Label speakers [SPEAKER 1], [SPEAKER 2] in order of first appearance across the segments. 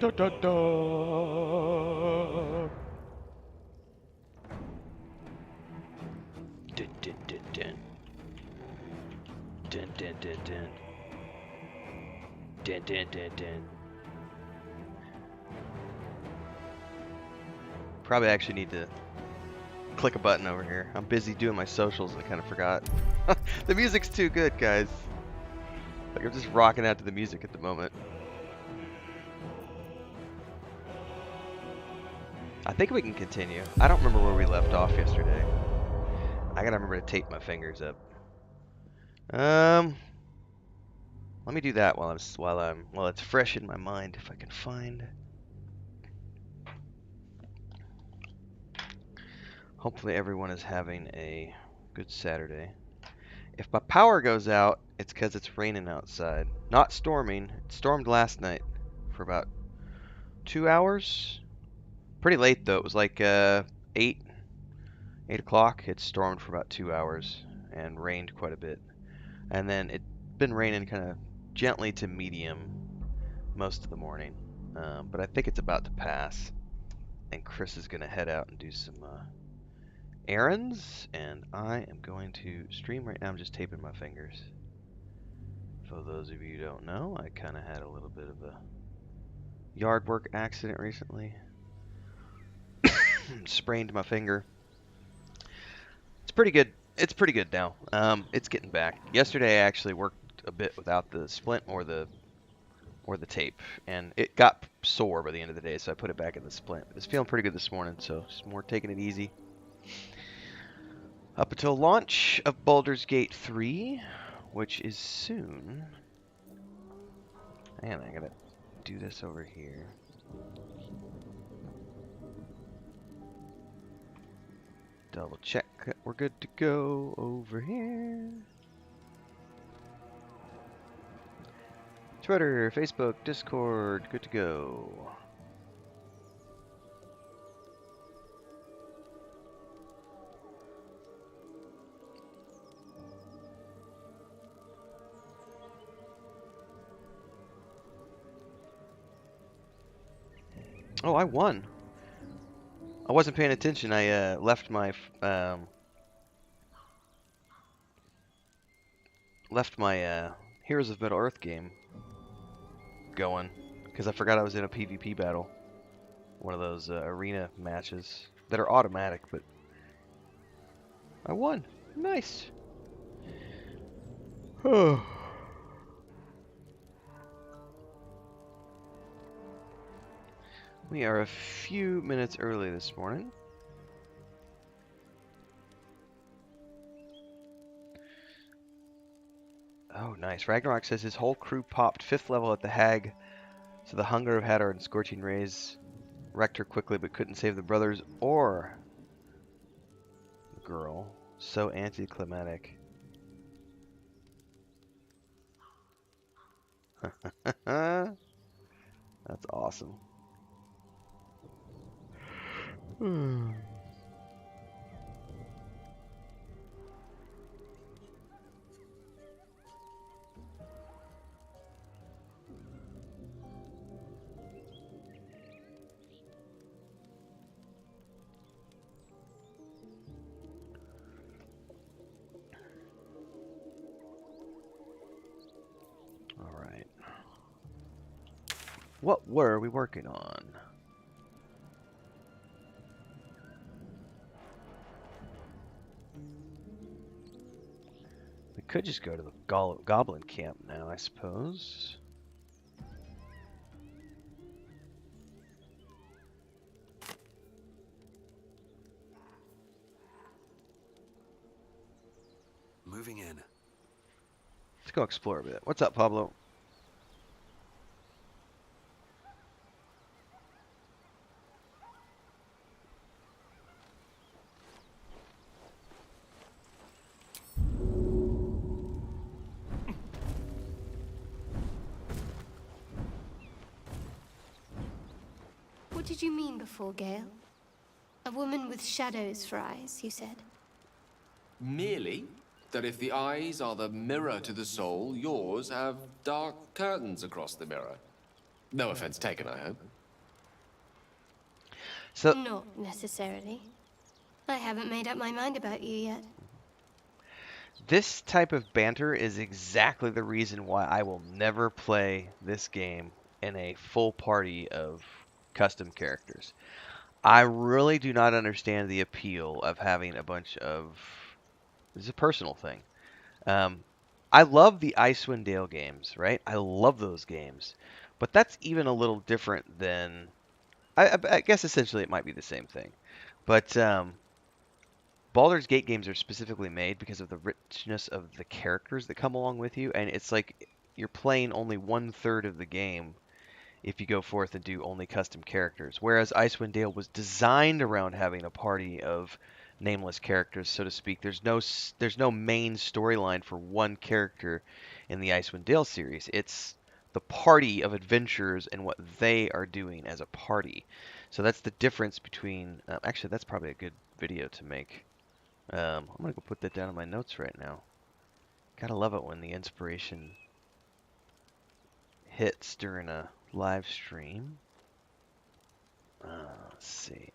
[SPEAKER 1] Da, da, da. Dun, dun, dun, dun. Dun, dun, dun, dun. Dun, dun, dun, dun. Probably actually need to click a button over here. I'm busy doing my socials. I kind of forgot. The music's too good, guys. Like, I'm just rocking out to the music at the moment. I think we can continue. I don't remember where we left off yesterday. I gotta remember to tape my fingers up. Let me do that while it's fresh in my mind, if I can find. Hopefully everyone is having a good Saturday. If my power goes out, it's because it's raining outside. Not storming. It stormed last night for about 2 hours. Pretty late though. It was like 8 o'clock. It stormed for about 2 hours and rained quite a bit. And then it's been raining kind of gently to medium most of the morning. But I think it's about to pass. And Chris is going to head out and do some errands. And I am going to stream right now. I'm just taping my fingers. For those of you who don't know, I kind of had a little bit of a yard work accident recently. Sprained my finger. It's pretty good. It's pretty good now. It's getting back. Yesterday I actually worked a bit without the splint or the tape, and it got sore by the end of the day, so I put it back in the splint. It's feeling pretty good this morning, so just more taking it easy. Up until launch of Baldur's Gate 3, which is soon. Man, I gotta do this over here. Double check that we're good to go over here. Twitter, Facebook, Discord, good to go. Oh, I won. I wasn't paying attention. I left my Heroes of Middle Earth game going because I forgot I was in a PvP battle. One of those arena matches that are automatic, but I won. Nice. Oh. We are a few minutes early this morning. Oh, nice. Ragnarok says his whole crew popped 5th level at the Hag, so the Hunger of Hadar and Scorching Rays wrecked her quickly but couldn't save the brothers or the girl. So anticlimactic. That's awesome. All right. What were we working on? We could just go to the goblin camp now, I suppose.
[SPEAKER 2] Moving in.
[SPEAKER 1] Let's go explore a bit. What's up, Pablo?
[SPEAKER 3] What did you mean before, Gale? A woman with shadows for eyes, you said.
[SPEAKER 2] Merely that if the eyes are the mirror to the soul, yours have dark curtains across the mirror. No offense taken, I hope.
[SPEAKER 1] So
[SPEAKER 3] Not necessarily. I haven't made up my mind about you yet.
[SPEAKER 1] this type of banter is exactly the reason why I will never play this game in a full party of custom characters. I really do not understand the appeal of having a bunch of. This is a personal thing. Um, I love the Icewind Dale games, right? I love those games, but that's even a little different than. I guess essentially it might be the same thing, but Baldur's Gate games are specifically made because of the richness of the characters that come along with you, and it's like you're playing only 1/3 of the game if you go forth and do only custom characters. Whereas Icewind Dale was designed around having a party of nameless characters, so to speak. There's no main storyline for one character in the Icewind Dale series. It's the party of adventurers and what they are doing as a party. So that's the difference between. Actually, that's probably a good video to make. I'm gonna go put that down in my notes right now. Gotta love it when the inspiration hits during a live stream. Let's see.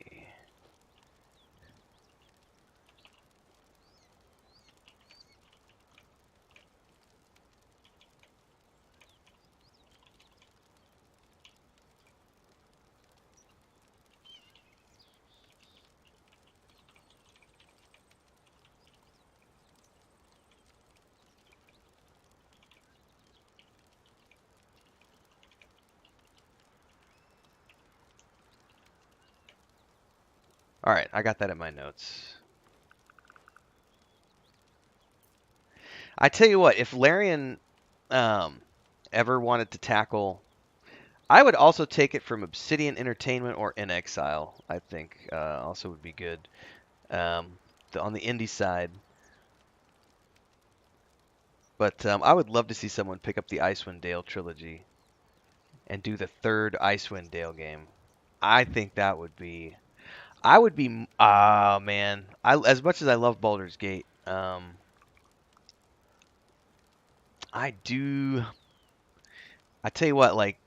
[SPEAKER 1] All right, I got that in my notes. I tell you what, if Larian ever wanted to tackle, I would also take it from Obsidian Entertainment or In Exile. I think also would be good. On the indie side, but I would love to see someone pick up the Icewind Dale trilogy and do the third Icewind Dale game. I think that would be. I would be. Ah, man. As much as I love Baldur's Gate, I do. I tell you what, like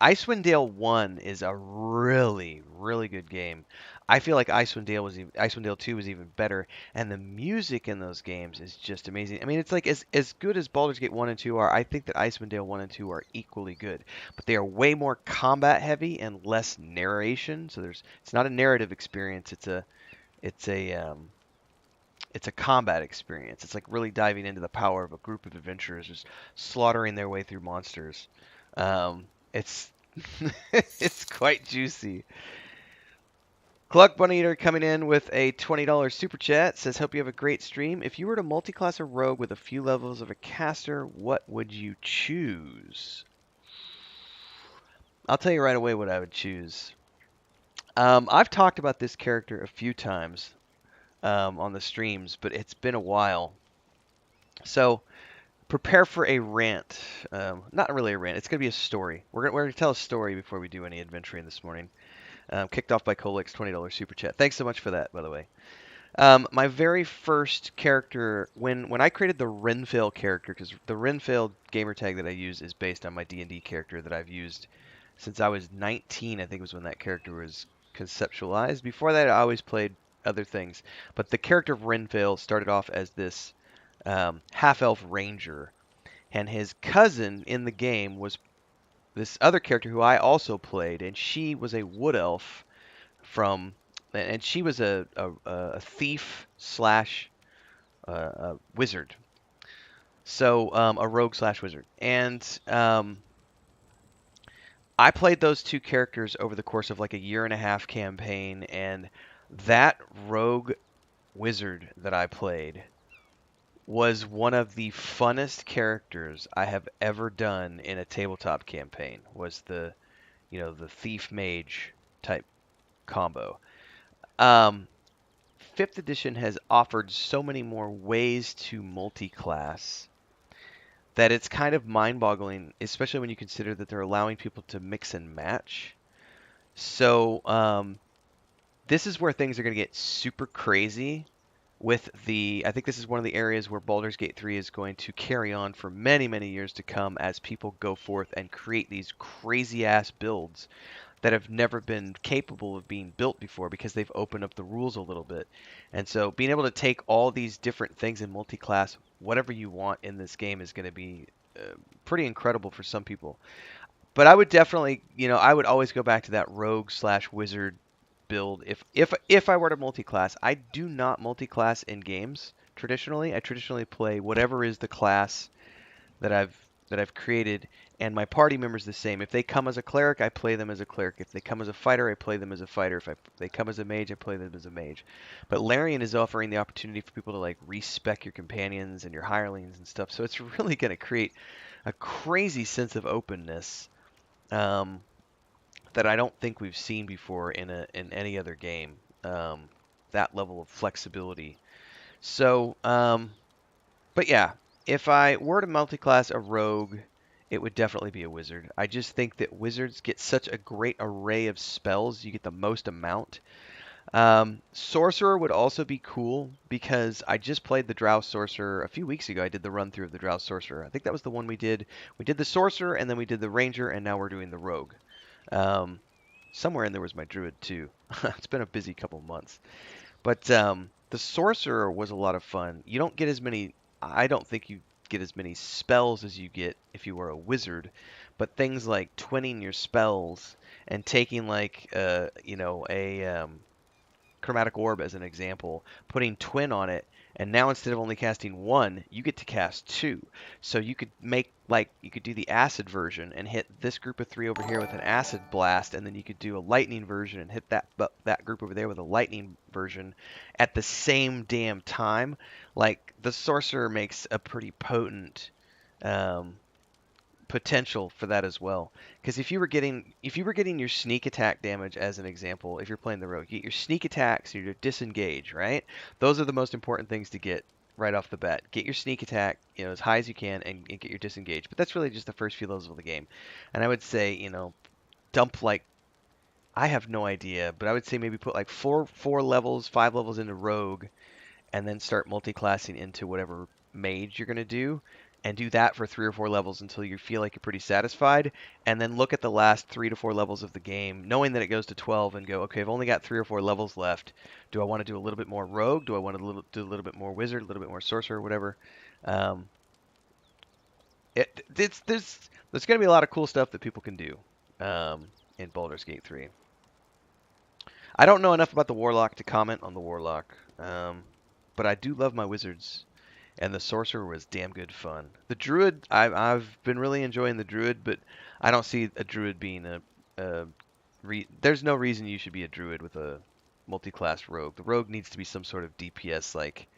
[SPEAKER 1] Icewind Dale 1 is a really really good game. I feel like Icewind Dale 2 was even better, and the music in those games is just amazing. I mean, it's like as good as Baldur's Gate 1 and 2 are. I think that Icewind Dale 1 and 2 are equally good, but they are way more combat heavy and less narration. So it's not a narrative experience. It's a it's a combat experience. It's like really diving into the power of a group of adventurers just slaughtering their way through monsters. It's it's quite juicy. Cluck Bunny Eater coming in with a $20 super chat says, "Hope you have a great stream. If you were to multi-class a rogue with a few levels of a caster, what would you choose?" I'll tell you right away what I would choose. I've talked about this character a few times on the streams, but it's been a while. So prepare for a rant. Not really a rant. It's going to be a story. We're going to tell a story before we do any adventuring this morning. Kicked off by Kolek's $20 super chat. Thanks so much for that, by the way. My very first character, when I created the Renfail character, because the Renfail gamer tag that I use is based on my D&D character that I've used since I was 19, I think was when that character was conceptualized. Before that, I always played other things. But the character of Renfail started off as this half-elf ranger, and his cousin in the game was this other character who I also played, and she was a wood elf and she was a thief slash a wizard, so a rogue slash wizard, and I played those two characters over the course of like a year and a half campaign, and that rogue wizard that I played was one of the funnest characters I have ever done in a tabletop campaign. Was the thief mage type combo. Um, Fifth edition has offered so many more ways to multi-class that it's kind of mind-boggling, especially when you consider that they're allowing people to mix and match. So this is where things are going to get super crazy with the, I think this is one of the areas where Baldur's Gate 3 is going to carry on for many, many years to come as people go forth and create these crazy ass builds that have never been capable of being built before because they've opened up the rules a little bit. And so being able to take all these different things in multi-class, whatever you want in this game is going to be pretty incredible for some people. But I would definitely, I would always go back to that rogue slash wizard build if I were to multi-class. I do not multi-class in games traditionally. I traditionally play whatever is the class that I've created, and my party members the same. If they come as a cleric, I play them as a cleric. If they come as a fighter, I play them as a fighter. If they come as a mage, I play them as a mage. But Larian is offering the opportunity for people to like respec your companions and your hirelings and stuff. So it's really going to create a crazy sense of openness um, that I don't think we've seen before in any other game. That level of flexibility. So, but yeah, if I were to multiclass a rogue, it would definitely be a wizard. I just think that wizards get such a great array of spells. You get the most amount. Sorcerer would also be cool because I just played the Drow Sorcerer a few weeks ago. I did the run through of the Drow Sorcerer. I think that was the one we did. We did the Sorcerer and then we did the Ranger and now we're doing the Rogue. Somewhere in there was my Druid too. It's been a busy couple months. But the Sorcerer was a lot of fun. You don't get as many, I don't think you get as many spells as you get if you were a wizard, but things like twinning your spells and taking like, a chromatic orb as an example, putting twin on it, and now instead of only casting one, you get to cast two. So you could you could do the acid version and hit this group of three over here with an acid blast, and then you could do a lightning version and hit that group over there with a lightning version at the same damn time. Like the sorcerer makes a pretty potent potential for that as well. Because if you were getting your sneak attack damage as an example, if you're playing the rogue, you get your sneak attacks, your disengage, right? Those are the most important things to get right off the bat. Get your sneak attack, as high as you can, and get your disengage. But that's really just the first few levels of the game. And I would say, dump like, I have no idea, but I would say maybe put like 5 levels into rogue, and then start multi-classing into whatever mage you're going to do, and do that for 3 or 4 levels until you feel like you're pretty satisfied, and then look at the last 3 to 4 levels of the game, knowing that it goes to 12, and go, okay, I've only got 3 or 4 levels left. Do I want to do a little bit more rogue? Do I want to do a little bit more wizard, a little bit more sorcerer, whatever? There's going to be a lot of cool stuff that people can do in Baldur's Gate 3. I don't know enough about the Warlock to comment on the Warlock, but I do love my wizards, and the Sorcerer was damn good fun. The Druid, I've been really enjoying the Druid, but I don't see a Druid being there's no reason you should be a Druid with a multi-class Rogue. The Rogue needs to be some sort of DPS, like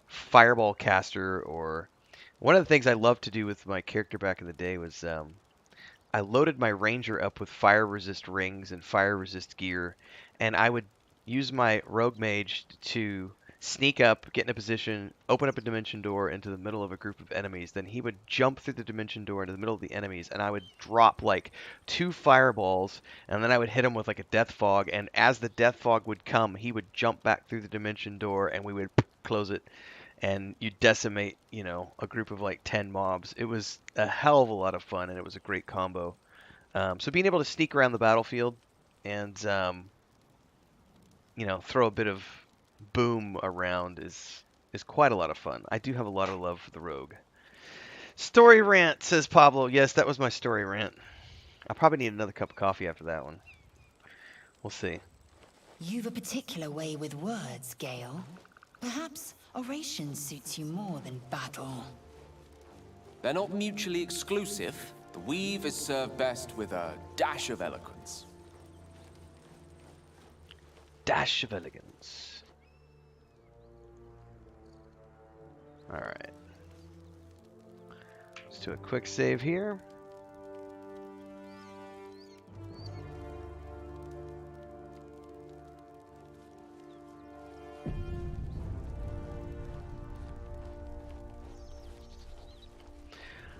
[SPEAKER 1] Fireball caster, or one of the things I loved to do with my character back in the day was I loaded my Ranger up with fire resist rings and fire resist gear, and I would use my Rogue Mage to sneak up, get in a position, open up a dimension door into the middle of a group of enemies. Then he would jump through the dimension door into the middle of the enemies, and I would drop like 2 fireballs, and then I would hit him with like a death fog, and as the death fog would come, he would jump back through the dimension door, and we would close it, and you decimate, a group of like 10 mobs. It was a hell of a lot of fun, and it was a great combo. So being able to sneak around the battlefield and, throw a bit of boom around is quite a lot of fun. I do have a lot of love for the Rogue. Story rant, says Pablo. Yes, that was my story rant. I'll probably need another cup of coffee after that one. We'll see.
[SPEAKER 4] You've a particular way with words, Gale. Perhaps oration suits you more than battle.
[SPEAKER 2] They're not mutually exclusive. The weave is served best with a dash of eloquence.
[SPEAKER 1] Dash of elegance. Alright. Let's do a quick save here.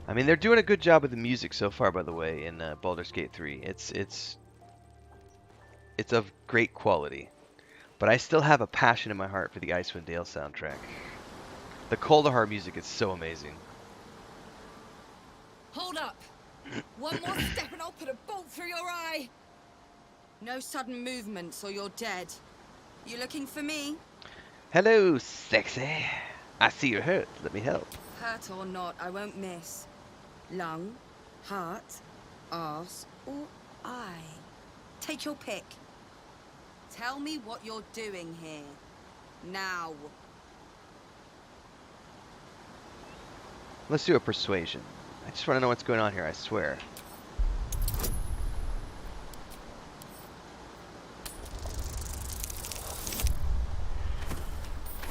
[SPEAKER 1] I mean, they're doing a good job with the music so far, by the way, in Baldur's Gate 3. It's of great quality. But I still have a passion in my heart for the Icewind Dale soundtrack. The Kuldahar music is so amazing.
[SPEAKER 4] Hold up! One more step and I'll put a bolt through your eye! No sudden movements or you're dead. You looking for me?
[SPEAKER 1] Hello, sexy. I see you're hurt. Let me help.
[SPEAKER 4] Hurt or not, I won't miss. Lung, heart, arse, or eye. Take your pick. Tell me what you're doing here. Now.
[SPEAKER 1] Let's do a persuasion. I just want to know what's going on here, I swear.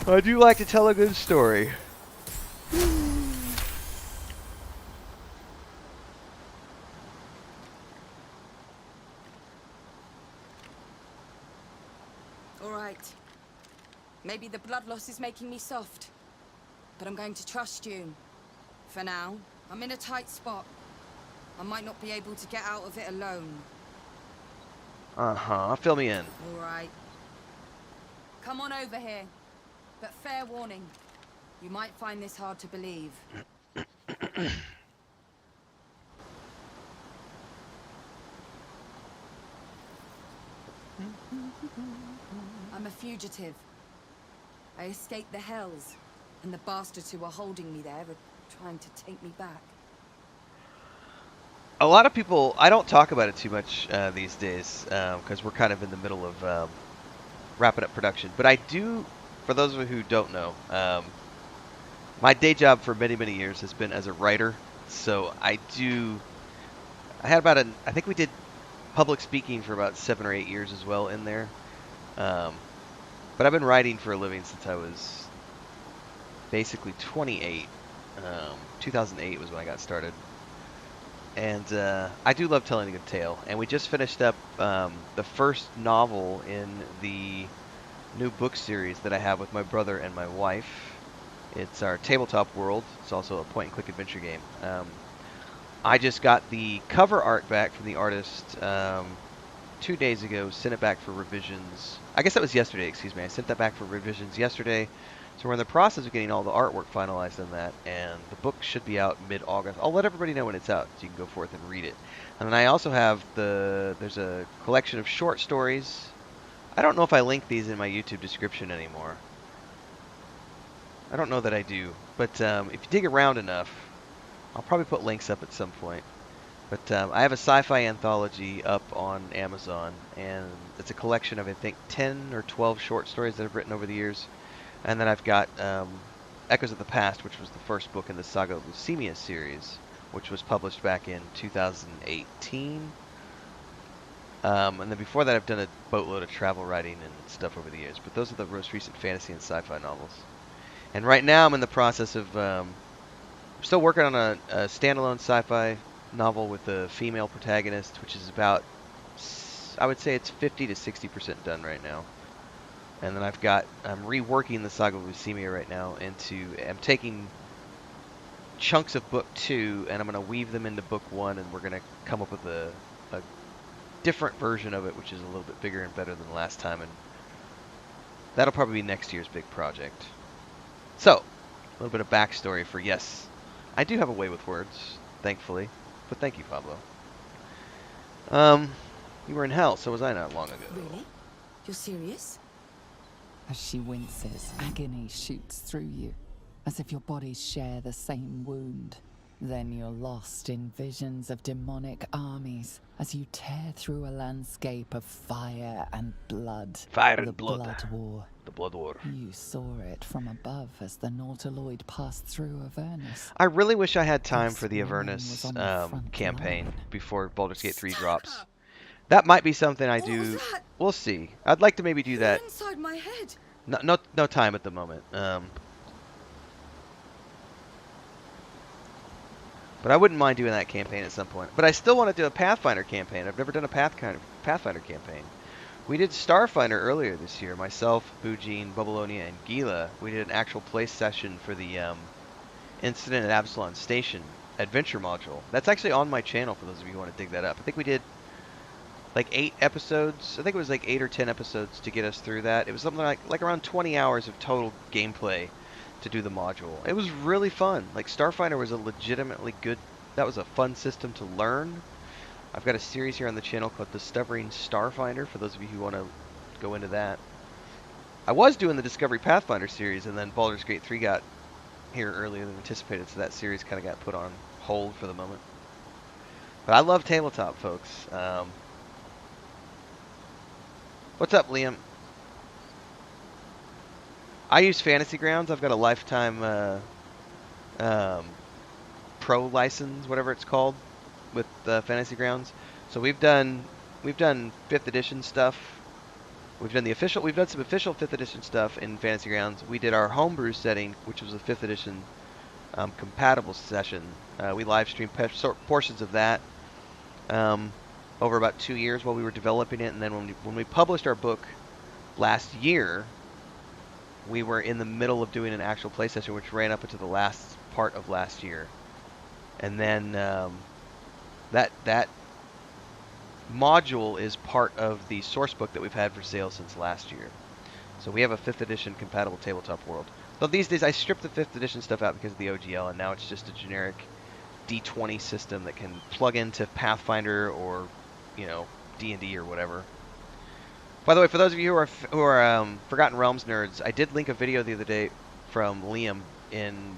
[SPEAKER 1] I do like to tell a good story.
[SPEAKER 4] All right. Maybe the blood loss is making me soft. But I'm going to trust you. For now, I'm in a tight spot. I might not be able to get out of it alone.
[SPEAKER 1] Uh-huh. Fill me in.
[SPEAKER 4] All right. Come on over here. But fair warning, you might find this hard to believe. I'm a fugitive. I escaped the Hells, and the bastards who are holding me there are trying to take me back.
[SPEAKER 1] A lot of people, I don't talk about it too much these days because we're kind of in the middle of wrapping up production. But I do, for those of you who don't know, my day job for many, many years has been as a writer. So I had about I think we did public speaking for about 7 or 8 years as well in there. But I've been writing for a living since I was basically 28. 2008 was when I got started. And I do love telling a good tale. And we just finished up the first novel in the new book series that I have with my brother and my wife. It's our tabletop world. It's also a point-and-click adventure game. I just got the cover art back from the artist 2 days ago, sent it back for revisions. I guess that was yesterday, excuse me. I sent that back for revisions yesterday. So we're in the process of getting all the artwork finalized on that, and the book should be out mid-August. I'll let everybody know when it's out, so you can go forth and read it. And then I also have there's a collection of short stories. I don't know if I link these in my YouTube description anymore. I don't know that I do, but if you dig around enough, I'll probably put links up at some point. But I have a sci-fi anthology up on Amazon, and it's a collection of, I think, 10 or 12 short stories that I've written over the years. And then I've got Echoes of the Past, which was the first book in the Saga of Lucemia series, which was published back in 2018. And then before that, I've done a boatload of travel writing and stuff over the years. But those are the most recent fantasy and sci-fi novels. And right now, I'm in the process of still working on a standalone sci-fi novel with a female protagonist, which is about, I would say it's 50 to 60% done right now. And then I'm reworking the Saga of Lucemia right now I'm taking chunks of book 2 and I'm going to weave them into book 1, and we're going to come up with a different version of it, which is a little bit bigger and better than last time, and that'll probably be next year's big project. So, a little bit of backstory for, yes, I do have a way with words, thankfully, but thank you, Pablo. You were in hell, so was I not long ago.
[SPEAKER 4] Really? You're serious?
[SPEAKER 5] As she winces, agony shoots through you, as if your bodies share the same wound. Then you're lost in visions of demonic armies as you tear through a landscape of fire and blood.
[SPEAKER 1] Fire and
[SPEAKER 5] the
[SPEAKER 1] blood.
[SPEAKER 5] War.
[SPEAKER 1] The Blood War.
[SPEAKER 5] You saw it from above as the Nautiloid passed through Avernus.
[SPEAKER 1] I really wish I had time for the
[SPEAKER 5] This warning
[SPEAKER 1] Avernus
[SPEAKER 5] was on the front
[SPEAKER 1] campaign
[SPEAKER 5] line.
[SPEAKER 1] before Baldur's Gate 3 drops. That might be something I
[SPEAKER 4] What
[SPEAKER 1] do.
[SPEAKER 4] was that?
[SPEAKER 1] We'll see. I'd like to maybe do that.
[SPEAKER 4] Inside my head.
[SPEAKER 1] No time at the moment. But I wouldn't mind doing that campaign at some point. But I still want to do a Pathfinder campaign. I've never done a Pathfinder campaign. We did Starfinder earlier this year. Myself, Bujin, Babylonia, and Gila. We did an actual play session for the Incident at Absalon Station adventure module. That's actually on my channel for those of you who want to dig that up. I think we did like 8 episodes. I think it was like 8 or 10 episodes to get us through that. It was something like around 20 hours of total gameplay to do the module. It was really fun. Like Starfinder was a legitimately good. That was a fun system to learn. I've got a series here on the channel called Discovering Starfinder for those of you who want to go into that. I was doing the Discovery Pathfinder series, and then Baldur's Gate 3 got here earlier than anticipated, so that series kind of got put on hold for the moment. But I love tabletop, folks. What's up, Liam? I use Fantasy Grounds. I've got a lifetime pro license, whatever it's called, with Fantasy Grounds. So we've done 5th edition stuff. We've done some official 5th edition stuff in Fantasy Grounds. We did our homebrew setting, which was a 5th edition compatible session. We live streamed portions of that over about 2 years while we were developing it, and then when we published our book last year, we were in the middle of doing an actual play session, which ran up into the last part of last year, and then that module is part of the source book that we've had for sale since last year. So we have a 5th edition compatible tabletop world. Though these days I stripped the 5th edition stuff out because of the OGL, and now it's just a generic D20 system that can plug into Pathfinder or, you know, D&D or whatever. By the way, for those of you who are Forgotten Realms nerds, I did link a video the other day from Liam in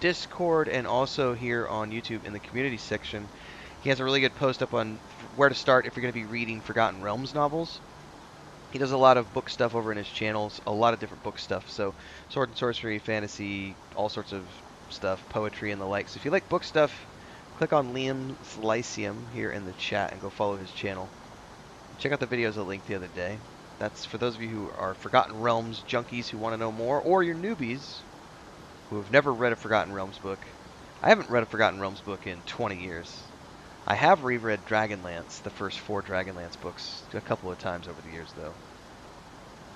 [SPEAKER 1] Discord and also here on YouTube in the community section. He has a really good post up on where to start if you're going to be reading Forgotten Realms novels. He does a lot of book stuff over in his channels, a lot of different book stuff. So sword and sorcery, fantasy, all sorts of stuff, poetry and the like. So if you like book stuff, click on Liam's Lyceum here in the chat and go follow his channel. Check out the videos I linked the other day. That's for those of you who are Forgotten Realms junkies who want to know more, or you're newbies who have never read a Forgotten Realms book. I haven't read a Forgotten Realms book in 20 years. I have reread Dragonlance, the first 4 Dragonlance books, a couple of times over the years, though.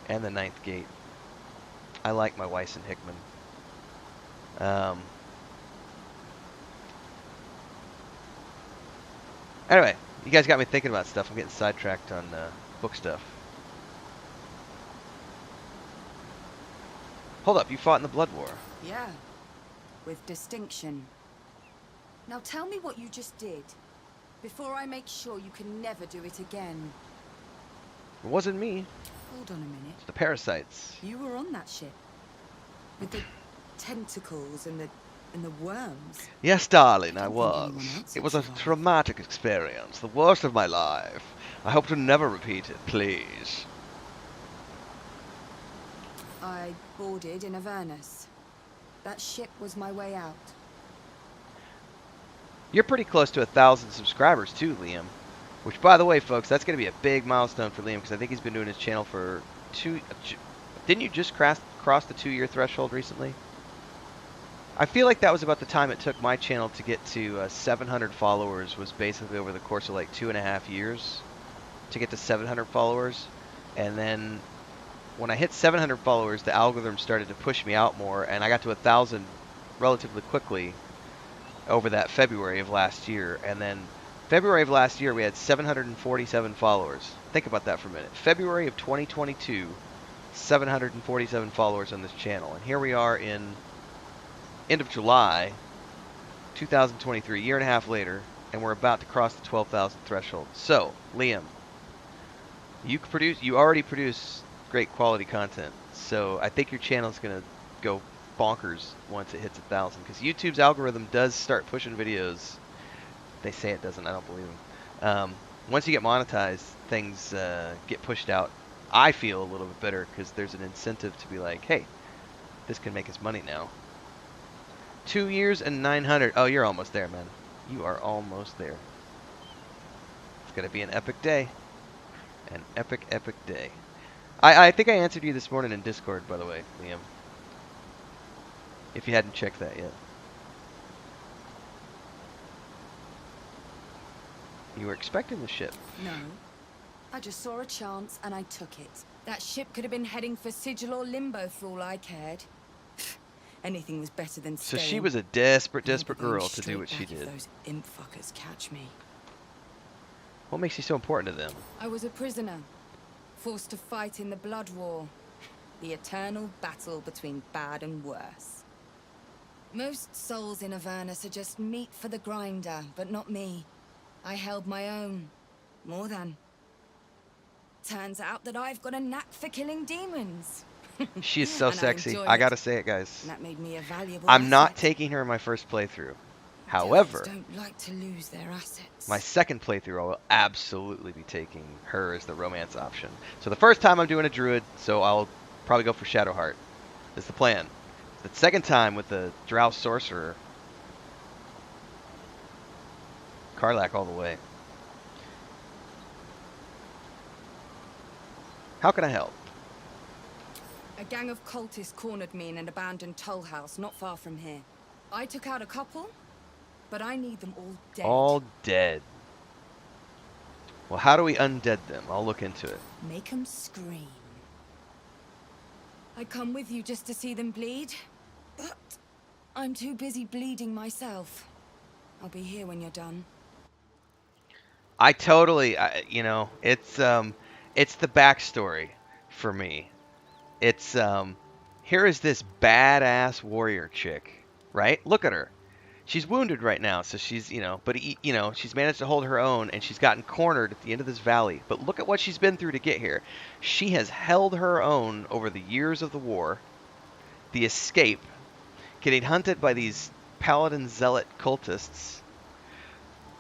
[SPEAKER 1] And the Ninth Gate. I like my Weiss and Hickman. Anyway, you guys got me thinking about stuff. I'm getting sidetracked on book stuff. Hold up, you fought in the Blood War.
[SPEAKER 4] Yeah, with distinction. Now tell me what you just did, before I make sure you can never do it again.
[SPEAKER 1] It wasn't me.
[SPEAKER 4] Hold on a minute.
[SPEAKER 1] It's the parasites.
[SPEAKER 4] You were on that ship, with the tentacles and the worms.
[SPEAKER 1] Yes, darling, I
[SPEAKER 4] don't think
[SPEAKER 1] was.
[SPEAKER 4] anyone else
[SPEAKER 1] It
[SPEAKER 4] would
[SPEAKER 1] was a
[SPEAKER 4] survive.
[SPEAKER 1] traumatic experience, the worst of my life. I hope to never repeat it, please.
[SPEAKER 4] I boarded in Avernus. That ship was my way out.
[SPEAKER 1] You're pretty close to 1,000 subscribers too, Liam. Which, by the way, folks, that's going to be a big milestone for Liam because I think he's been doing his channel for didn't you just cross the 2-year threshold recently? I feel like that was about the time it took my channel to get to 700 followers. Was basically over the course of like 2.5 years to get to 700 followers, and then when I hit 700 followers, the algorithm started to push me out more, and I got to 1,000 relatively quickly over that February of last year. And then February of last year, we had 747 followers. Think about that for a minute. February of 2022, 747 followers on this channel. And here we are in end of July 2023, a year and a half later, and we're about to cross the 12,000 threshold. So, Liam, you already produce great quality content. So I think your channel is going to go bonkers once it hits 1,000, because YouTube's algorithm does start pushing videos. They say it doesn't. I don't believe them. Once you get monetized, things get pushed out. I feel a little bit better because there's an incentive to be like, hey, this can make us money now. 2 years and 900. Oh, you're almost there, man. You are almost there. It's going to be an epic day. An epic, epic day. I think I answered you this morning in Discord, by the way, Liam. If you hadn't checked that yet. You were expecting the ship.
[SPEAKER 4] No. I just saw a chance and I took it. That ship could have been heading for Sigil or Limbo for all I cared. Anything was better than
[SPEAKER 1] So
[SPEAKER 4] staying.
[SPEAKER 1] she was a desperate,
[SPEAKER 4] I'll be
[SPEAKER 1] desperate
[SPEAKER 4] going
[SPEAKER 1] girl to do
[SPEAKER 4] straight
[SPEAKER 1] what she
[SPEAKER 4] back if
[SPEAKER 1] did.
[SPEAKER 4] those imp fuckers catch me.
[SPEAKER 1] What makes you so important to them?
[SPEAKER 4] I was a prisoner, forced to fight in the Blood War. The eternal battle between bad and worse. Most souls in Avernus are just meat for the grinder, but not me. I held my own. More than. Turns out that I've got a knack for killing demons.
[SPEAKER 1] She is so
[SPEAKER 4] And
[SPEAKER 1] sexy.
[SPEAKER 4] enjoy
[SPEAKER 1] I
[SPEAKER 4] it.
[SPEAKER 1] gotta say it, guys.
[SPEAKER 4] And that made me a valuable
[SPEAKER 1] I'm not
[SPEAKER 4] asset.
[SPEAKER 1] taking her in my first playthrough.
[SPEAKER 4] Devils
[SPEAKER 1] However,
[SPEAKER 4] don't like to lose their assets.
[SPEAKER 1] my second playthrough, I will absolutely be taking her as the romance option. So the first time I'm doing a druid, so I'll probably go for Shadowheart. Is the plan. The second time with the Drow sorcerer, Karlach all the way. How can I help?
[SPEAKER 4] A gang of cultists cornered me in an abandoned toll house not far from here. I took out a couple, but I need them all dead.
[SPEAKER 1] All dead. Well, how do we undead them? I'll look into it.
[SPEAKER 4] Make them scream. I come with you just to see them bleed, but I'm too busy bleeding myself. I'll be here when you're done.
[SPEAKER 1] I totally, you know, it's the backstory for me. It's here is this badass warrior chick, right? Look at her. She's wounded right now, so she's, you know, but you know, she's managed to hold her own, and she's gotten cornered at the end of this valley. But look at what she's been through to get here. She has held her own over the years of the war, the escape, getting hunted by these paladin zealot cultists,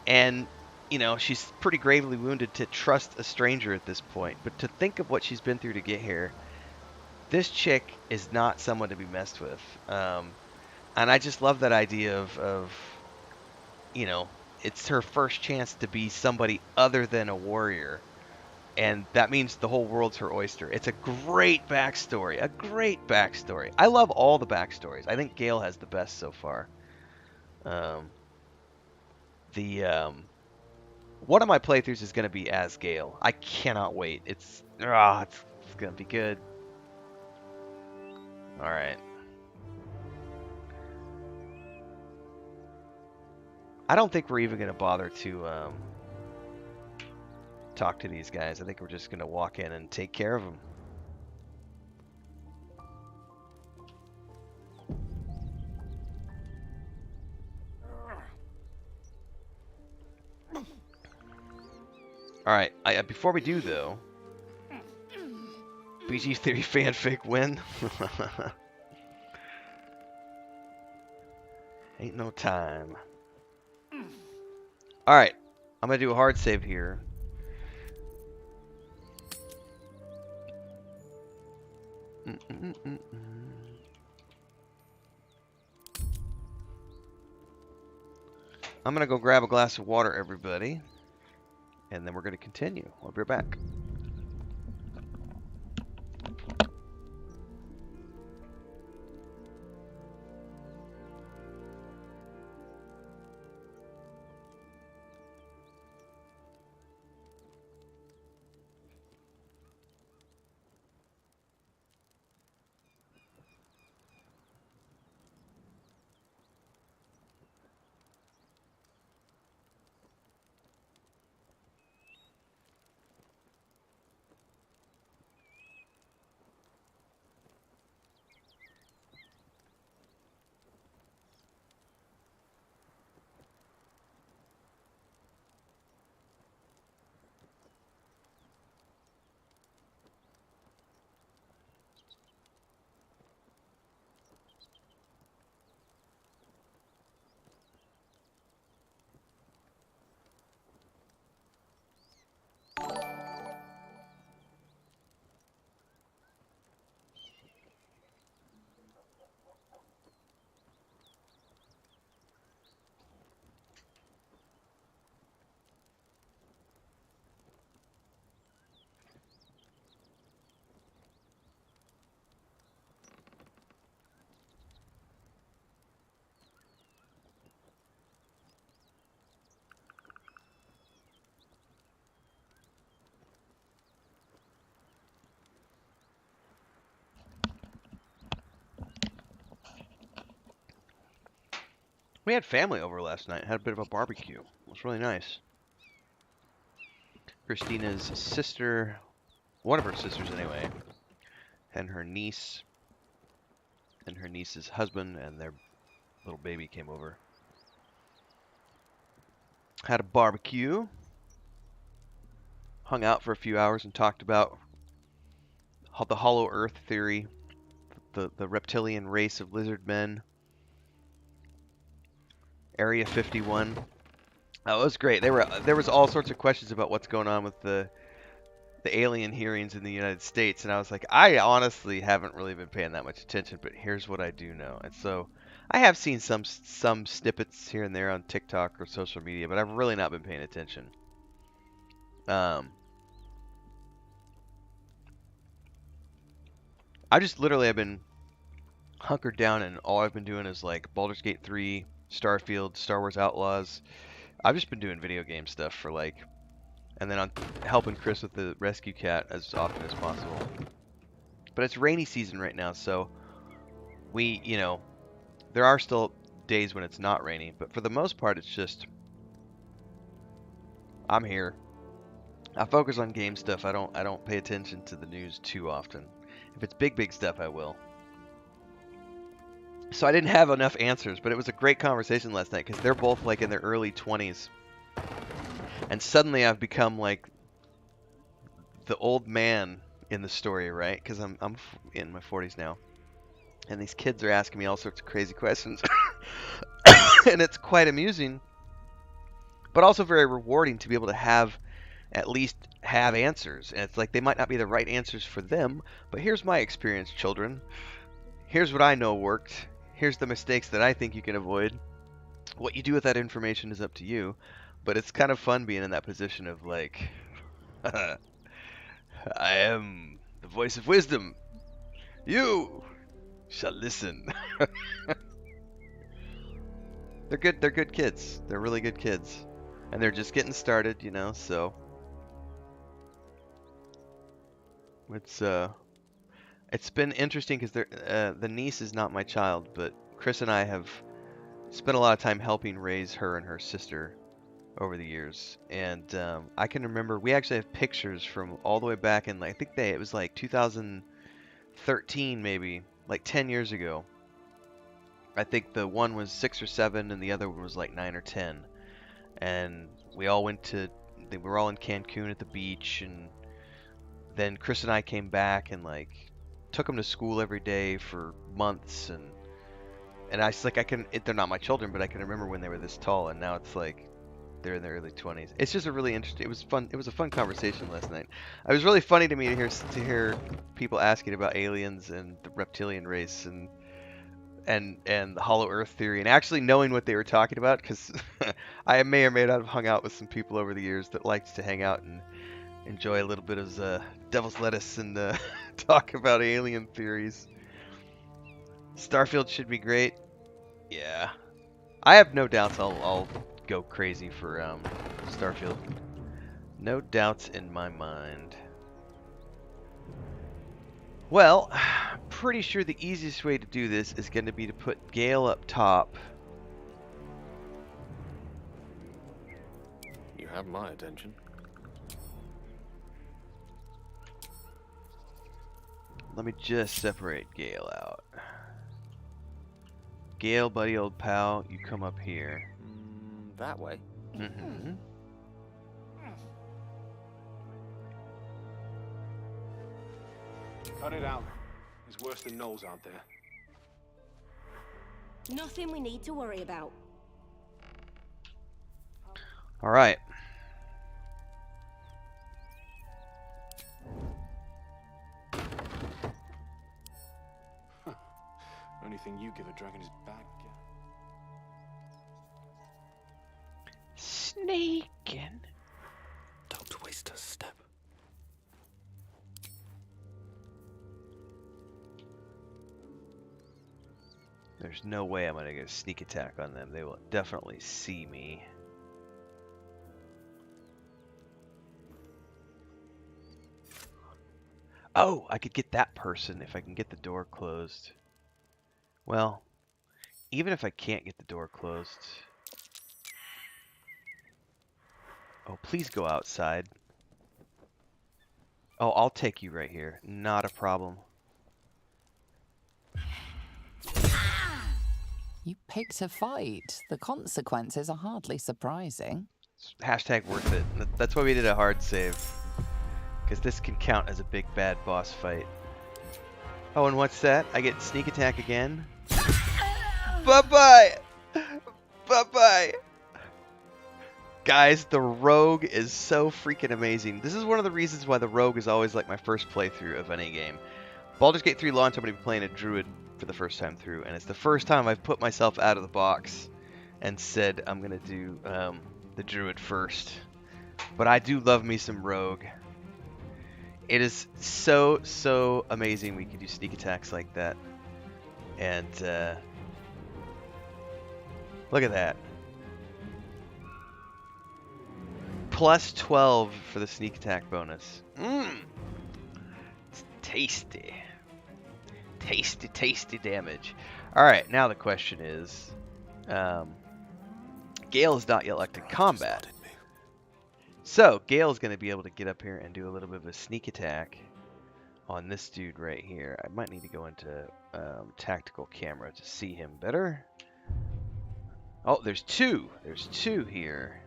[SPEAKER 1] and you know, she's pretty gravely wounded to trust a stranger at this point. But to think of what she's been through to get here, this chick is not someone to be messed with. And I just love that idea of, you know, it's her first chance to be somebody other than a warrior. And that means the whole world's her oyster. It's a great backstory. A great backstory. I love all the backstories. I think Gale has the best so far. One of my playthroughs is going to be as Gale. I cannot wait. It's going to be good. All right. I don't think we're even going to bother to talk to these guys. I think we're just going to walk in and take care of them. All right. Before we do, though, BG Theory fanfic win. Ain't no time. All right. I'm going to do a hard save here. I'm going to go grab a glass of water, everybody. And then we're going to continue. We'll be right back. We had family over last night. Had a bit of a barbecue. It was really nice. Christina's sister, one of her sisters anyway, and her niece, and her niece's husband, and their little baby came over. Had a barbecue. Hung out for a few hours and talked about the Hollow Earth theory, the reptilian race of lizard men, Area 51. Oh, it was great. There was all sorts of questions about what's going on with the alien hearings in the United States, and I was like, I honestly haven't really been paying that much attention, but here's what I do know. And so I have seen some snippets here and there on TikTok or social media, but I've really not been paying attention. I just literally have been hunkered down, and all I've been doing is like Baldur's Gate 3, Starfield, Star Wars Outlaws. I've just been doing video game stuff for like, and then I'm helping Chris with the rescue cat as often as possible. But it's rainy season right now, so we, you know, there are still days when it's not rainy, but for the most part it's just, I'm here. I focus on game stuff. I don't pay attention to the news too often. If it's big stuff, I will. So I didn't have enough answers, but it was a great conversation last night because they're both like in their early 20s. And suddenly I've become like the old man in the story, right? Because I'm in my 40s now. And these kids are asking me all sorts of crazy questions. And it's quite amusing, but also very rewarding to be able to at least have answers. And it's like they might not be the right answers for them, but here's my experience, children. Here's what I know worked. Here's the mistakes that I think you can avoid. What you do with that information is up to you, but it's kind of fun being in that position of like, I am the voice of wisdom. You shall listen. They're good kids. They're really good kids. And they're just getting started, you know, so it's been interesting because the niece is not my child, but Chris and I have spent a lot of time helping raise her and her sister over the years. And I can remember we actually have pictures from all the way back in, like, I think it was like 2013 maybe, like 10 years ago. I think the one was 6 or 7 and the other one was like 9 or 10. And we all they were all in Cancun at the beach, and then Chris and I came back and like took them to school every day for months, and I was like, they're not my children, but I can remember when they were this tall, and now it's like they're in their early 20s. It's just a really interesting, it was a fun conversation last night. It was really funny to me to hear people asking about aliens and the reptilian race and the Hollow Earth theory, and actually knowing what they were talking about, because I may or may not have hung out with some people over the years that liked to hang out and enjoy a little bit of devil's lettuce and talk about alien theories. Starfield should be great. Yeah, I have no doubts I'll go crazy for Starfield. No doubts in my mind. Well, I'm pretty sure the easiest way to do this is going to be to put Gale up top.
[SPEAKER 6] You have my attention.
[SPEAKER 1] Let me just separate Gale out. Gale, buddy, old pal, you come up here.
[SPEAKER 6] That way.
[SPEAKER 1] Mm-hmm.
[SPEAKER 7] Cut it out. It's worse than Knowles out there.
[SPEAKER 8] Nothing we need to worry about.
[SPEAKER 1] All right.
[SPEAKER 7] Only thing you give a dragon is bad.
[SPEAKER 1] Sneaking.
[SPEAKER 6] Don't waste a step.
[SPEAKER 1] There's no way I'm going to get a sneak attack on them. They will definitely see me. Oh, I could get that person if I can get the door closed. Well, even if I can't get the door closed... Oh, please go outside. Oh, I'll take you right here. Not a problem.
[SPEAKER 5] You picked a fight. The consequences are hardly surprising.
[SPEAKER 1] Hashtag worth it. That's why we did a hard save. Because this can count as a big bad boss fight. Oh, and what's that? I get sneak attack again? Bye-bye! Bye-bye! Guys, the Rogue is so freaking amazing. This is one of the reasons why the Rogue is always like my first playthrough of any game. Baldur's Gate 3 launch, I'm going to be playing a Druid for the first time through, and it's the first time I've put myself out of the box and said I'm going to do the Druid first. But I do love me some Rogue. It is so amazing we can do sneak attacks like that. And look at that. Plus 12 for the sneak attack bonus. It's tasty. Tasty damage. Alright, now the question is, Gale is not yet locked in combat. So, Gale's going to be able to get up here and do a little bit of a sneak attack on this dude right here. I might need to go into tactical camera to see him better. Oh, there's two. There's two here.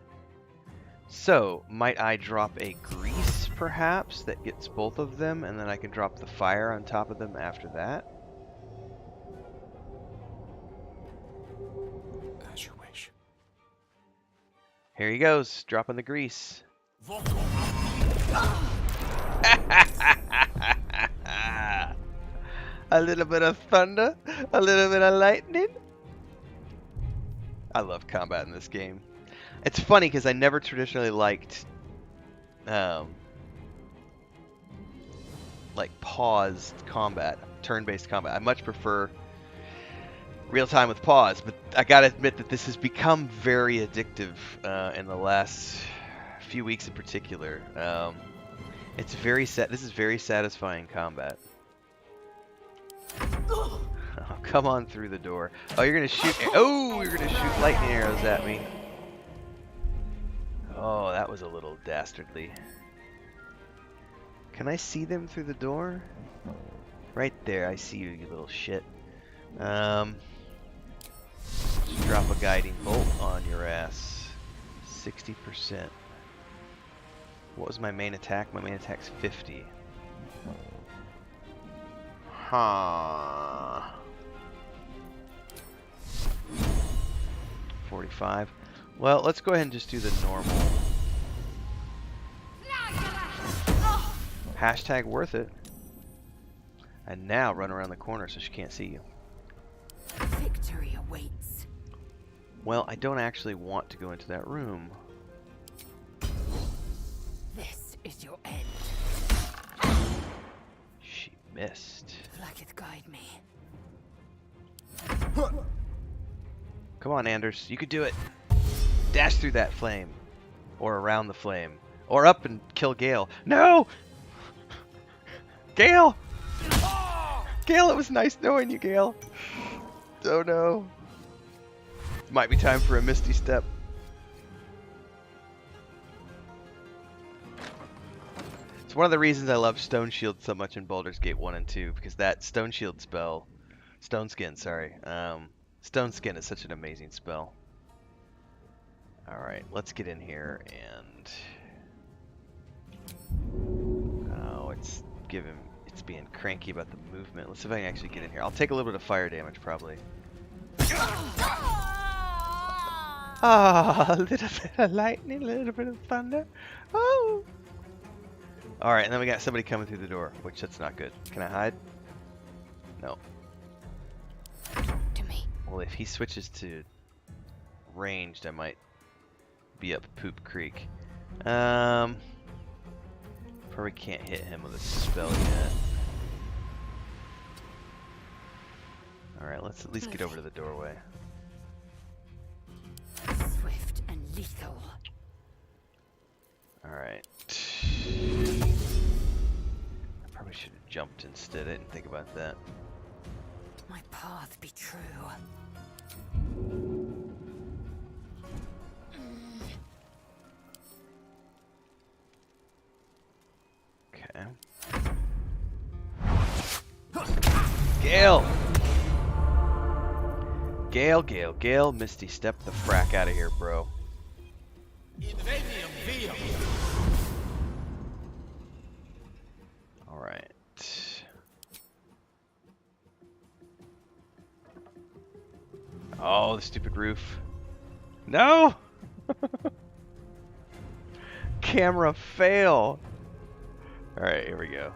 [SPEAKER 1] So, might I drop a grease, perhaps, that gets both of them, and then I can drop the fire on top of them after that?
[SPEAKER 6] As you wish.
[SPEAKER 1] Here he goes, dropping the grease. A little bit of thunder, a little bit of lightning. I love combat in this game. It's funny because I never traditionally liked like paused combat, turn-based combat. I much prefer real time with pause, but I gotta admit that this has become very addictive in the last few weeks in particular. It's very this is very satisfying combat. Oh, come on through the door. Oh, you're gonna shoot. Oh, you're gonna shoot lightning arrows at me. Oh, that was a little dastardly. Can I see them through the door? Right there, I see you, you little shit. Drop a guiding bolt on your ass. 60%. What was my main attack? My main attack's 50. Huh. 45. Well, let's go ahead and just do the normal. Hashtag worth it. And now run around the corner so she can't see you.
[SPEAKER 4] Victory awaits.
[SPEAKER 1] Well, I don't actually want to go into that room.
[SPEAKER 4] This is your end.
[SPEAKER 1] She missed.
[SPEAKER 4] Blacketh guide me.
[SPEAKER 1] Come on, Anders. You could do it. Dash through that flame. Or around the flame. Or up and kill Gale. No! Gale! Gale, it was nice knowing you, Gale. Oh no. Might be time for a Misty Step. It's one of the reasons I love Stone Shield so much in Baldur's Gate 1 and 2, because that Stone Shield spell, Stone Skin, sorry. Stone Skin is such an amazing spell. Alright, let's get in here and... Oh, it's being cranky about the movement. Let's see if I can actually get in here. I'll take a little bit of fire damage, probably. Ah, a little bit of lightning, a little bit of thunder. Oh! Alright, and then we got somebody coming through the door, which that's not good. Can I hide? No.
[SPEAKER 4] To me.
[SPEAKER 1] Well, if he switches to ranged, I might be up Poop Creek. Probably can't hit him with a spell yet. Alright, let's at least get over to the doorway.
[SPEAKER 4] Swift and lethal.
[SPEAKER 1] Alright. I probably should have jumped instead. I didn't think about that.
[SPEAKER 4] My path be true.
[SPEAKER 1] Okay. Gale! Gale, Gale, Gale, Misty, step the frack out of here, bro. Alright. Oh, the stupid roof. No! Camera fail! Alright, here we go.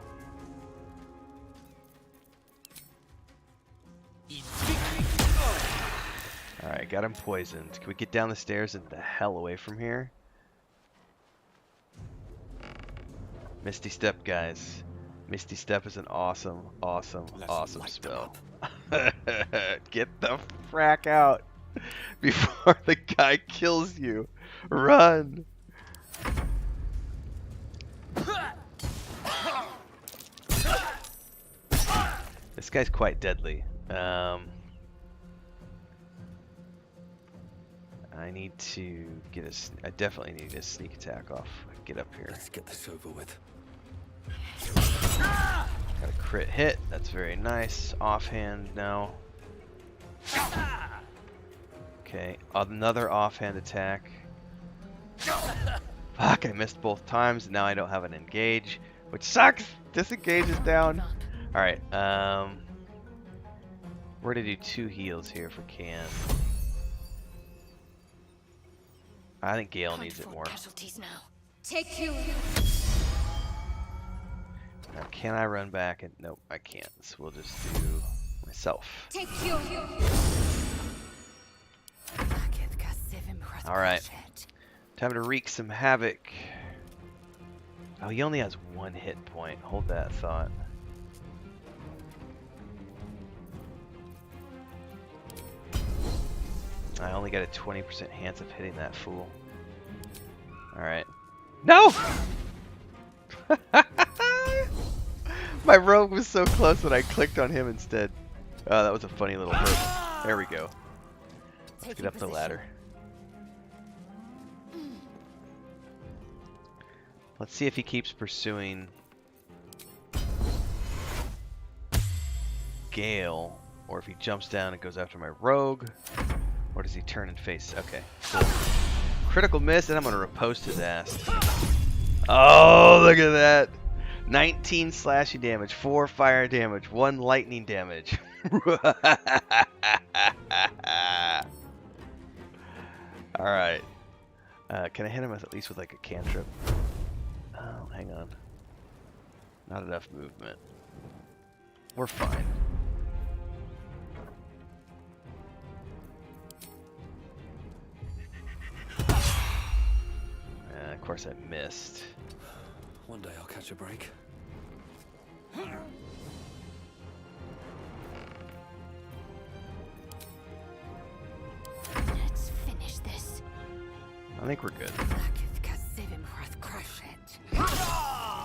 [SPEAKER 1] Alright, got him poisoned. Can we get down the stairs and the hell away from here? Misty Step, guys. Misty Step is an awesome, awesome, awesome spell. Get the frack out before the guy kills you. Run! This guy's quite deadly. I need to get a. I definitely need a sneak attack off. Get up here.
[SPEAKER 6] Let's get this over with.
[SPEAKER 1] Got a crit hit. That's very nice. Offhand now. Okay, another offhand attack. Fuck, I missed both times. Now I don't have an engage, which sucks. Disengage is down. Alright, we're gonna do 2 heals here for Can. I think Gale needs it more.
[SPEAKER 3] Casualties now. Take you.
[SPEAKER 1] Now, can I run back? And nope, I can't. So we'll just do myself.
[SPEAKER 3] Take you.
[SPEAKER 1] Alright. Time to wreak some havoc. Oh, he only has 1 hit point. Hold that thought. I only got a 20% chance of hitting that fool. Alright. No! My rogue was so close that I clicked on him instead. Oh, that was a funny little hurt. There we go. Let's get up the ladder. Let's see if he keeps pursuing Gale, or if he jumps down and goes after my rogue, or does he turn and face? Okay, cool. Critical miss, and I'm gonna riposte his ass. Oh, look at that! 19 slashing damage, 4 fire damage, 1 lightning damage. Alright. Can I hit him at least with like a cantrip? Oh, hang on. Not enough movement. We're fine. Of course I missed.
[SPEAKER 6] One day I'll catch a break.
[SPEAKER 3] Let's finish this.
[SPEAKER 1] I think we're good.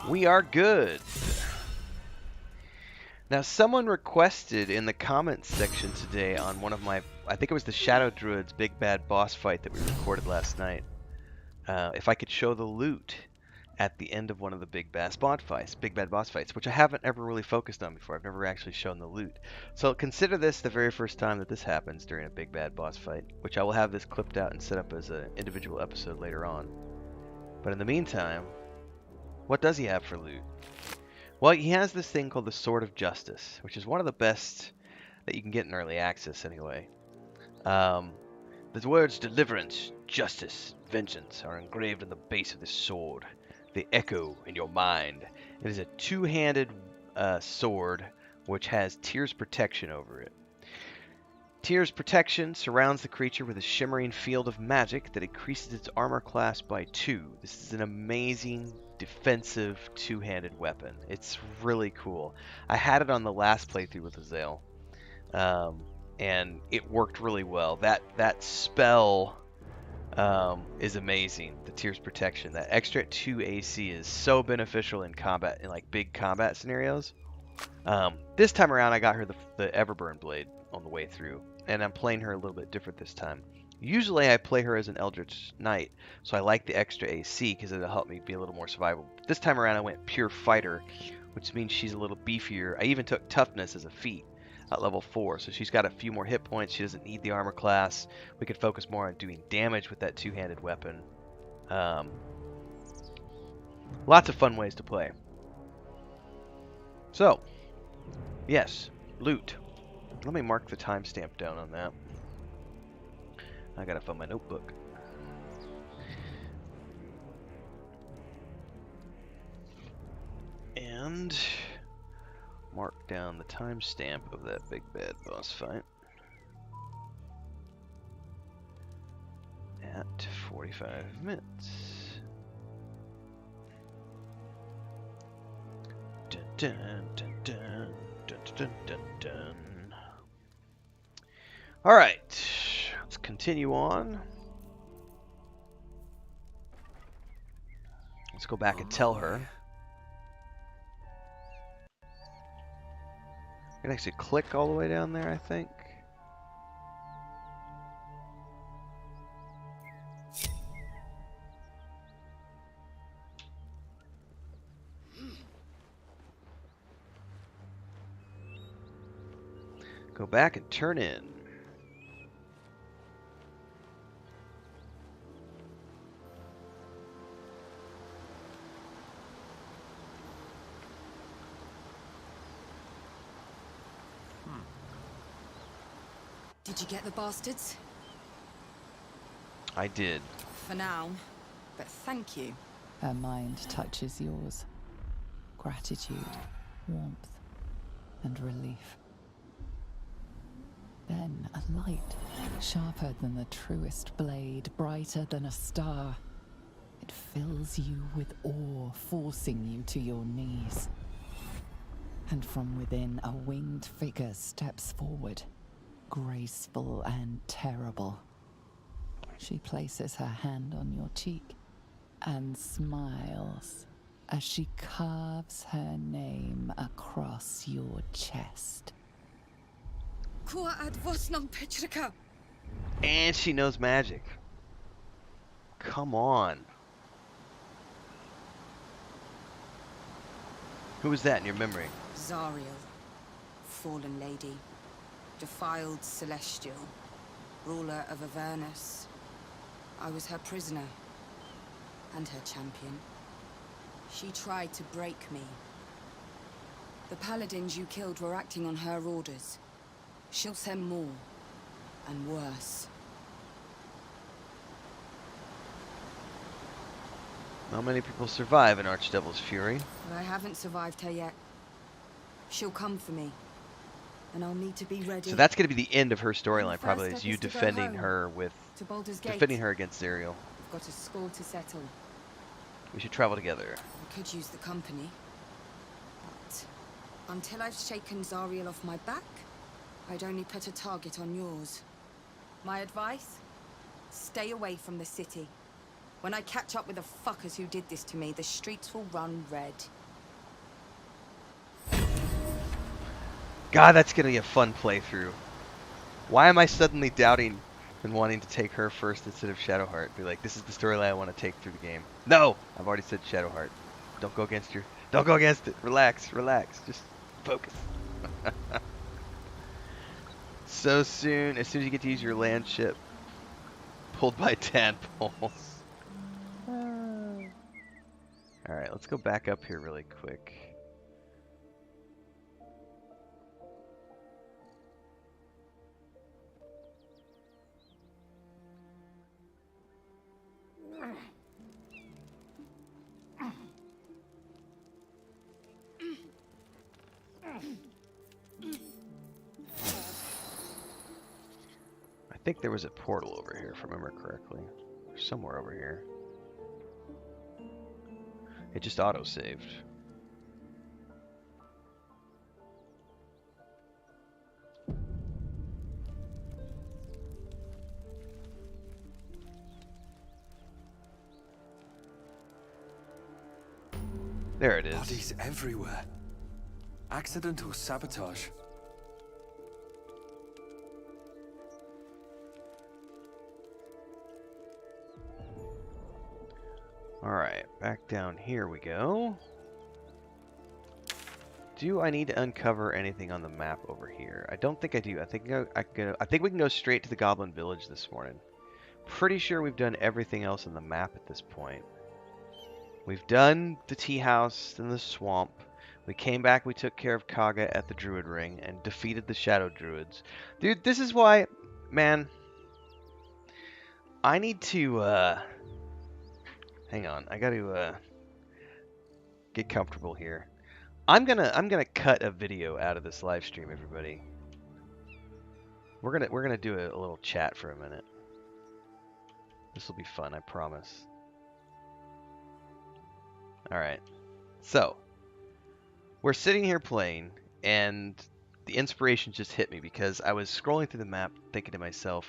[SPEAKER 1] We are good. Now, someone requested in the comments section today on one of my, I think it was the Shadow Druid's big bad boss fight that we recorded last night, if I could show the loot at the end of one of the big bad boss fights, which I haven't ever really focused on before. I've never actually shown the loot. So consider this the very first time that this happens during a big bad boss fight, which I will have this clipped out and set up as an individual episode later on. But in the meantime, what does he have for loot? Well, he has this thing called the Sword of Justice, which is one of the best that you can get in early access anyway. The words deliverance, justice, vengeance are engraved on the base of this sword. They echo in your mind. It is a 2-handed sword which has Tear's protection over it. Tear's protection surrounds the creature with a shimmering field of magic that increases its armor class by 2. This is an amazing defensive 2-handed weapon. It's really cool. I had it on the last playthrough with Azael, and it worked really well. That spell is amazing. The Tear's protection, that extra 2 AC is so beneficial in combat, in like big combat scenarios. This time around, I got her the Everburn blade on the way through, and I'm playing her a little bit different this time. Usually I play her as an Eldritch Knight, so I like the extra AC because it'll help me be a little more survivable. This time around I went pure fighter, which means she's a little beefier. I even took toughness as a feat. at level 4, so she's got a few more hit points. She doesn't need the armor class. We could focus more on doing damage with that two-handed weapon. Lots of fun ways to play. So, yes, loot. Let me mark the timestamp down on that. I gotta find my notebook. And mark down the timestamp of that big bad boss fight at 45 minutes. Dun, dun, dun, dun, dun, dun, dun, dun. All right, let's continue on. Let's go back and tell her. I can actually click all the way down there, I think. Go back and turn in.
[SPEAKER 4] Did you get the bastards?
[SPEAKER 1] I did.
[SPEAKER 4] For now. But thank you.
[SPEAKER 5] Her mind touches yours. Gratitude, warmth, and relief. Then a light, sharper than the truest blade, brighter than a star. It fills you with awe, forcing you to your knees. And from within, a winged figure steps forward, graceful and terrible. She places her hand on your cheek and smiles as she carves her name across your chest.
[SPEAKER 1] And she knows magic. Come on. Who was that in your memory?
[SPEAKER 4] Zariel. Fallen lady. Defiled celestial. Ruler of Avernus. I was her prisoner. And her champion. She tried to break me. The paladins you killed were acting on her orders. She'll send more. And worse.
[SPEAKER 1] Not many people survive an Archdevil's fury.
[SPEAKER 4] But I haven't survived her yet. She'll come for me. And I'll need to be ready.
[SPEAKER 1] So that's going to be the end of her storyline, probably,
[SPEAKER 4] step
[SPEAKER 1] is you
[SPEAKER 4] is to go
[SPEAKER 1] defending
[SPEAKER 4] home.
[SPEAKER 1] her with...
[SPEAKER 4] To Baldur's Gate.
[SPEAKER 1] defending her against Zariel.
[SPEAKER 4] I've got a score to settle.
[SPEAKER 1] We should travel together.
[SPEAKER 4] I could use the company. But until I've shaken Zariel off my back, I'd only put a target on yours. My advice? Stay away from the city. When I catch up with the fuckers who did this to me, the streets will run red.
[SPEAKER 1] God, that's going to be a fun playthrough. Why am I suddenly doubting and wanting to take her first instead of Shadowheart? Be like, this is the storyline I want to take through the game. No! I've already said Shadowheart. Don't go against your... Don't go against it. Relax, relax. Just focus. So soon, as soon as you get to use your land ship, pulled by tadpoles. Alright, let's go back up here really quick. I think there was a portal over here, if I remember correctly. Somewhere over here. It just auto-saved. There it is.
[SPEAKER 6] Bodies everywhere. Accidental sabotage.
[SPEAKER 1] Alright, back down here we go. Do I need to uncover anything on the map over here? I don't think I do. I think I think we can go straight to the Goblin Village this morning. Pretty sure we've done everything else on the map at this point. We've done the tea house and the swamp. We came back, we took care of Kaga at the Druid Ring and defeated the Shadow Druids. Dude, this is why, man, I need to, hang on. I got to, get comfortable here. I'm gonna cut a video out of this live stream, everybody. We're gonna do a little chat for a minute. This will be fun, I promise. All right. So, we're sitting here playing, and the inspiration just hit me because I was scrolling through the map, thinking to myself,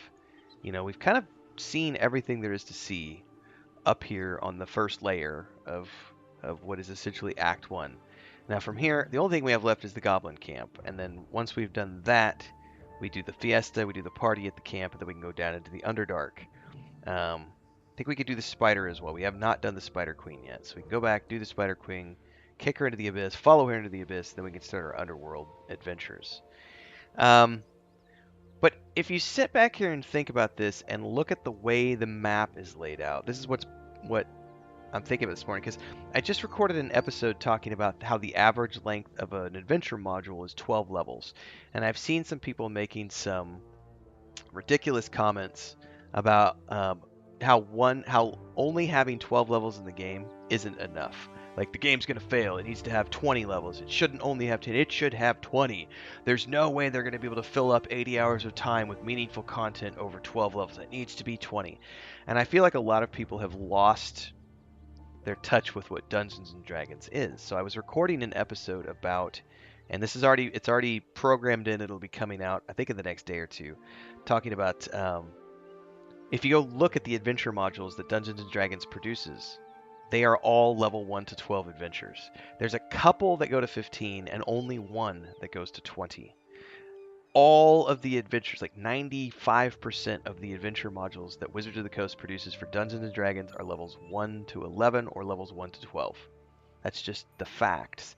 [SPEAKER 1] you know, we've kind of seen everything there is to see up here on the first layer of what is essentially Act 1. Now from here, the only thing we have left is the Goblin Camp, and then once we've done that, we do the fiesta, we do the party at the camp, and then we can go down into the Underdark. I think we could do the Spider as well. We have not done the Spider Queen yet, so we can go back, do the Spider Queen, kick her into the Abyss, follow her into the Abyss, then we can start our Underworld adventures. But if you sit back here and think about this and look at the way the map is laid out, this is what I'm thinking about this morning, because I just recorded an episode talking about how the average length of an adventure module is 12 levels. And I've seen some people making some ridiculous comments about how only having 12 levels in the game isn't enough. Like, the game's going to fail. It needs to have 20 levels. It shouldn't only have 10. It should have 20. There's no way they're going to be able to fill up 80 hours of time with meaningful content over 12 levels. It needs to be 20. And I feel like a lot of people have lost their touch with what Dungeons and Dragons is. So I was recording an episode about, and it's already programmed in, it'll be coming out I think in the next day or two, talking about if you go look at the adventure modules that Dungeons and Dragons produces, they are all level 1 to 12 adventures. There's a couple that go to 15 and only one that goes to 20. All of the adventures, like 95% of the adventure modules that Wizards of the Coast produces for Dungeons and Dragons are levels 1 to 11 or levels 1 to 12. That's just the facts.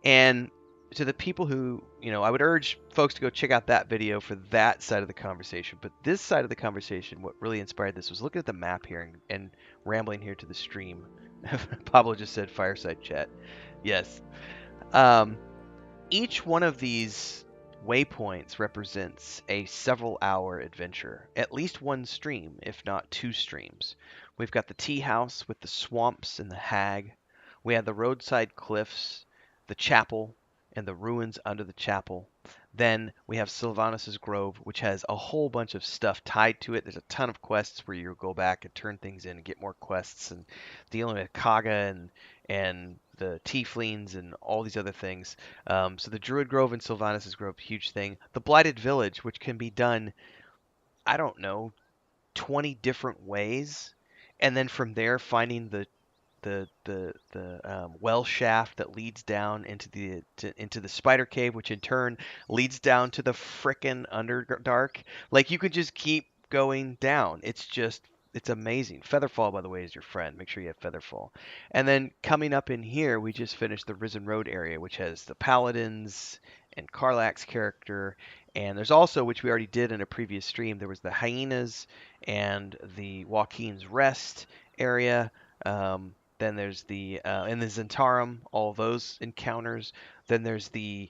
[SPEAKER 1] And to the people who, you know, I would urge folks to go check out that video for that side of the conversation. But this side of the conversation, what really inspired this was looking at the map here and rambling here to the stream. Pablo just said fireside chat. Yes. Each one of these waypoints represents a several-hour adventure, at least one stream, if not 2 streams. We've got the tea house with the swamps and the hag. We have the roadside cliffs, the chapel, and the ruins under the chapel. Then we have Sylvanas' Grove, which has a whole bunch of stuff tied to it. There's a ton of quests where you'll go back and turn things in and get more quests, and dealing with Kaga and the tieflings and all these other things. So the Druid Grove and Sylvanas' Grove, huge thing. The Blighted Village, which can be done, I don't know, 20 different ways. And then from there, finding the well shaft that leads down into the spider cave, which in turn leads down to the frickin' Underdark. Like, you could just keep going down. It's amazing. Featherfall, by the way, is your friend. Make sure you have Featherfall. And then coming up in here, we just finished the Risen Road area, which has the Paladins and Karlach's character. And there's also, which we already did in a previous stream, there was the Hyenas and the Joaquin's Rest area. Then there's the in the Zentarum, all those encounters. Then there's the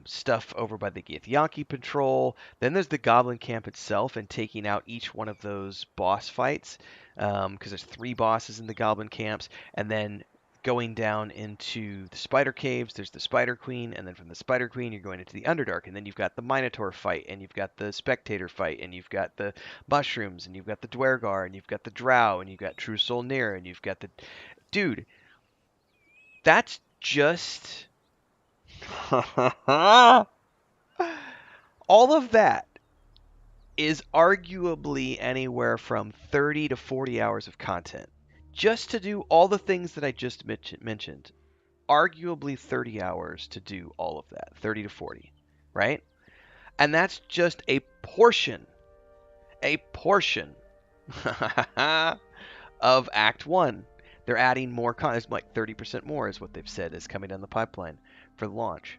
[SPEAKER 1] stuff over by the Githyanki Patrol. Then there's the Goblin Camp itself and taking out each one of those boss fights, because there's 3 bosses in the Goblin Camps. And then going down into the Spider Caves, there's the Spider Queen, and then from the Spider Queen you're going into the Underdark, and then you've got the Minotaur fight, and you've got the Spectator fight, and you've got the Mushrooms, and you've got the Dwergar, and you've got the Drow, and you've got True Solnir, and you've got the... Dude, that's just... all of that is arguably anywhere from 30 to 40 hours of content. Just to do all the things that I just mentioned, arguably 30 hours to do all of that, 30 to 40, right? And that's just a portion of Act 1. They're adding more content, like 30% more is what they've said is coming down the pipeline for launch.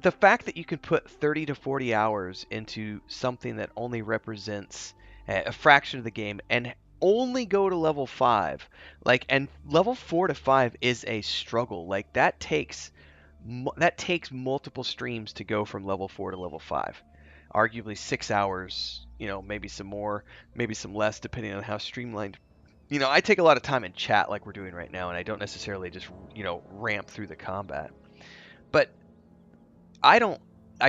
[SPEAKER 1] The fact that you can put 30 to 40 hours into something that only represents a fraction of the game and only go to level 5, like, and level 4 to 5 is a struggle. Like, that takes multiple streams to go from level 4 to level 5. Arguably 6 hours, maybe some more, maybe some less, depending on how streamlined. I take a lot of time in chat like we're doing right now, and I don't necessarily just, ramp through the combat. But I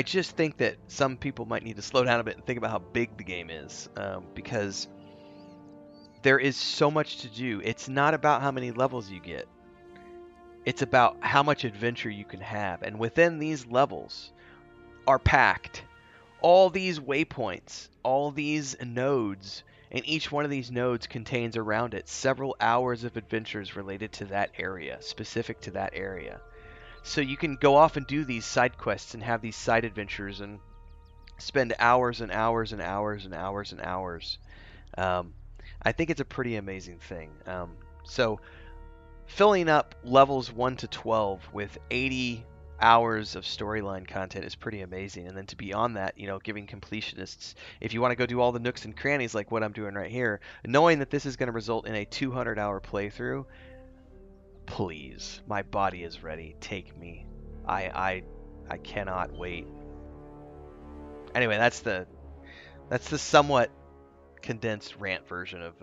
[SPEAKER 1] just think that some people might need to slow down a bit and think about how big the game is, because there is so much to do. It's not about how many levels you get. It's about how much adventure you can have. And within these levels are packed all these waypoints, all these nodes, and each one of these nodes contains around it several hours of adventures related to that area, specific to that area. So you can go off and do these side quests and have these side adventures and spend hours and hours and hours and hours and hours. I think it's a pretty amazing thing. So filling up levels 1 to 12 with 80 hours of storyline content is pretty amazing. And then to be on that, giving completionists, if you want to go do all the nooks and crannies like what I'm doing right here, knowing that this is going to result in a 200-hour playthrough, please, my body is ready. Take me. I cannot wait. Anyway, that's the somewhat condensed rant version of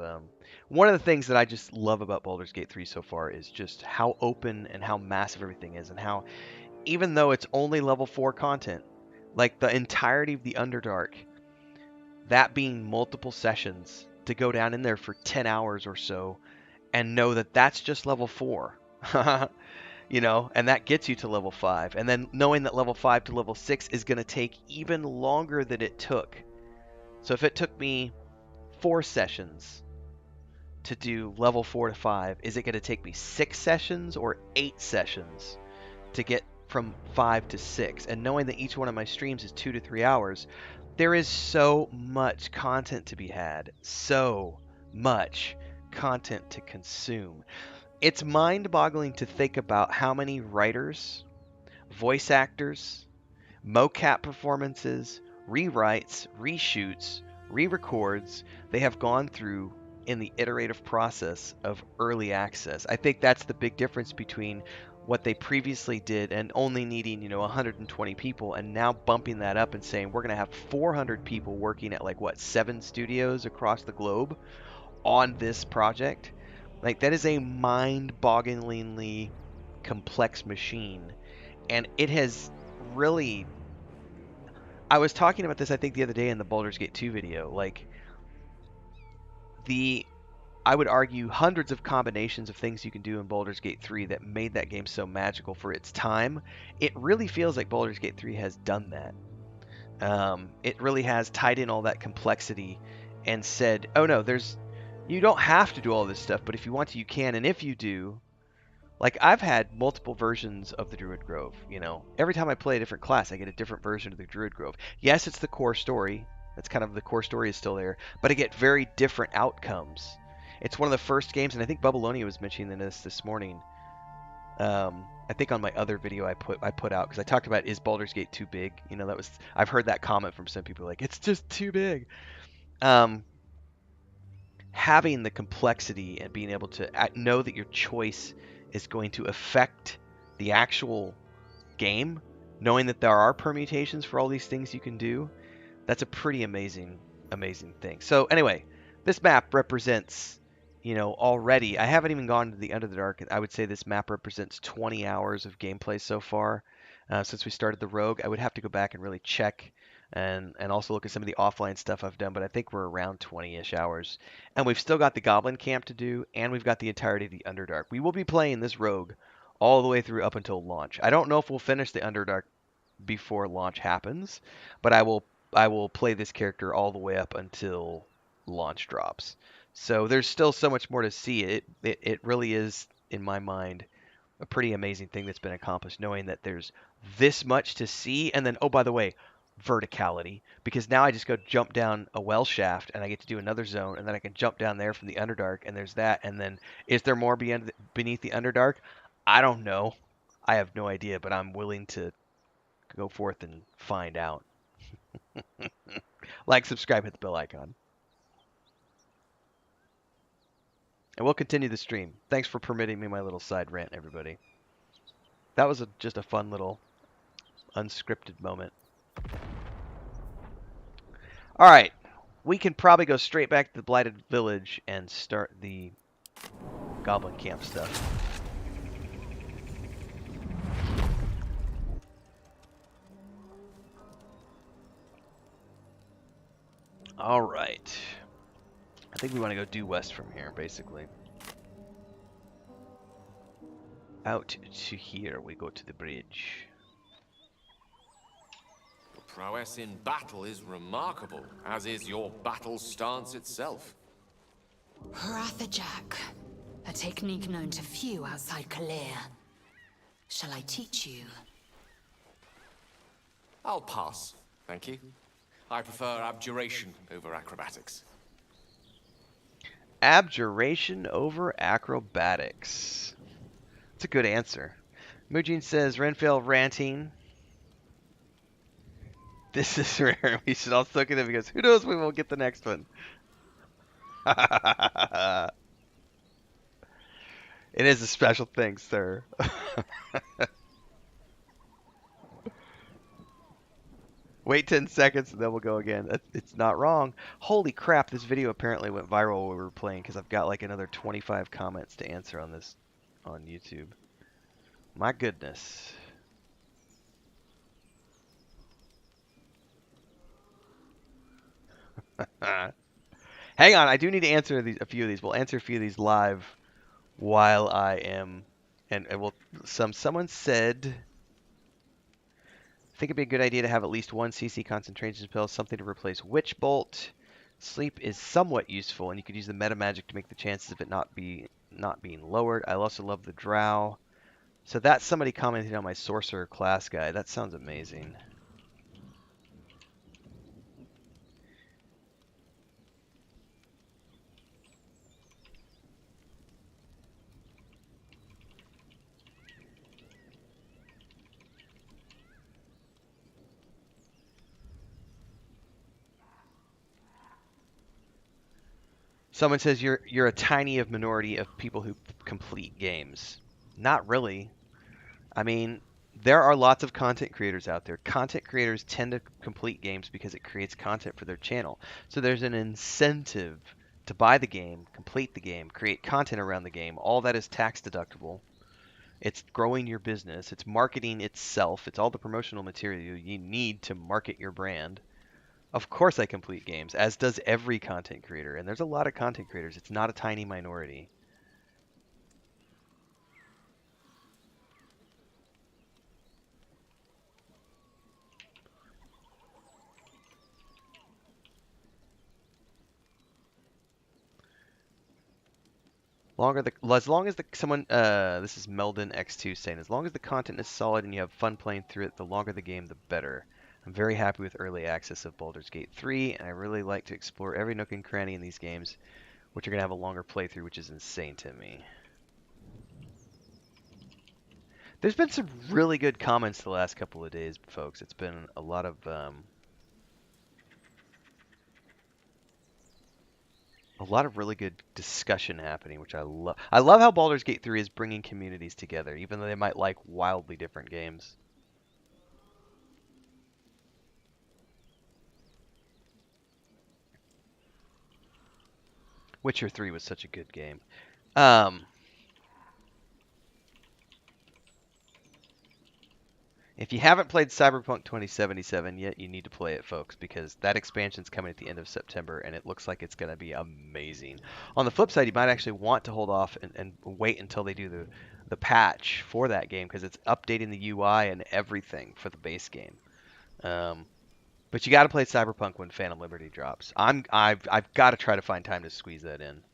[SPEAKER 1] one of the things that I just love about Baldur's Gate 3 so far is just how open and how massive everything is, and how even though it's only level 4 content, like the entirety of the Underdark, that being multiple sessions to go down in there for 10 hours or so and know that that's just level 4. And that gets you to level 5. And then knowing that level 5 to level 6 is going to take even longer than it took. So if it took me 4 sessions to do level 4 to 5, is it going to take me 6 sessions or 8 sessions to get from 5 to 6? And knowing that each one of my streams is 2 to 3 hours, there is so much content to be had. So much content to consume. It's mind-boggling to think about how many writers, voice actors, mocap performances, rewrites, reshoots, re-records they have gone through in the iterative process of early access. I think that's the big difference between what they previously did and only needing, 120 people, and now bumping that up and saying we're going to have 400 people working at 7 studios across the globe on this project. Like, that is a mind-bogglingly complex machine. And it has really... I was talking about this, I think, the other day in the Baldur's Gate 2 video. I would argue hundreds of combinations of things you can do in Baldur's Gate 3 that made that game so magical for its time. It really feels like Baldur's Gate 3 has done that. It really has tied in all that complexity and said, oh no, you don't have to do all this stuff, but if you want to, you can. And if you do, I've had multiple versions of the Druid Grove. Every time I play a different class, I get a different version of the Druid Grove. Yes, it's the core story. That's kind of the core story is still there, but I get very different outcomes. It's one of the first games, and I think Babylonia was mentioning this morning. I think on my other video I put out, because I talked about, is Baldur's Gate too big? I've heard that comment from some people, it's just too big. Having the complexity and being able to know that your choice is going to affect the actual game, knowing that there are permutations for all these things you can do, that's a pretty amazing thing. So anyway, this map represents, already, I haven't even gone to the Underdark. I would say this map represents 20 hours of gameplay so far since we started the Rogue. I would have to go back and really check and also look at some of the offline stuff I've done, but I think we're around 20-ish hours. And we've still got the Goblin Camp to do, and we've got the entirety of the Underdark. We will be playing this Rogue all the way through up until launch. I don't know if we'll finish the Underdark before launch happens, but I will play this character all the way up until launch drops. So there's still so much more to see. It really is, in my mind, a pretty amazing thing that's been accomplished, knowing that there's this much to see, and then, oh, by the way, verticality, because now I just go jump down a well shaft and I get to do another zone, and then I can jump down there from the Underdark, and there's that. And then is there more beneath the Underdark? I don't know. I have no idea, but I'm willing to go forth and find out. Like, subscribe, hit the bell icon. And we'll continue the stream. Thanks for permitting me my little side rant, everybody. That was just a fun little unscripted moment. All right. We can probably go straight back to the Blighted Village and start the Goblin Camp stuff. All right. I think we want to go due west from here, basically. Out to here, we go to the bridge.
[SPEAKER 2] Your prowess in battle is remarkable, as is your battle stance itself.
[SPEAKER 9] Rathajak, a technique known to few outside Kalir. Shall I teach you?
[SPEAKER 2] I'll pass, thank you. I prefer abjuration over acrobatics.
[SPEAKER 1] Abjuration over acrobatics. That's a good answer. Mujin says, Renfail ranting. This is rare. We should all soak it in because who knows when we'll get the next one. It is a special thing, sir. Wait 10 seconds and then we'll go again. It's not wrong. Holy crap, this video apparently went viral while we were playing because I've got like another 25 comments to answer on this on YouTube. My goodness. Hang on, I do need to answer a few of these. We'll answer a few of these live while I am, and we'll. Someone said, I think it'd be a good idea to have at least one CC concentration spell, something to replace Witch Bolt. Sleep is somewhat useful, and you could use the meta magic to make the chances of it not being lowered. I also love the Drow. So that's somebody commenting on my Sorcerer class guide. That sounds amazing. Someone says you're a tiny minority of people who complete games. Not really. I mean, there are lots of content creators out there. Content creators tend to complete games because it creates content for their channel. So there's an incentive to buy the game, complete the game, create content around the game. All that is tax deductible. It's growing your business. It's marketing itself. It's all the promotional material you need to market your brand. Of course I complete games, as does every content creator. And there's a lot of content creators. It's not a tiny minority. As long as someone this is Meldon X2 saying, as long as the content is solid and you have fun playing through it, the longer the game, the better. I'm very happy with early access of Baldur's Gate 3, and I really like to explore every nook and cranny in these games, which are going to have a longer playthrough, which is insane to me. There's been some really good comments the last couple of days, folks. It's been a lot of really good discussion happening, which I love. I love how Baldur's Gate 3 is bringing communities together, even though they might like wildly different games. Witcher 3 was such a good game. If you haven't played Cyberpunk 2077 yet, you need to play it, folks, because that expansion's coming at the end of September, and it looks like it's going to be amazing. On the flip side, you might actually want to hold off and wait until they do the patch for that game, because it's updating the UI and everything for the base game. But you got to play Cyberpunk when Phantom Liberty drops. I've got to try to find time to squeeze that in.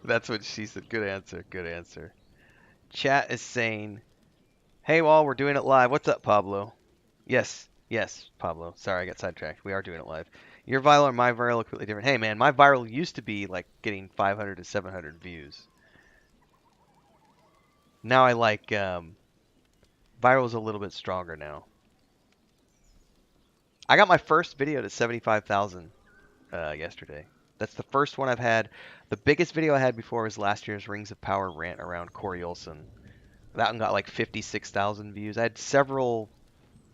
[SPEAKER 1] That's what she said. Good answer. Good answer. Chat is saying, "Hey, Wall, we're doing it live. What's up, Pablo?" Yes, yes, Pablo. Sorry, I got sidetracked. We are doing it live. Your viral or my viral are completely different. Hey, man, my viral used to be like getting 500 to 700 views. Now I like viral's a little bit stronger now. I got my first video to 75,000 yesterday. That's the first one I've had. The biggest video I had before was last year's Rings of Power rant around Corey Olsen. That one got like 56,000 views. I had several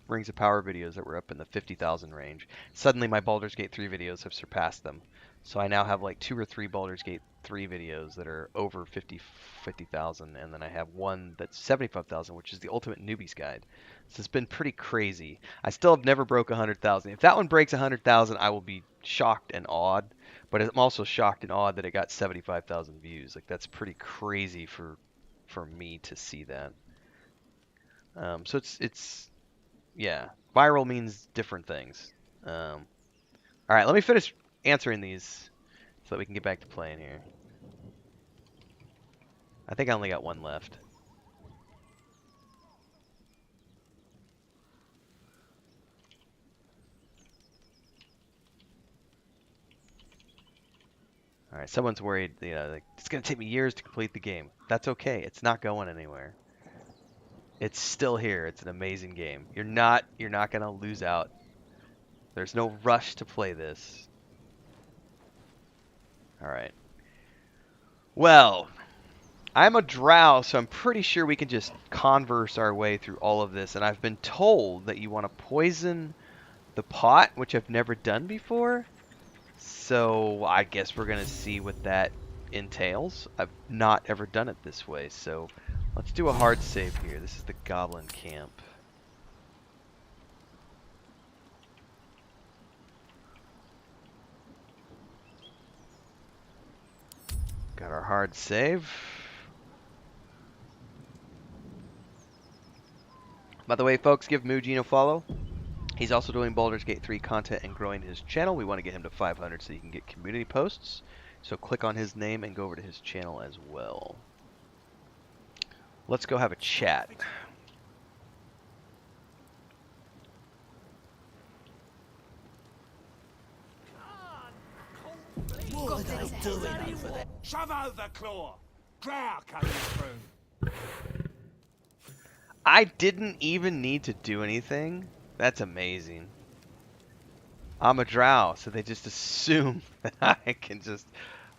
[SPEAKER 1] Rings of Power videos that were up in the 50,000 range. Suddenly my Baldur's Gate 3 videos have surpassed them. So I now have like 2 or 3 Baldur's Gate 3 videos that are over 50,000, and then I have one that's 75,000, which is the Ultimate Newbie's Guide. So it's been pretty crazy. I still have never broke 100,000. If that one breaks 100,000, I will be shocked and awed. But I'm also shocked and awed that it got 75,000 views. Like, that's pretty crazy for me to see that. So it's yeah, viral means different things. All right, let me finish answering these so that we can get back to playing here. I think I only got one left. All right, someone's worried, you know, like, it's going to take me years to complete the game. That's okay. It's not going anywhere. It's still here. It's an amazing game. You're not going to lose out. There's no rush to play this. All right. Well, I'm a drow, so I'm pretty sure we can just converse our way through all of this. And I've been told that you want to poison the pot, which I've never done before. So I guess we're going to see what that entails. I've not ever done it this way, so let's do a hard save here. This is the Goblin Camp. Got our hard save. By the way, folks, give Mujin a follow. He's also doing Baldur's Gate 3 content and growing his channel. We want to get him to 500 so he can get community posts. So click on his name and go over to his channel as well. Let's go have a chat.
[SPEAKER 10] What are they doing over there? Shove over, Claw! Drow coming through!
[SPEAKER 1] I didn't even need to do anything. That's amazing. I'm a drow, so they just assume that I can just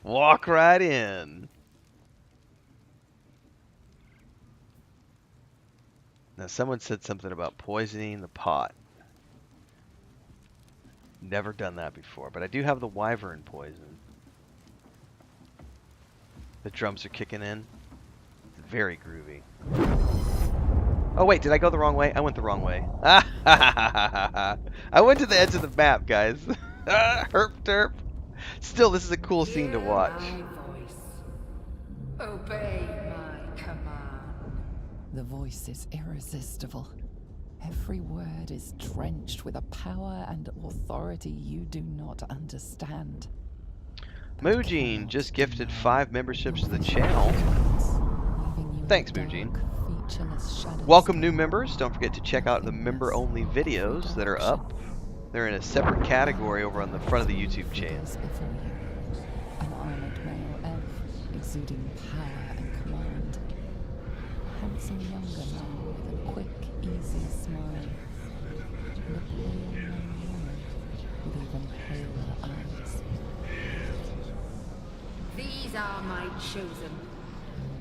[SPEAKER 1] walk right in. Now, someone said something about poisoning the pot. Never done that before, but I do have the wyvern poison. The drums are kicking in. It's very groovy. Oh wait, did I go the wrong way? I went the wrong way. I went to the edge of the map, guys. Herp derp. Still, this is a cool scene to watch.
[SPEAKER 5] My voice. Obey my command. The voice is irresistible. Every word is drenched with a power and authority you do not understand.
[SPEAKER 1] Mujin just gifted 5 memberships to the channel. Thanks, Mujin. Welcome new members. Don't forget to check out the member-only videos that are up. They're in a separate category over on the front of the YouTube channel.
[SPEAKER 5] An armored male elf exuding power and command. A handsome younger man with a quick, easy smile. And a pale young woman with even paler eyes.
[SPEAKER 8] These are my chosen.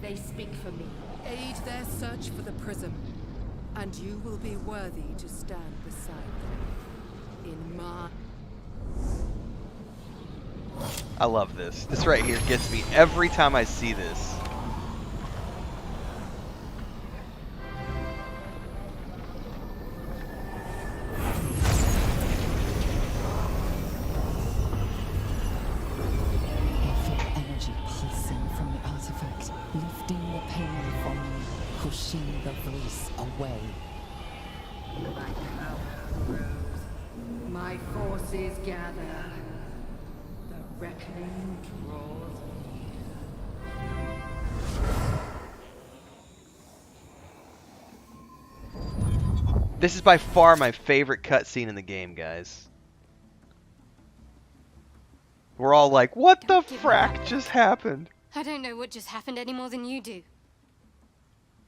[SPEAKER 8] They speak for me.
[SPEAKER 4] Aid their search for the prism, and you will be worthy to stand beside them. In my...
[SPEAKER 1] I love this. This right here gets me every time I see this.
[SPEAKER 5] Pushing the voice away.
[SPEAKER 8] My power grows. My forces gather. Reckoning draws
[SPEAKER 1] This is by far my favorite cutscene in the game, guys. We're all like, what the frack just happened?
[SPEAKER 3] I don't know what just happened any more than you do.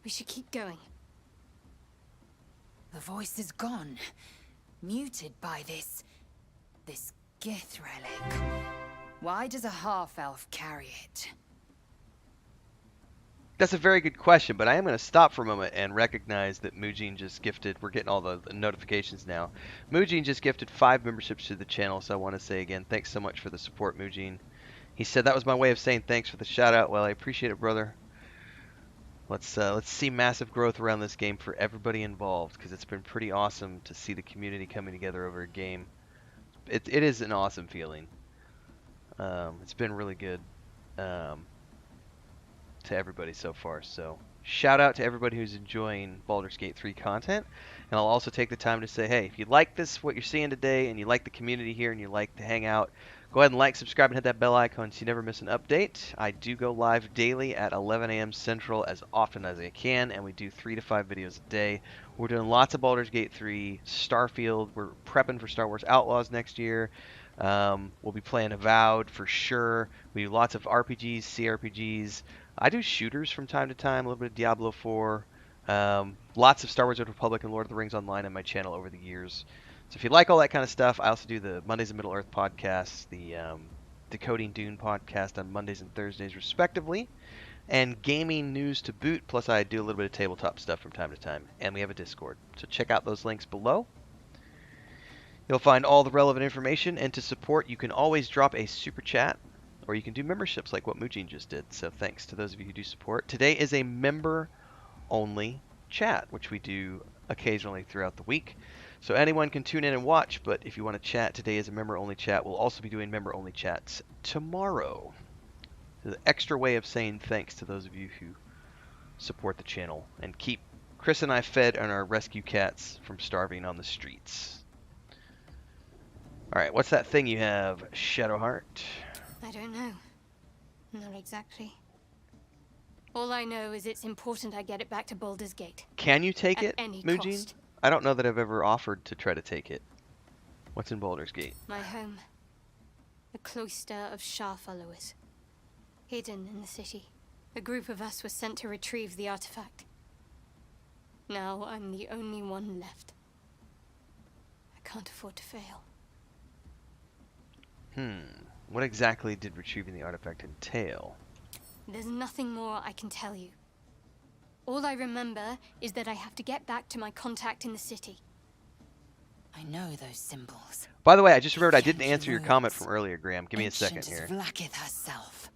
[SPEAKER 3] We should keep going.
[SPEAKER 9] The voice is gone. Muted by this Gith relic. Why does a half-elf carry it?
[SPEAKER 1] That's a very good question, but I am going to stop for a moment and recognize that Mujin just gifted, we're getting all the notifications now. Mujin just gifted 5 memberships to the channel, so I want to say again, thanks so much for the support, Mujin. He said that was my way of saying thanks for the shout out. Well, I appreciate it, brother. Let's see massive growth around this game for everybody involved, because it's been pretty awesome to see the community coming together over a game. It is an awesome feeling. It's been really good. To everybody so far, so shout out to everybody who's enjoying Baldur's Gate 3 content, and I'll also take the time to say, hey, if you like this, what you're seeing today, and you like the community here, and you like to hang out, go ahead and like, subscribe, and hit that bell icon so you never miss an update. I do go live daily at 11 a.m. Central as often as I can, and we do 3 to 5 videos a day. We're doing lots of Baldur's Gate 3, Starfield, we're prepping for Star Wars Outlaws next year. We'll be playing Avowed for sure. We do lots of RPGs, CRPGs. I do shooters from time to time, a little bit of Diablo 4. Lots of Star Wars: The Old Republic and Lord of the Rings Online on my channel over the years. So if you like all that kind of stuff, I also do the Mondays in Middle Earth podcast, the Decoding Dune podcast on Mondays and Thursdays respectively, and gaming news to boot, plus I do a little bit of tabletop stuff from time to time. And we have a Discord. So check out those links below. You'll find all the relevant information, and to support, you can always drop a super chat, or you can do memberships like what Mujin just did. So thanks to those of you who do support. Today is a member-only chat, which we do occasionally throughout the week. So anyone can tune in and watch, but if you want to chat, today is a member-only chat. We'll also be doing member-only chats tomorrow. It's an extra way of saying thanks to those of you who support the channel and keep Chris and I fed on our rescue cats from starving on the streets. Alright, what's that thing you have, Shadowheart?
[SPEAKER 3] I don't know. Not exactly. All I know is it's important I get it back to Baldur's Gate.
[SPEAKER 1] Can you take
[SPEAKER 3] at
[SPEAKER 1] it,
[SPEAKER 3] any
[SPEAKER 1] Mujin?
[SPEAKER 3] cost.
[SPEAKER 1] I don't know that I've ever offered to try to take it. What's in Baldur's Gate?
[SPEAKER 3] My home. The cloister of Shah followers. Hidden in the city. A group of us was sent to retrieve the artifact. Now I'm the only one left. I can't afford to fail.
[SPEAKER 1] What exactly did retrieving the artifact entail?
[SPEAKER 3] There's nothing more I can tell you. All I remember is that I have to get back to my contact in the city.
[SPEAKER 9] I know those symbols.
[SPEAKER 1] By the way, I just remembered I didn't answer your comment from earlier, Graham. Give me a second here.
[SPEAKER 9] Vlaakith herself.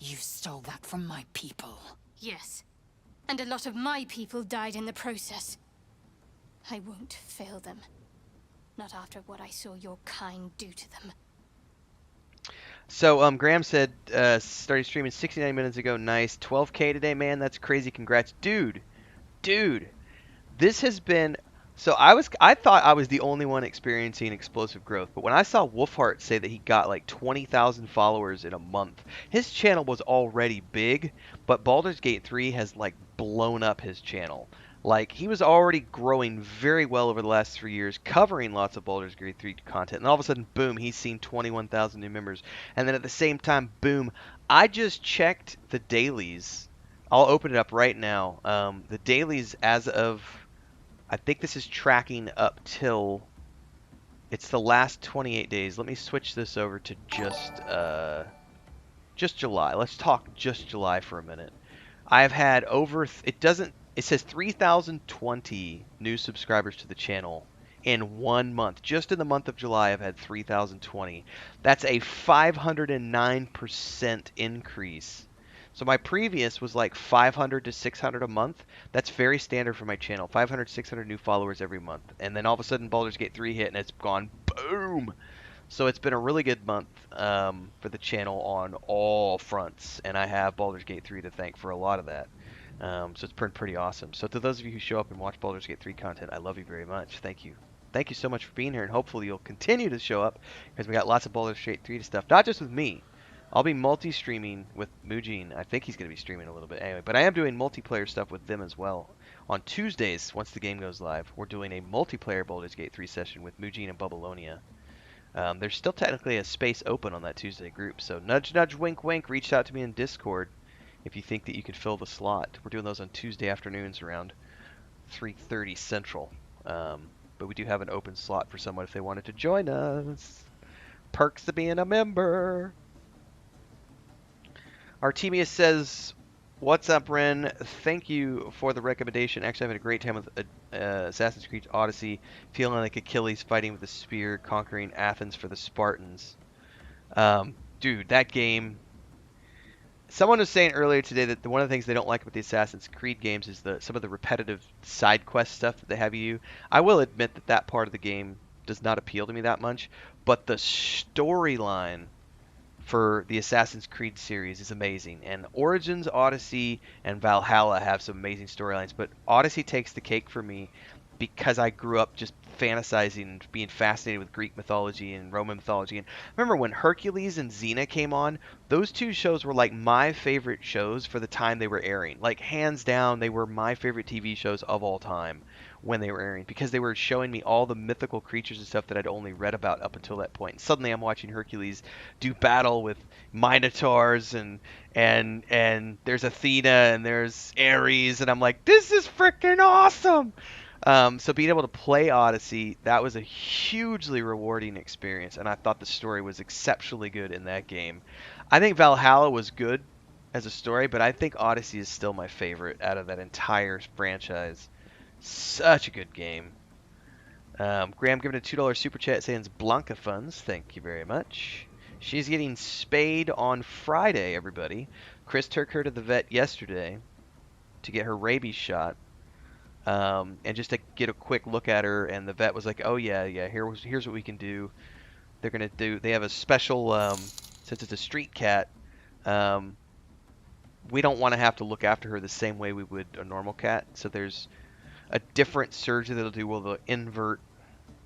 [SPEAKER 9] You stole that from my people.
[SPEAKER 3] Yes. And a lot of my people died in the process. I won't fail them. Not after what I saw your kind do to them.
[SPEAKER 1] So, Graham said, started streaming 69 minutes ago. Nice. 12K today, man. That's crazy. Congrats. Dude. This has been... So, I thought I was the only one experiencing explosive growth. But when I saw Wolfheart say that he got like 20,000 followers in a month, his channel was already big. But Baldur's Gate 3 has like blown up his channel. Like, he was already growing very well over the last 3 years, covering lots of Baldur's Gate 3 content. And all of a sudden, boom, he's seen 21,000 new members. And then at the same time, boom, I just checked the dailies. I'll open it up right now. The dailies as of, I think this is tracking up till, it's the last 28 days. Let me switch this over to just July. Let's talk just July for a minute. I've had over, it says 3,020 new subscribers to the channel in 1 month. Just in the month of July, I've had 3,020. That's a 509% increase. So my previous was like 500 to 600 a month. That's very standard for my channel. 500, 600 new followers every month. And then all of a sudden, Baldur's Gate 3 hit, and it's gone boom. So it's been a really good month for the channel on all fronts. And I have Baldur's Gate 3 to thank for a lot of that. So it's been pretty awesome. So to those of you who show up and watch Baldur's Gate 3 content, I love you very much. Thank you. thank you so much for being here, and hopefully you'll continue to show up because we got lots of Baldur's 3 stuff. Not just with me. I'll be multi-streaming with Mujin. I think he's going to be streaming a little bit anyway, but I am doing multiplayer stuff with them as well. On Tuesdays, once the game goes live, we're doing a multiplayer Baldur's Gate 3 session with Mujin and Babylonia. There's still technically a space open on that Tuesday group, so nudge, nudge, wink, wink, reach out to me in Discord if you think that you could fill the slot. We're doing those on Tuesday afternoons around 3:30 Central. But we do have an open slot for someone if they wanted to join us. Perks of being a member. Artemius says, "What's up, Ren? Thank you for the recommendation. Actually, I've had a great time with Assassin's Creed Odyssey, feeling like Achilles fighting with a spear, conquering Athens for the Spartans." Dude, that game... Someone was saying earlier today that one of the things they don't like about the Assassin's Creed games is some of the repetitive side quest stuff that they have you do. I will admit that that part of the game does not appeal to me that much, but the storyline for the Assassin's Creed series is amazing. And Origins, Odyssey, and Valhalla have some amazing storylines, but Odyssey takes the cake for me because I grew up just fantasizing and being fascinated with Greek mythology and Roman mythology. And I remember when Hercules and Xena came on, those two shows were like my favorite shows for the time they were airing. Like, hands down, they were my favorite TV shows of all time when they were airing, because they were showing me all the mythical creatures and stuff that I'd only read about up until that point. And suddenly I'm watching Hercules do battle with minotaurs, and there's Athena and there's Ares, and I'm like, this is freaking awesome. So being able to play Odyssey, that was a hugely rewarding experience, and I thought the story was exceptionally good in that game. I think Valhalla was good as a story, but I think Odyssey is still my favorite out of that entire franchise. Such a good game. Graham giving a $2 super chat saying Blanca funds. Thank you very much. She's getting spayed on Friday, everybody. Chris took her to the vet yesterday to get her rabies shot. And just to get a quick look at her, and the vet was like, "Oh yeah, here's what we can do." They have a special, since it's a street cat, we don't want to have to look after her the same way we would a normal cat. So there's a different surgery that'll do, where they'll invert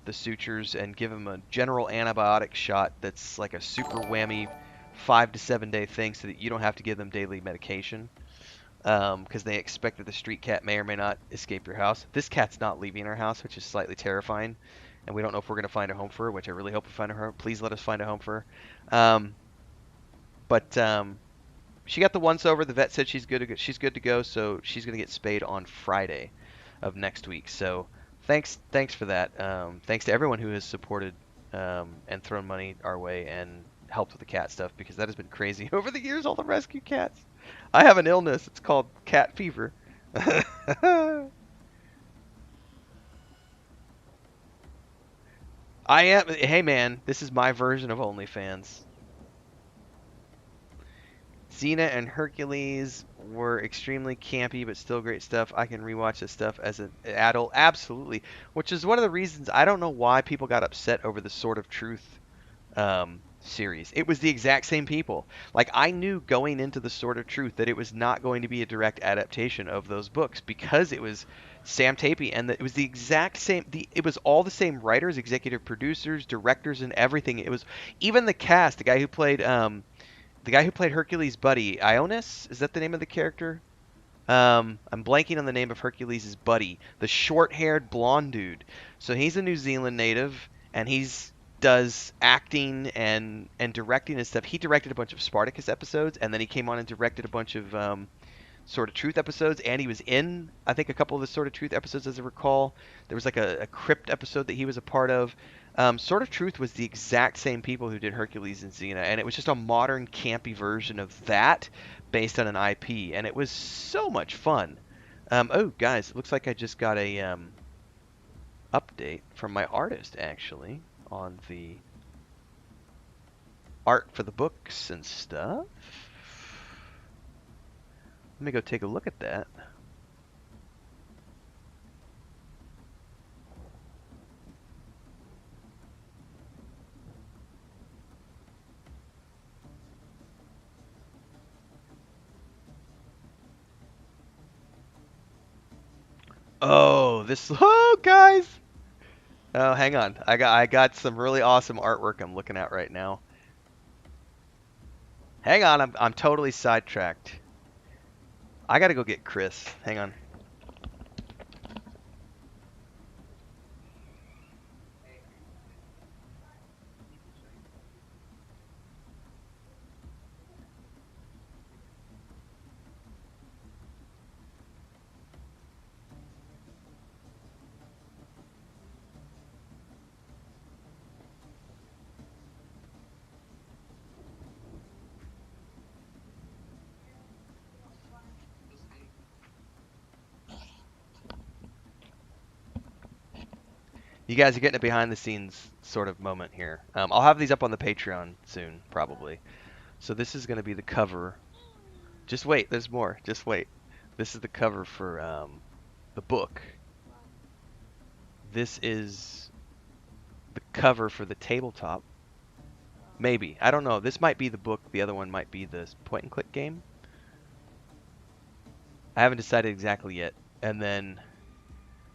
[SPEAKER 1] the sutures and give them a general antibiotic shot that's like a super whammy 5 to 7 day thing, so that you don't have to give them daily medication. Because they expect that the street cat may or may not escape your house. This cat's not leaving our house, which is slightly terrifying, and we don't know if we're going to find a home for her, which I really hope we find a home. Please let us find a home for her. She got the once over. The vet said she's good to go, so she's going to get spayed on Friday of next week. So thanks for that. Thanks to everyone who has supported and thrown money our way and helped with the cat stuff, because that has been crazy over the years, all the rescue cats. I have an illness. It's called cat fever. Hey man, this is my version of OnlyFans. Xena and Hercules were extremely campy, but still great stuff. I can rewatch this stuff as an adult, absolutely. Which is one of the reasons I don't know why people got upset over the Sword of Truth series. It was the exact same people. Like, I knew going into the Sword of Truth that it was not going to be a direct adaptation of those books, because it was Sam Tapey, and it was the exact same. It was all the same writers, executive producers, directors, and everything. It was even the cast. The guy who played Hercules' buddy, Ionis, is that the name of the character? I'm blanking on the name of Hercules' buddy, the short-haired blonde dude. So he's a New Zealand native, and he's does acting and directing and stuff. He directed a bunch of Spartacus episodes, and then he came on and directed a bunch of Sword of Truth episodes, and he was in, I think, a couple of the Sword of Truth episodes, as I recall. There was like a crypt episode that he was a part of. Sword of Truth was the exact same people who did Hercules and Xena, and it was just a modern, campy version of that based on an IP, and it was so much fun. Oh, guys, it looks like I just got a update from my artist, actually, on the art for the books and stuff. Let me go take a look at that. Oh, guys! Oh, hang on. I got some really awesome artwork I'm looking at right now. Hang on, I'm totally sidetracked. I gotta go get Chris. Hang on. You guys are getting a behind the scenes sort of moment here. I'll have these up on the Patreon soon, probably. So this is going to be the cover. Just wait, there's more. Just wait. This is the cover for the book. This is the cover for the tabletop. Maybe. I don't know. This might be the book. The other one might be the point and click game. I haven't decided exactly yet. And then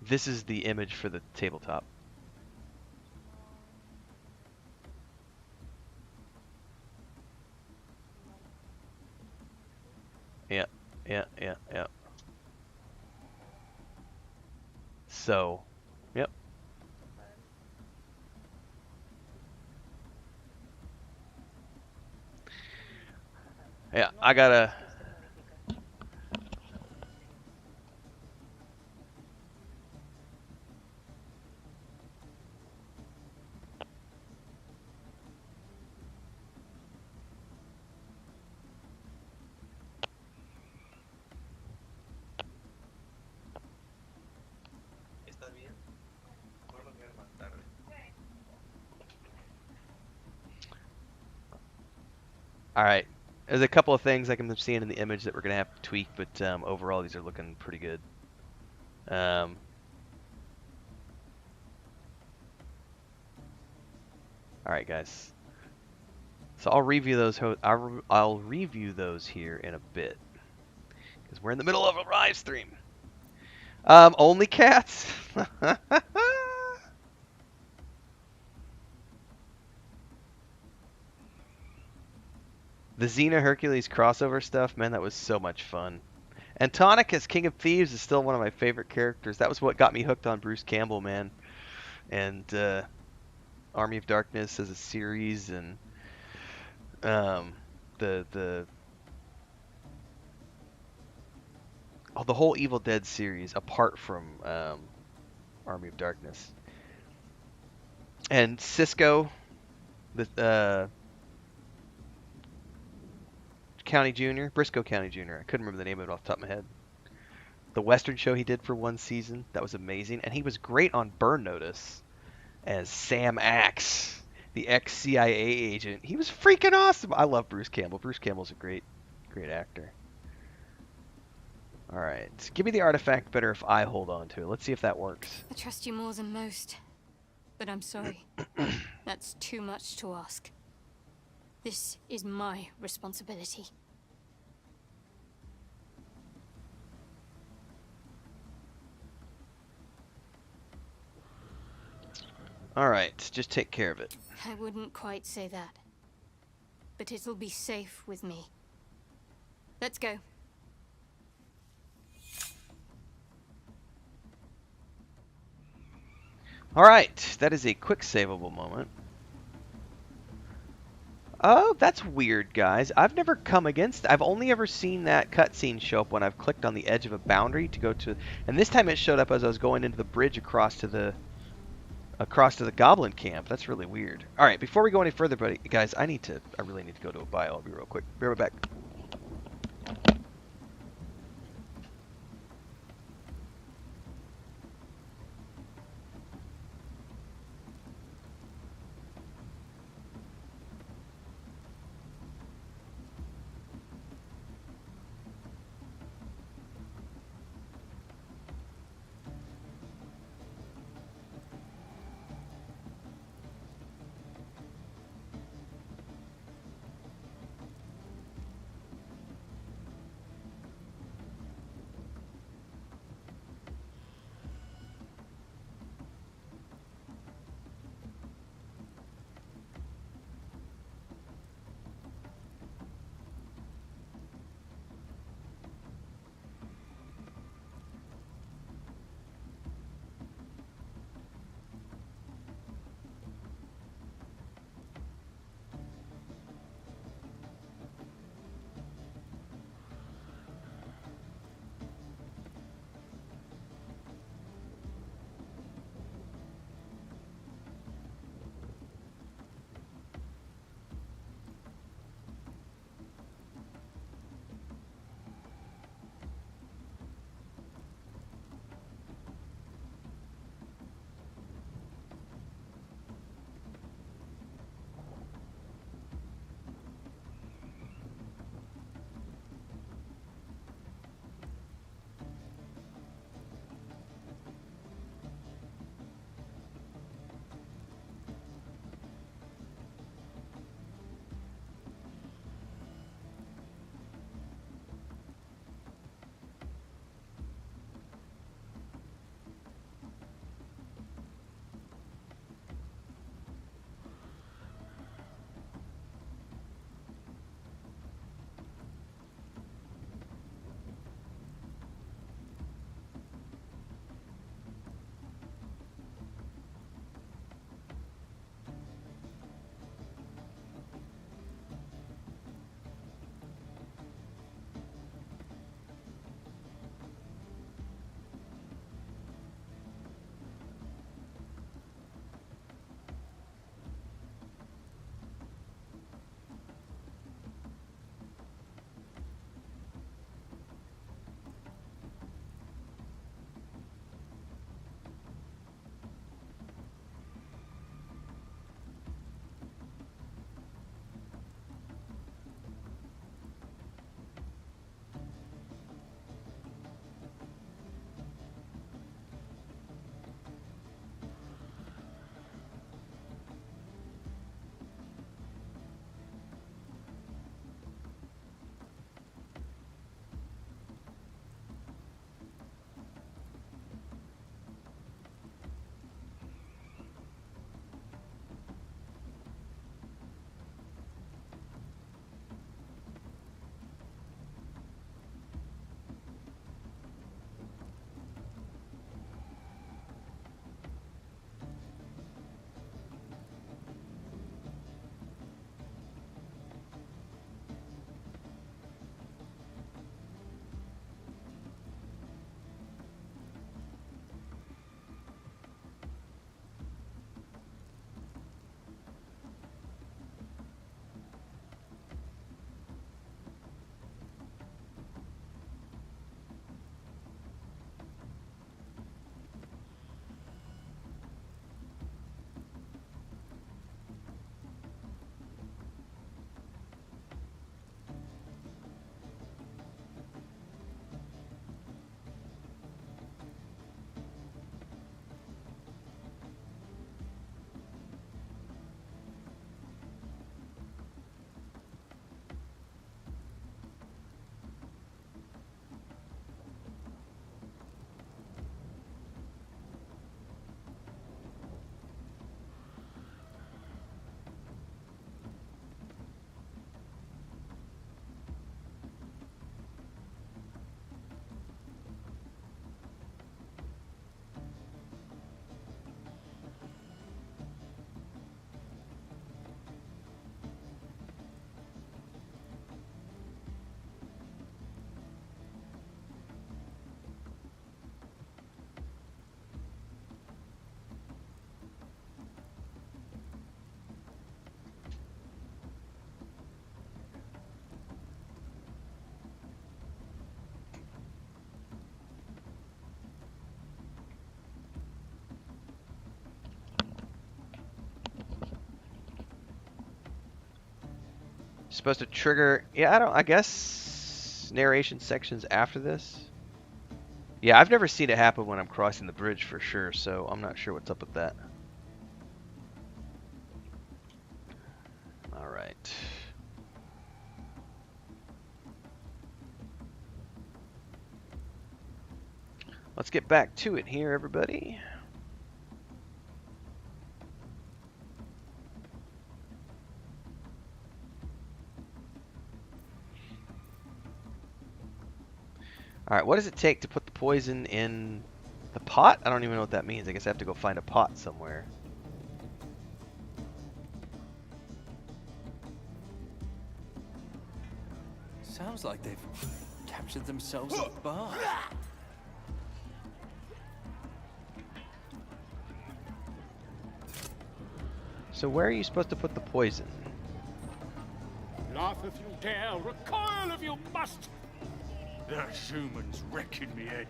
[SPEAKER 1] this is the image for the tabletop. Yeah, yeah. So, yep. Yeah, I gotta... Alright. There's a couple of things I can see in the image that we're going to have to tweak, but overall these are looking pretty good. Alright, guys. So I'll review those. I'll review those here in a bit, because we're in the middle of a live stream. Only cats. The Xena Hercules crossover stuff, man, that was so much fun. And Tonic as King of Thieves is still one of my favorite characters. That was what got me hooked on Bruce Campbell, man. And Army of Darkness as a series, and the whole Evil Dead series, apart from Army of Darkness. And Cisco, the County Jr., Briscoe County Jr. I couldn't remember the name of it off the top of my head. The Western show he did for one season, that was amazing. And he was great on Burn Notice as Sam Axe, the ex-CIA agent. He was freaking awesome. I love Bruce Campbell. Bruce Campbell's a great actor. All right, give me the artifact better if I hold on to it. Let's see if that works.
[SPEAKER 3] I trust you more than most, but I'm sorry. That's too much to ask. This is my responsibility.
[SPEAKER 1] All right, just take care of it.
[SPEAKER 3] I wouldn't quite say that, but it'll be safe with me. Let's go.
[SPEAKER 1] All right, that is a quick savable moment. Oh, that's weird, guys. I've never come against... I've only ever seen that cutscene show up when I've clicked on the edge of a boundary to go to... And this time it showed up as I was going into the bridge across to the goblin camp. That's really weird. All right, before we go any further, guys, I really need to go to a bio. I'll be real quick. Be right back. Supposed to trigger. Yeah, I guess narration sections after this. Yeah, I've never seen it happen when I'm crossing the bridge for sure, so I'm not sure what's up with that. All right. Let's get back to it here, everybody. Alright, what does it take to put the poison in the pot? I don't even know what that means. I guess I have to go find a pot somewhere.
[SPEAKER 6] Sounds like they've captured themselves a bar.
[SPEAKER 1] So where are you supposed to put the poison?
[SPEAKER 10] Laugh if you dare, recoil if you must. That human's wrecking me head.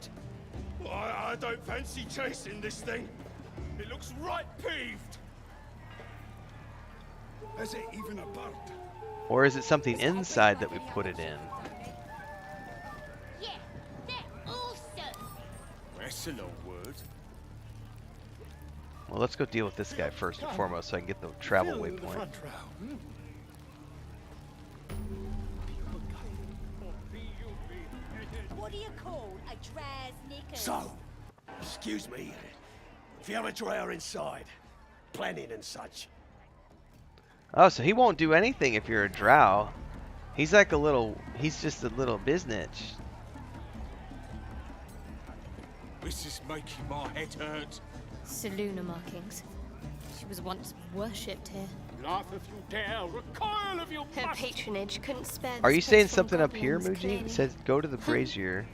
[SPEAKER 10] I don't fancy chasing this thing. It looks right peeved. Is it even a bird?
[SPEAKER 1] Or is it something inside that we put it in?
[SPEAKER 11] Yeah, they're awesome.
[SPEAKER 10] That's a long word.
[SPEAKER 1] Well, let's go deal with this guy first and foremost so I can get the travel waypoint.
[SPEAKER 11] What do you call a Draz knickers?
[SPEAKER 10] So, excuse me, if you have a drow inside, planning and such.
[SPEAKER 1] Oh, so he won't do anything if you're a drow. He's like a little, he's just a little business.
[SPEAKER 10] This is making my head hurt.
[SPEAKER 3] Seluna markings. She was once worshipped here.
[SPEAKER 10] Laugh if you dare, recoil if you
[SPEAKER 3] Her
[SPEAKER 10] must.
[SPEAKER 3] patronage couldn't spare
[SPEAKER 1] Are
[SPEAKER 3] this
[SPEAKER 1] you saying
[SPEAKER 3] place from
[SPEAKER 1] something up here,
[SPEAKER 3] goblins,
[SPEAKER 1] Muji?
[SPEAKER 3] clearly.
[SPEAKER 1] It says go to the brazier.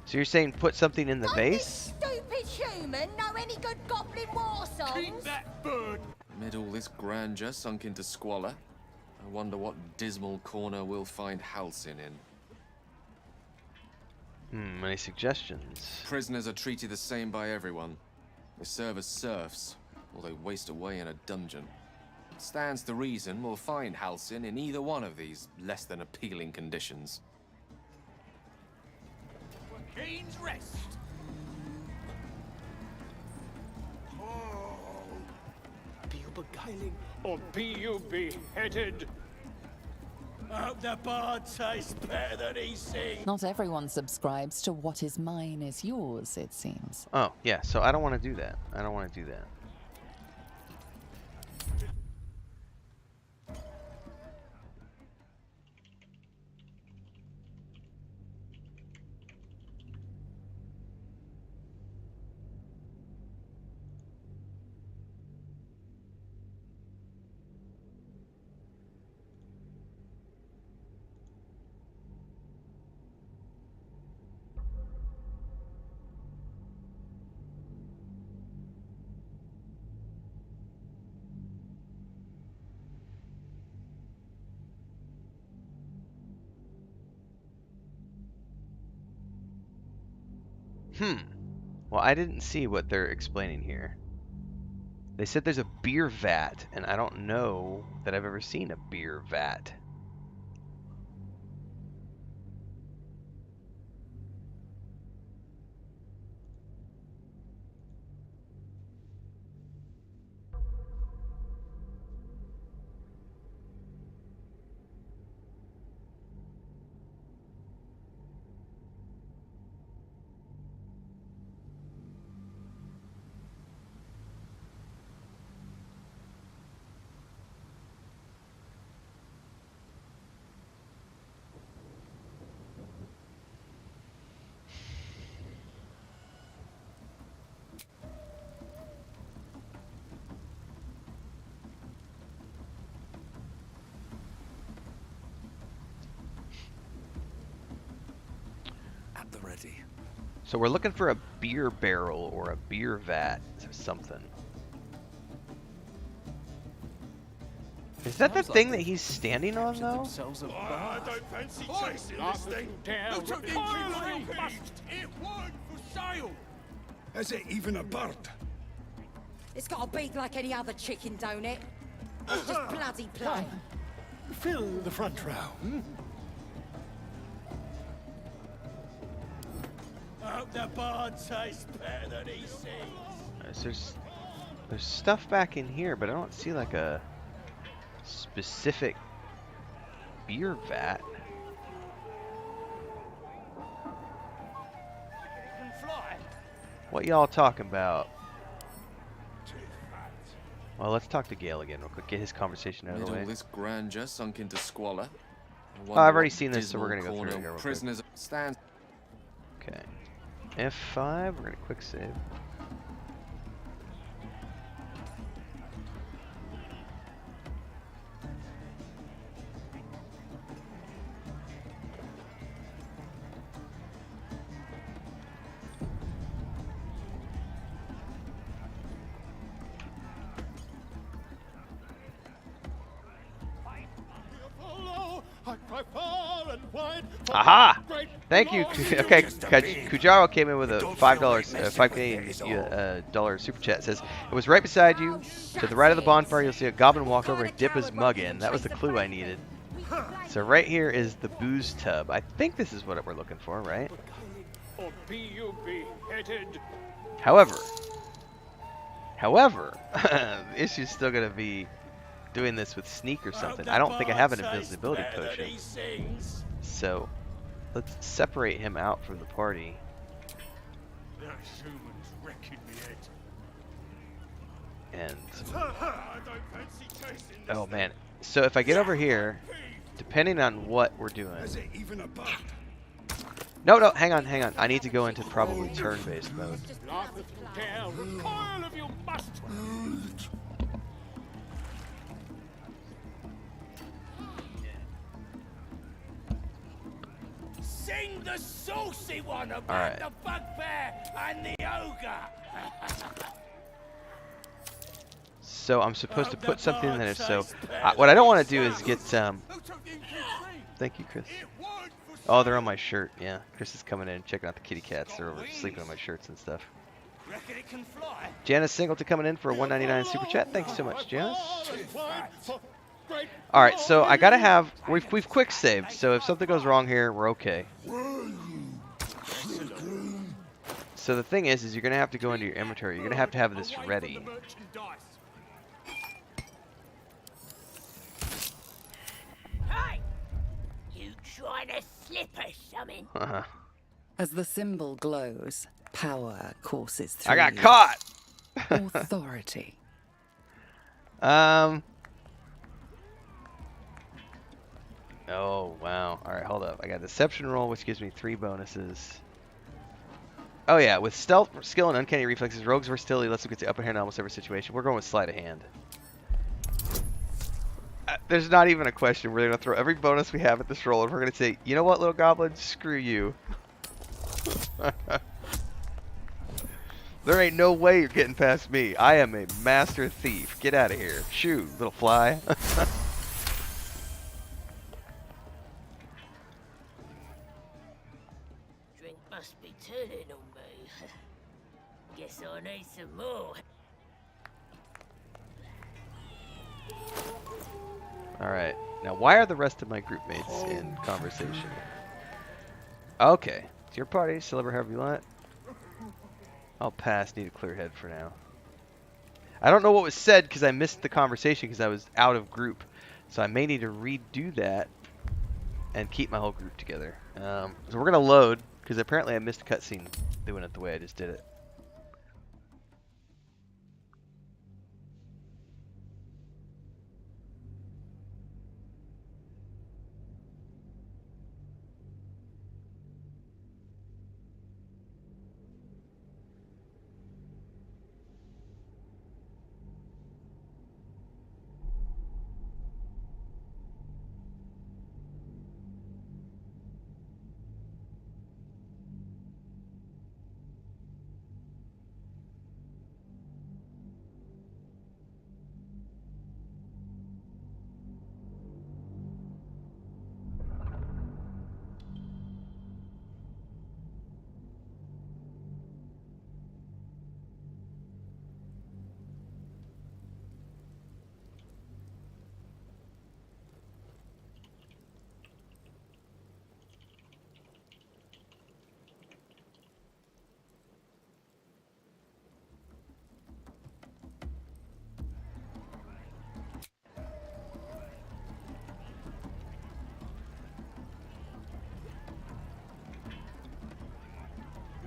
[SPEAKER 1] So you're saying put something in the vase?
[SPEAKER 11] Stupid human know any good goblin war songs?
[SPEAKER 10] Keep that bird.
[SPEAKER 2] Amid all this grandeur sunk into squalor, I wonder what dismal corner we'll find Halcyon in.
[SPEAKER 1] Any suggestions?
[SPEAKER 2] Prisoners are treated the same by everyone. They serve as serfs, or they waste away in a dungeon. Stands to reason we'll find Halcyon in either one of these less than appealing conditions.
[SPEAKER 10] Keen's rest. Oh. Be you beguiling or be you beheaded? I hope the bard tastes better than he sings.
[SPEAKER 5] Not everyone subscribes to what is mine is yours, it seems.
[SPEAKER 1] Oh, yeah, so I don't want to do that. I don't want to do that. Well, I didn't see what they're explaining here. They said there's a beer vat, and I don't know that I've ever seen a beer vat.
[SPEAKER 6] At the ready.
[SPEAKER 1] So we're looking for a beer barrel or a beer vat or something. Is that the thing that he's standing on, though?
[SPEAKER 10] I don't fancy chasing this thing. It weren't for sale. Is it even a bird?
[SPEAKER 11] It's got a beak like any other chicken, don't it? It's just bloody plain.
[SPEAKER 10] Fill the front row. I hope the bard tastes better than he sings.
[SPEAKER 1] There's stuff back in here, but I don't see like a specific beer vat. What y'all talking about? Well, let's talk to Gale again real quick. Get his conversation out of the way.
[SPEAKER 2] All this grandeur sunk into squalor.
[SPEAKER 1] Oh, I've already seen this, so we're gonna go through it here real
[SPEAKER 2] Prisoners stand.
[SPEAKER 1] Okay. F5. We're gonna quick save. Aha! Thank you. Okay, Kujaro came in with a $5 dollar super chat. Says it was right beside you. To the right of the bonfire, you'll see a goblin walk over and dip his mug in. That was the clue I needed. So right here is the booze tub. I think this is what we're looking for, right? However, the issue's still gonna be doing this with sneak or something. I don't think I have an invisibility potion. So let's separate him out from the party. And oh man, so if I get over here, depending on what we're doing. No, hang on. I need to go into probably turn-based mode.
[SPEAKER 10] Sing the saucy one about the bugbear and the ogre.
[SPEAKER 1] So I'm supposed to put something in there. So what I don't want to do is get Thank you, Chris. Oh, they're on my shirt. Yeah, Chris is coming in, checking out the kitty cats. They're over sleeping on my shirts and stuff. Janice Singleton coming in for a $1.99 super chat. Thanks so much, Janice. All right, so I gotta have we've quick saved. So if something goes wrong here, we're okay. So the thing is you're gonna have to go into your inventory. You're gonna have this ready.
[SPEAKER 11] Hey! You trying to slip us something?
[SPEAKER 5] As the symbol glows, power courses through.
[SPEAKER 1] I got caught.
[SPEAKER 5] Authority.
[SPEAKER 1] Oh, wow. All right, hold up. I got deception roll, which gives me 3 bonuses. Oh, yeah. With stealth, skill, and uncanny reflexes, rogue's versatility lets them get the upper hand in almost every situation. We're going with sleight of hand. There's not even a question. We're going to throw every bonus we have at this roll, and we're going to say, you know what, little goblin? Screw you. There ain't no way you're getting past me. I am a master thief. Get out of here. Shoo, little fly.
[SPEAKER 11] Drink must be turning on me. Guess I need some more.
[SPEAKER 1] Alright. Now, why are the rest of my group mates in conversation? Okay. It's your party. Celebrate however you want. I'll pass. Need a clear head for now. I don't know what was said because I missed the conversation because I was out of group. So I may need to redo that and keep my whole group together. So we're going to load because apparently I missed a cutscene doing it the way I just did it.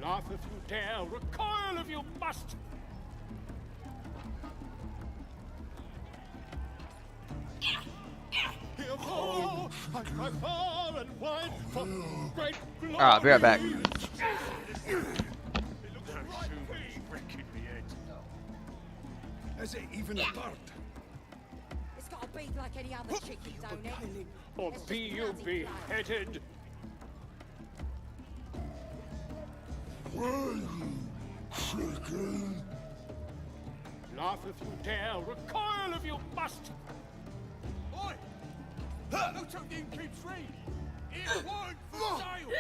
[SPEAKER 10] Laugh if you dare, recoil if you must. Here follow, I cry far and wide for great glory.
[SPEAKER 1] I'll be right back.
[SPEAKER 10] It looks right
[SPEAKER 7] Wrecking me head. Is it even a bird?
[SPEAKER 11] It's got a beak like any other chicken, don't it?
[SPEAKER 10] or
[SPEAKER 11] Let's
[SPEAKER 10] be
[SPEAKER 11] just
[SPEAKER 10] you
[SPEAKER 11] bloody play.
[SPEAKER 10] beheaded.
[SPEAKER 12] Chicken.
[SPEAKER 10] Laugh if you dare, recoil if you must.
[SPEAKER 13] Oi! No took the keep free! It won't for sale!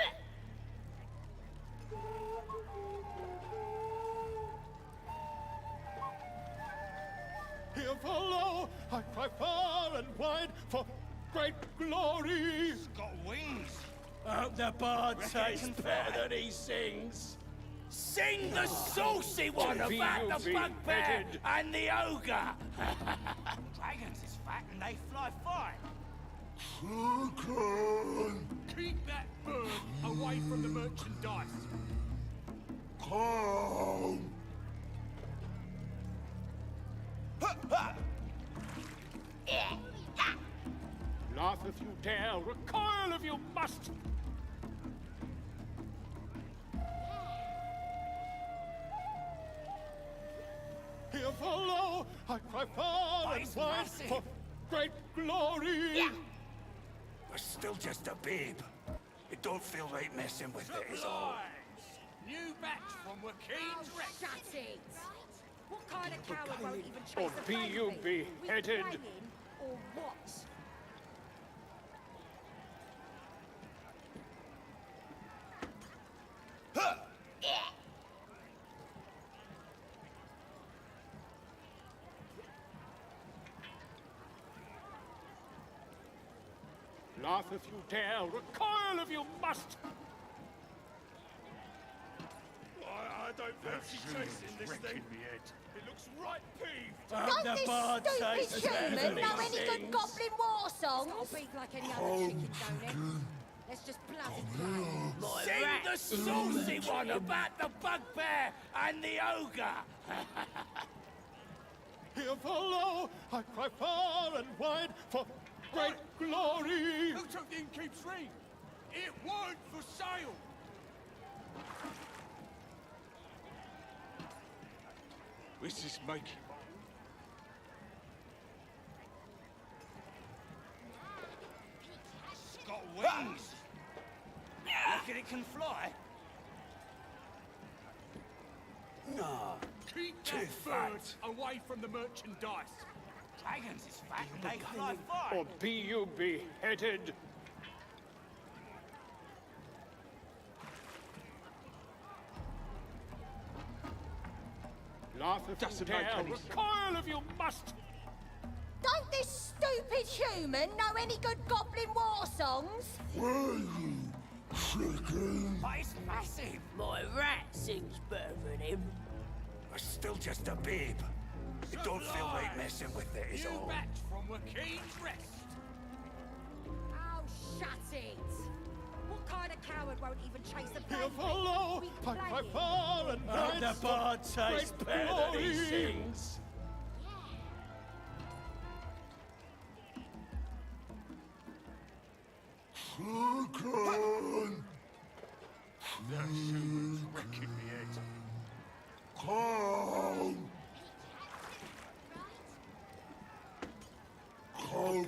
[SPEAKER 10] Here follow, I cry far and wide for great glory.
[SPEAKER 13] It's got wings!
[SPEAKER 10] I hope the bard says better than he sings.
[SPEAKER 13] Sing the saucy one
[SPEAKER 10] Be
[SPEAKER 13] about
[SPEAKER 10] you
[SPEAKER 13] the bugbear
[SPEAKER 10] beheaded.
[SPEAKER 13] and the ogre! Dragons is fat and they fly fine.
[SPEAKER 12] Chicken.
[SPEAKER 13] Keep that bird away from the merchandise.
[SPEAKER 12] Come.
[SPEAKER 10] Laugh if you dare, recoil if you must. Here follow, I cry far and
[SPEAKER 13] It's
[SPEAKER 10] wide
[SPEAKER 13] massive.
[SPEAKER 10] for great glory.
[SPEAKER 13] We're still just a babe. It don't feel right messing with it, is all. New batch from Wakeen's Rex.
[SPEAKER 11] Shut it! What kind of coward won't even chase
[SPEAKER 10] Or
[SPEAKER 11] a
[SPEAKER 10] be
[SPEAKER 11] baby?
[SPEAKER 10] you beheaded.
[SPEAKER 11] We banging, or what?
[SPEAKER 10] Laugh if you dare, recoil if you must.
[SPEAKER 13] I don't fancy chasing this thing. It looks right peeved.
[SPEAKER 10] Don't
[SPEAKER 11] Don't this stupid human know any good goblin war songs? It's got a beak like any other chicken, don't it? Let's just bloody play.
[SPEAKER 13] Sing the saucy one about the bugbear and the ogre.
[SPEAKER 10] Here follow, I cry far and wide for great glory.
[SPEAKER 13] Who took the innkeep's ring? It weren't for sale.
[SPEAKER 7] This is making.
[SPEAKER 13] It's got wings. Reckon it can fly?
[SPEAKER 7] Nah.
[SPEAKER 13] Keep
[SPEAKER 7] Too
[SPEAKER 13] that bird away from the merchandise. Dragons is fat and they fly fine.
[SPEAKER 10] Or be you beheaded. Laugh if you
[SPEAKER 7] Doesn't make
[SPEAKER 10] dare,
[SPEAKER 7] any sense.
[SPEAKER 10] recoil if you must.
[SPEAKER 11] Don't this stupid human know any good goblin war songs?
[SPEAKER 12] Chicken.
[SPEAKER 13] But it's massive.
[SPEAKER 11] My rat sings better than him.
[SPEAKER 13] We're still just a babe. It don't feel right messing with it, is all. New batch from Wakeen's Rest.
[SPEAKER 11] Oh, shut it! What kind of coward won't even chase a
[SPEAKER 10] Here
[SPEAKER 11] baby?
[SPEAKER 10] follow,
[SPEAKER 11] We
[SPEAKER 10] I cry
[SPEAKER 11] playing.
[SPEAKER 10] far and wide
[SPEAKER 13] the
[SPEAKER 10] for
[SPEAKER 13] bard says
[SPEAKER 10] great
[SPEAKER 13] better than he
[SPEAKER 10] glory.
[SPEAKER 13] sings.
[SPEAKER 12] Chicken.
[SPEAKER 7] That sugar's wrecking me head.
[SPEAKER 12] Come. Come,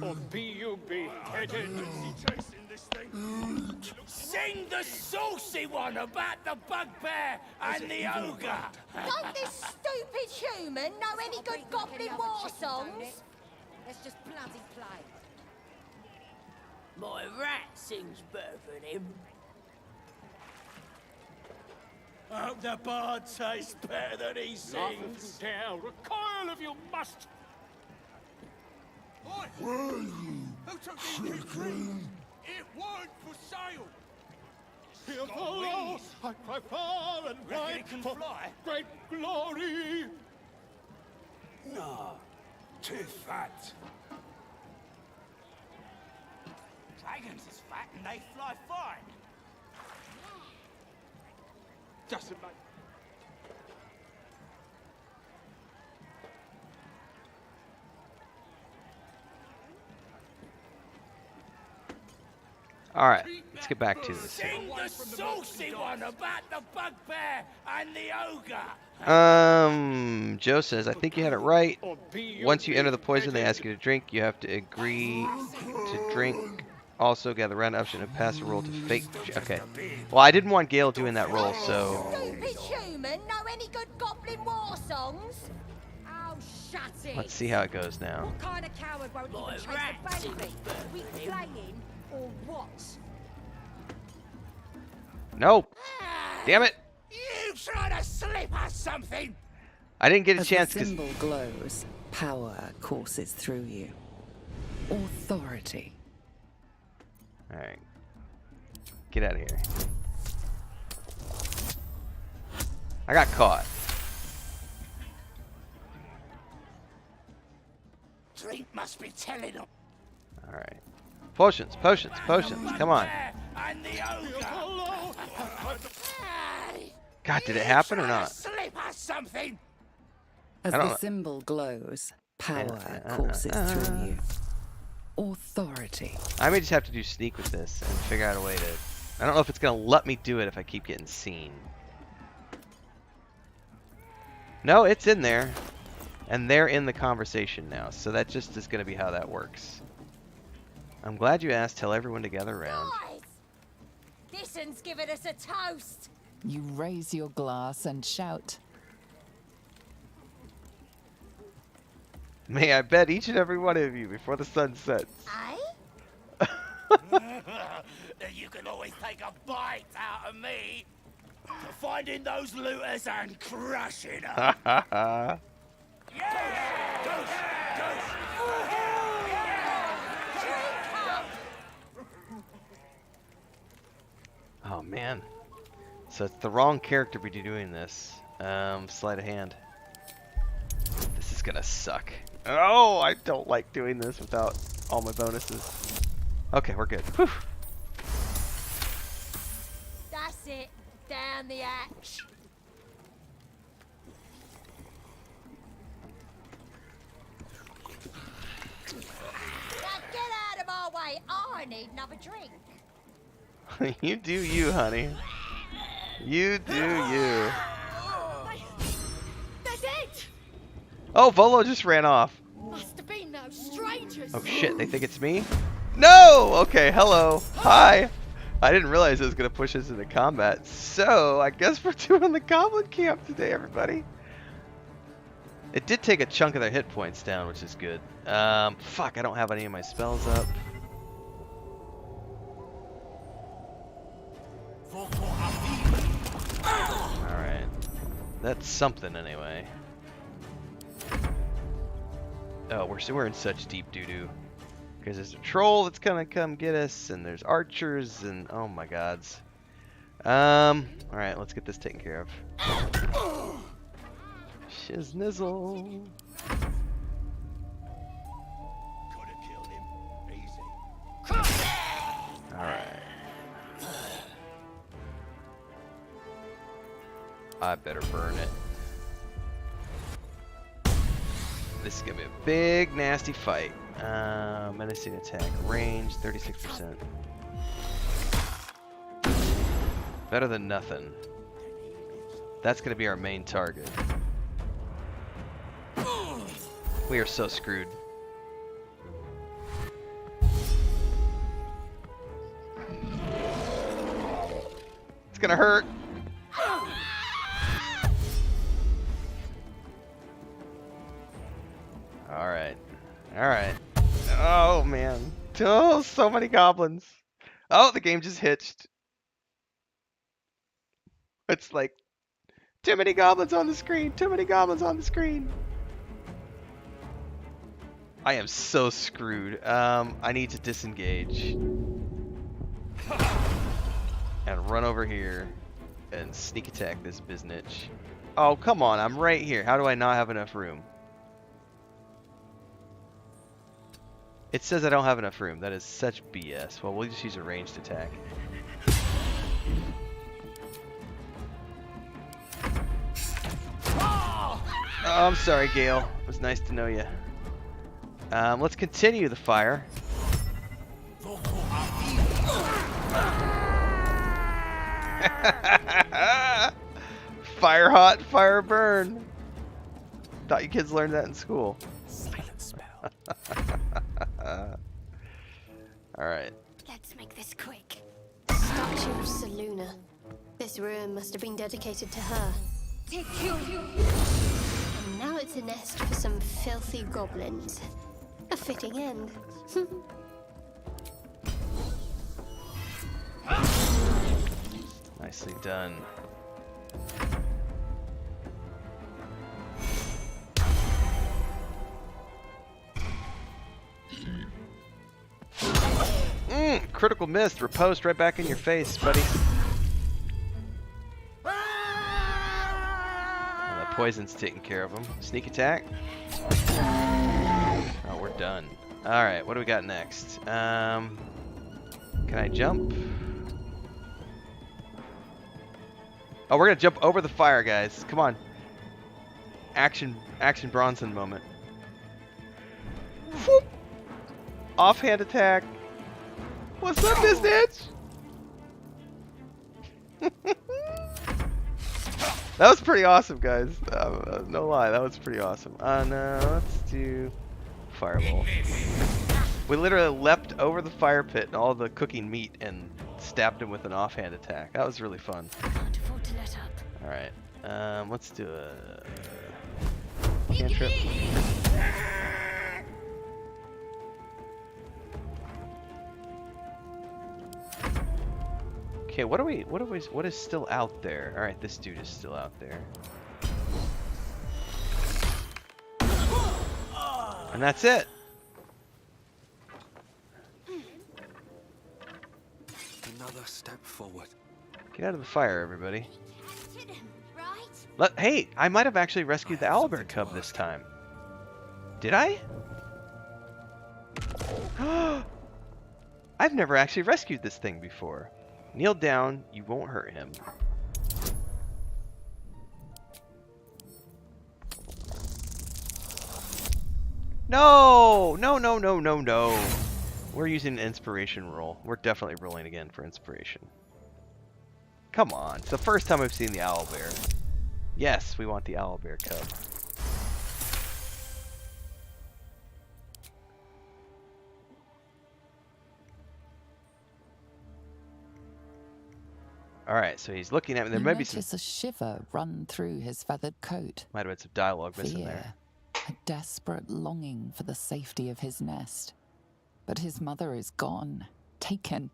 [SPEAKER 10] Or
[SPEAKER 12] chicken.
[SPEAKER 10] be you beheaded.
[SPEAKER 13] Chasing this thing. Sing the saucy one about the bugbear and the ogre.
[SPEAKER 11] Don't this stupid human know any good goblin war songs? Let's just bloody play. My rat sings better than him.
[SPEAKER 10] I hope the bard says better than he sings. Laugh if you dare, recoil if you must.
[SPEAKER 13] Oi! Who took the innkeep's ring? It weren't for sale.
[SPEAKER 10] Here follow, I cry far and
[SPEAKER 13] Reckon
[SPEAKER 10] wide
[SPEAKER 13] it can
[SPEAKER 10] for
[SPEAKER 13] fly?
[SPEAKER 10] great glory.
[SPEAKER 13] Nah, too fat. Dragons is fat and they fly fine.
[SPEAKER 10] doesn't make...
[SPEAKER 1] All right, let's get back to this.
[SPEAKER 13] Sing the saucy one about the bugbear and the ogre.
[SPEAKER 1] Joe says, I think you had it right. Once you enter the poison, they ask you to drink. You have to agree to drink. Also, gather round option and pass a roll to fake. Okay. Well, I didn't want Gale doing that roll, so.
[SPEAKER 11] Stupid human, know any good goblin war songs? Oh, shut it.
[SPEAKER 1] Let's see how it goes now.
[SPEAKER 11] What kind of coward won't even chase the baby? We playing or what?
[SPEAKER 1] Nope. Damn it.
[SPEAKER 13] You trying to slip us something?
[SPEAKER 1] I didn't get a
[SPEAKER 5] As
[SPEAKER 1] chance
[SPEAKER 5] the
[SPEAKER 1] because.
[SPEAKER 5] symbol glows, power courses through you. Authority.
[SPEAKER 1] Alright. Get out of here. I got caught.
[SPEAKER 13] Drink must be telling them.
[SPEAKER 1] Alright. Potions, potions, potions. Come on.
[SPEAKER 13] And the ogre.
[SPEAKER 1] God, did it happen or not?
[SPEAKER 13] Slip us something.
[SPEAKER 5] As
[SPEAKER 1] I don't
[SPEAKER 5] the
[SPEAKER 1] know.
[SPEAKER 5] symbol glows, power courses through you. Authority.
[SPEAKER 1] I may just have to do sneak with this and figure out a way to. I don't know if it's gonna let me do it if I keep getting seen. No, it's in there, and they're in the conversation now. So that just is gonna be how that works. I'm glad you asked. Tell everyone to gather around.
[SPEAKER 11] Guys, this one's giving us a toast.
[SPEAKER 5] You raise your glass and shout.
[SPEAKER 1] May I bet each and every one of you before the sun sets.
[SPEAKER 11] Eh?
[SPEAKER 13] You can always take a bite out of me. Finding those looters and crushing them.
[SPEAKER 1] Oh man. So it's the wrong character to be doing this. Sleight of hand. This is gonna suck. Oh, I don't like doing this without all my bonuses. Okay, we're good. Whew.
[SPEAKER 11] That's it. Down the hatch. Now get out of my way. I need another drink.
[SPEAKER 1] You do you, honey. You do you.
[SPEAKER 11] They're dead.
[SPEAKER 1] Oh, Volo just ran off.
[SPEAKER 11] Must have been those strangers.
[SPEAKER 1] Oh shit, they think it's me? No! Okay, hello. Hi. I didn't realize it was going to push us into combat. So, I guess we're doing the Goblin Camp today, everybody. It did take a chunk of their hit points down, which is good. Fuck, I don't have any of my spells up. Alright. That's something anyway. Oh, we're in such deep doo-doo. Because there's a troll that's gonna come get us, and there's archers, and oh my gods. Alright, let's get this taken care of. Shiznizzle. Alright. I better burn it. This is gonna be a big, nasty fight. Menacing attack, range 36%. Better than nothing. That's gonna be our main target. We are so screwed. It's gonna hurt. Alright. Alright. Oh man. Oh, so many goblins. Oh, the game just hitched. It's like too many goblins on the screen. Too many goblins on the screen. I am so screwed. I need to disengage. And run over here and sneak attack this biznitch. Oh, come on. I'm right here. How do I not have enough room? It says I don't have enough room. That is such BS. Well, we'll just use a ranged attack. Oh, I'm sorry, Gale. It was nice to know you. Let's continue the fire. Fire hot, fire burn. Thought you kids learned that in school.
[SPEAKER 6] Silent spell.
[SPEAKER 1] Alright.
[SPEAKER 3] Let's make this quick. Statue of Seluna. This ruin must have been dedicated to her. And now it's a nest for some filthy goblins. A fitting end.
[SPEAKER 1] Nicely done. Critical miss. Riposte right back in your face, buddy. And the poison's taking care of him. Sneak attack. Oh, we're done. Alright, what do we got next? Can I jump? Oh, we're gonna jump over the fire, guys. Come on. Action Bronson moment. Whoop. Offhand attack. What's up, this bitch? That was pretty awesome, guys. No lie, that was pretty awesome. No, let's do fireball. We literally leapt over the fire pit and all the cooking meat and stabbed him with an offhand attack. That was really fun.
[SPEAKER 3] Can't afford to let up.
[SPEAKER 1] All right, let's do a cantrip. Okay, what is still out there? All right, this dude is still out there. And that's it.
[SPEAKER 6] Another step forward.
[SPEAKER 1] Get out of the fire, everybody.
[SPEAKER 11] Right?
[SPEAKER 1] Hey, I might have actually rescued the owlbear cub this time. Did I? I've never actually rescued this thing before. Kneel down, you won't hurt him. No! No, no, no, no, no. We're using an inspiration roll. We're definitely rolling again for inspiration. Come on, it's the first time I've seen the owlbear. Yes, we want the owlbear cub. Alright, so he's looking at me. There might be some...
[SPEAKER 5] a shiver run through his feathered coat.
[SPEAKER 1] Might have been some dialogue missing
[SPEAKER 5] Fear,
[SPEAKER 1] there.
[SPEAKER 5] a desperate longing for the safety of his nest. But his mother is gone, taken.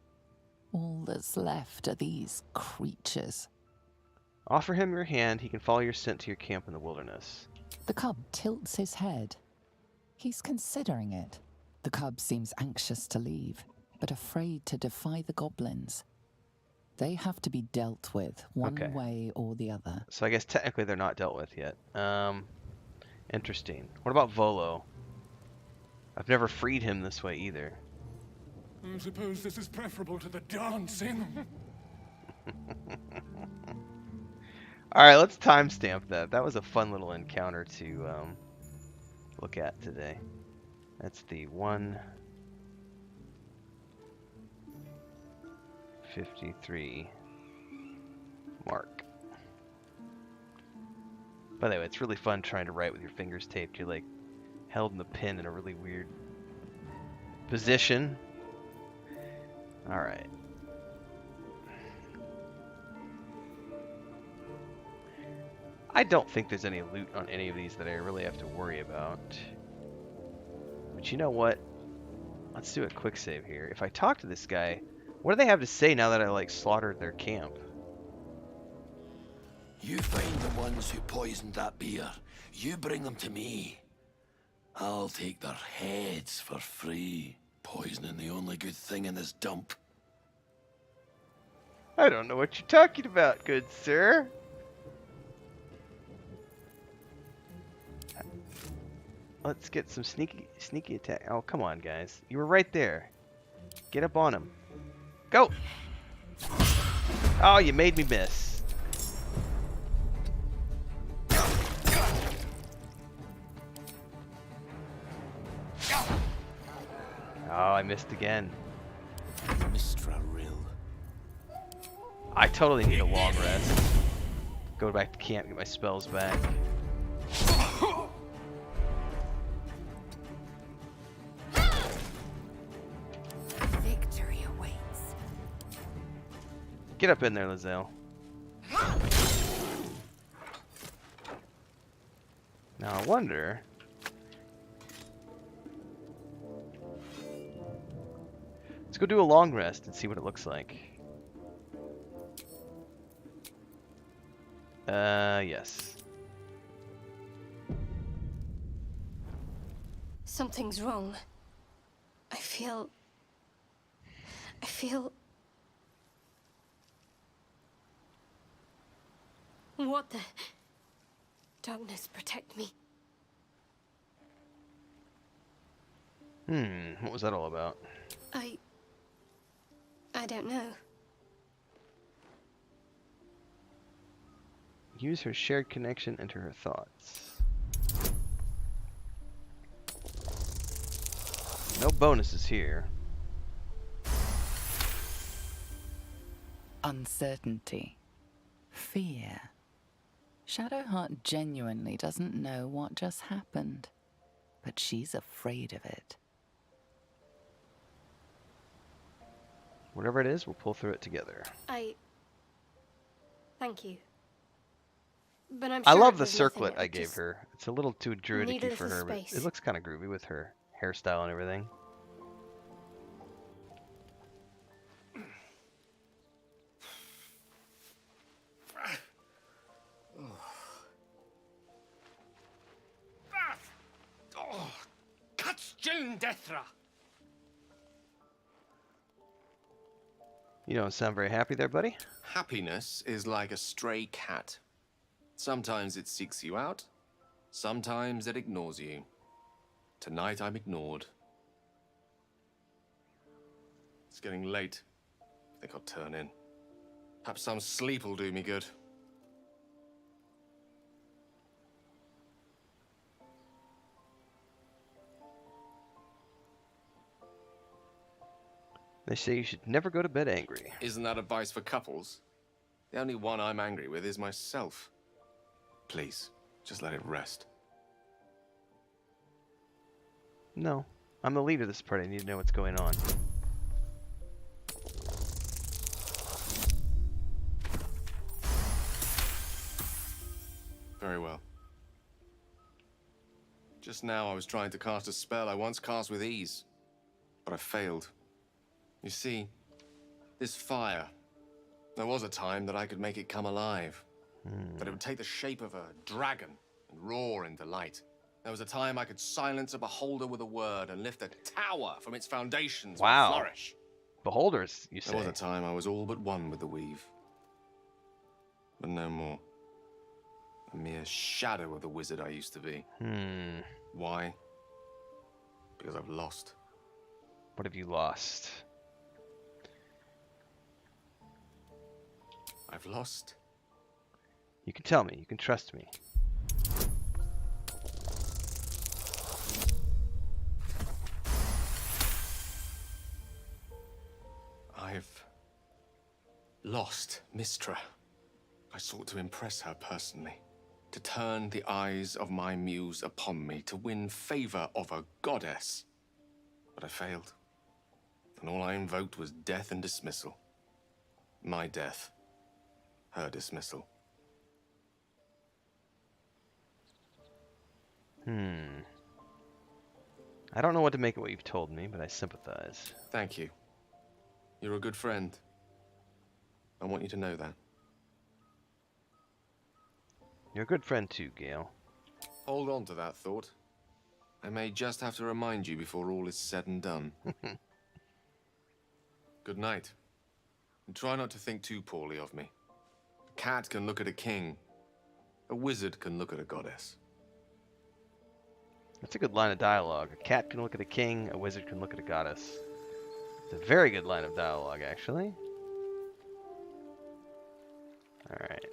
[SPEAKER 5] All that's left are these creatures.
[SPEAKER 1] Offer him your hand. He can follow your scent to your camp in the wilderness.
[SPEAKER 5] The cub tilts his head. He's considering it. The cub seems anxious to leave, but afraid to defy the goblins. They have to be dealt with one way or the other.
[SPEAKER 1] So I guess technically they're not dealt with yet. Interesting. What about Volo? I've never freed him this way either.
[SPEAKER 13] I suppose this is preferable to the dancing.
[SPEAKER 1] Alright, let's timestamp that. That was a fun little encounter to look at today. That's the 1:53 mark. By the way, it's really fun trying to write with your fingers taped. You're like held in the pen in a really weird position. Alright. I don't think there's any loot on any of these that I really have to worry about. But you know what? Let's do a quick save here. If I talk to this guy, what do they have to say now that I like slaughtered their camp?
[SPEAKER 12] You find the ones who poisoned that beer. You bring them to me. I'll take their heads for free. Poisoning the only good thing in this dump.
[SPEAKER 1] I don't know what you're talking about, good sir. Let's get some sneaky attack. Oh, come on, guys. You were right there. Get up on him. Go! Oh, you made me miss. Oh, I missed again.
[SPEAKER 2] Mistra Rill.
[SPEAKER 1] I totally need a long rest. Go back to camp, get my spells back.
[SPEAKER 9] Victory awaits.
[SPEAKER 1] Get up in there, Lizelle. Now I wonder. Let's go do a long rest and see what it looks like. Yes.
[SPEAKER 3] Something's wrong. I feel... What the... Darkness, protect me.
[SPEAKER 1] What was that all about?
[SPEAKER 3] I don't know.
[SPEAKER 1] Use her shared connection into her thoughts. No bonuses here.
[SPEAKER 5] Uncertainty. Fear. Shadowheart genuinely doesn't know what just happened, but she's afraid of it.
[SPEAKER 1] Whatever it is, we'll pull through it together.
[SPEAKER 3] Thank you. But I'm
[SPEAKER 1] I
[SPEAKER 3] sure
[SPEAKER 1] love
[SPEAKER 3] it
[SPEAKER 1] the
[SPEAKER 3] was
[SPEAKER 1] circlet
[SPEAKER 3] nothing.
[SPEAKER 1] I gave her. It's a little too druidic-y
[SPEAKER 3] Need a
[SPEAKER 1] for her,
[SPEAKER 3] little
[SPEAKER 1] but
[SPEAKER 3] space.
[SPEAKER 1] it looks kind of groovy with her hairstyle and everything. You don't sound very happy there, buddy.
[SPEAKER 2] Happiness is like a stray cat. Sometimes it seeks you out, sometimes it ignores you. Tonight I'm ignored. It's getting late. I think I'll turn in. Perhaps some sleep will do me good.
[SPEAKER 1] They say you should never go to bed angry.
[SPEAKER 2] Isn't that advice for couples? The only one I'm angry with is myself. Please, just let it rest.
[SPEAKER 1] No, I'm the leader of this party. I need to know what's going on.
[SPEAKER 2] Very well. Just now I was trying to cast a spell I once cast with ease, but I failed. You see, this fire, there was a time that I could make it come alive. That it would take the shape of a dragon and roar into light. There was a time I could silence a beholder with a word and lift a tower from its foundations with a flourish.
[SPEAKER 1] Beholders, you say?
[SPEAKER 2] There was a time I was all but one with the weave. But no more. A mere shadow of the wizard I used to be. Why? Because I've lost.
[SPEAKER 1] What have you lost?
[SPEAKER 2] I've lost.
[SPEAKER 1] You can tell me. You can trust me.
[SPEAKER 2] I've lost Mistra. I sought to impress her personally, to turn the eyes of my muse upon me, to win favor of a goddess. But I failed, and all I invoked was death and dismissal. My death, her dismissal.
[SPEAKER 1] I don't know what to make of what you've told me, but I sympathize.
[SPEAKER 2] Thank you. You're a good friend. I want you to know that.
[SPEAKER 1] You're a good friend too, Gale.
[SPEAKER 2] Hold on to that thought. I may just have to remind you before all is said and done. Good night. And try not to think too poorly of me. A cat can look at a king. A wizard can look at a goddess.
[SPEAKER 1] That's a good line of dialogue. A cat can look at a king, a wizard can look at a goddess. It's a very good line of dialogue, actually. Alright.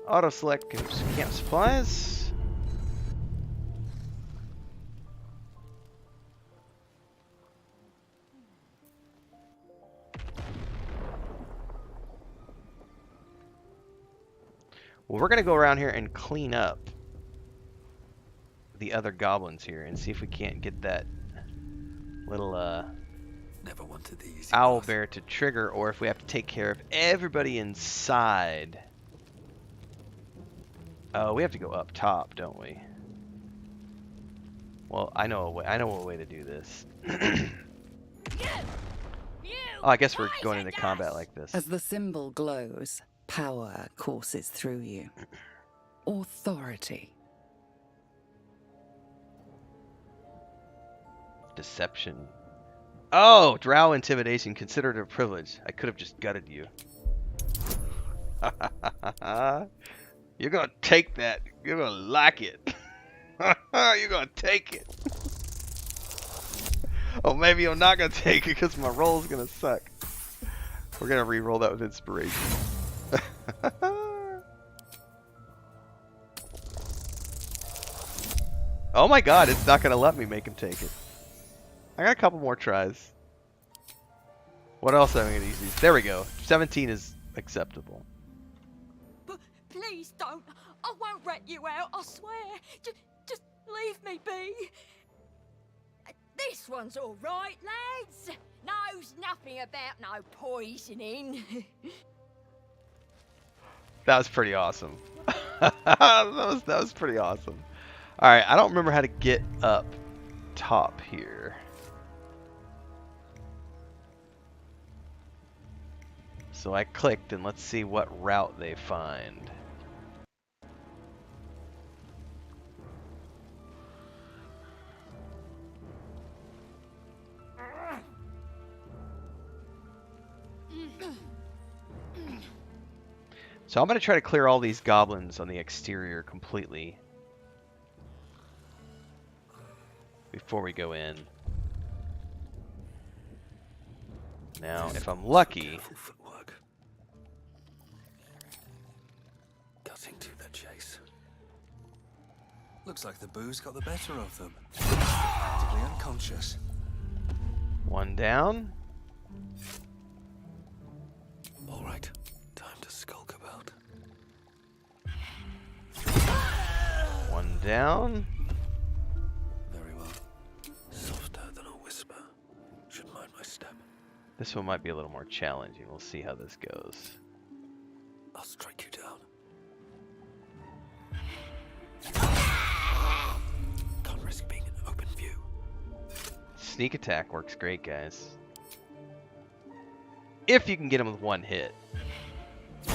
[SPEAKER 1] Auto-select camp supplies. Well, we're gonna go around here and clean up the other goblins here and see if we can't get that little
[SPEAKER 12] Never wanted the easy
[SPEAKER 1] owl
[SPEAKER 12] path.
[SPEAKER 1] bear to trigger, or if we have to take care of everybody inside. Oh, we have to go up top, don't we? Well, I know a way. I know a way to do this. Oh, I guess we're going into combat like this.
[SPEAKER 5] As the symbol glows, power courses through you. Authority.
[SPEAKER 1] Deception. Oh, drow intimidation. Consider it a privilege. I could have just gutted you. You're gonna take that. You're gonna like it. You're gonna take it. Oh, maybe I'm not gonna take it because my roll's gonna suck. We're gonna re-roll that with inspiration. Oh my god, it's not gonna let me make him take it. I got a couple more tries. What else am I gonna use these? There we go. 17 is acceptable.
[SPEAKER 11] But please don't. I won't rat you out, I swear. Just leave me be. This one's all right, lads. Knows nothing about no poisoning.
[SPEAKER 1] That was pretty awesome. that was pretty awesome. All right, I don't remember how to get up top here. So I clicked, and let's see what route they find. So I'm going to try to clear all these goblins on the exterior completely before we go in. Now, if I'm lucky...
[SPEAKER 12] Cutting to the chase. Looks like the booze got the better of them. Practically unconscious.
[SPEAKER 1] One down.
[SPEAKER 12] All right, time to skulk about.
[SPEAKER 1] One down.
[SPEAKER 12] Very well. Softer than a whisper. Should mind my step.
[SPEAKER 1] This one might be a little more challenging. We'll see how this goes.
[SPEAKER 12] I'll strike you down. Can't risk being in open view.
[SPEAKER 1] Sneak attack works great, guys. If you can get him with one hit.
[SPEAKER 12] I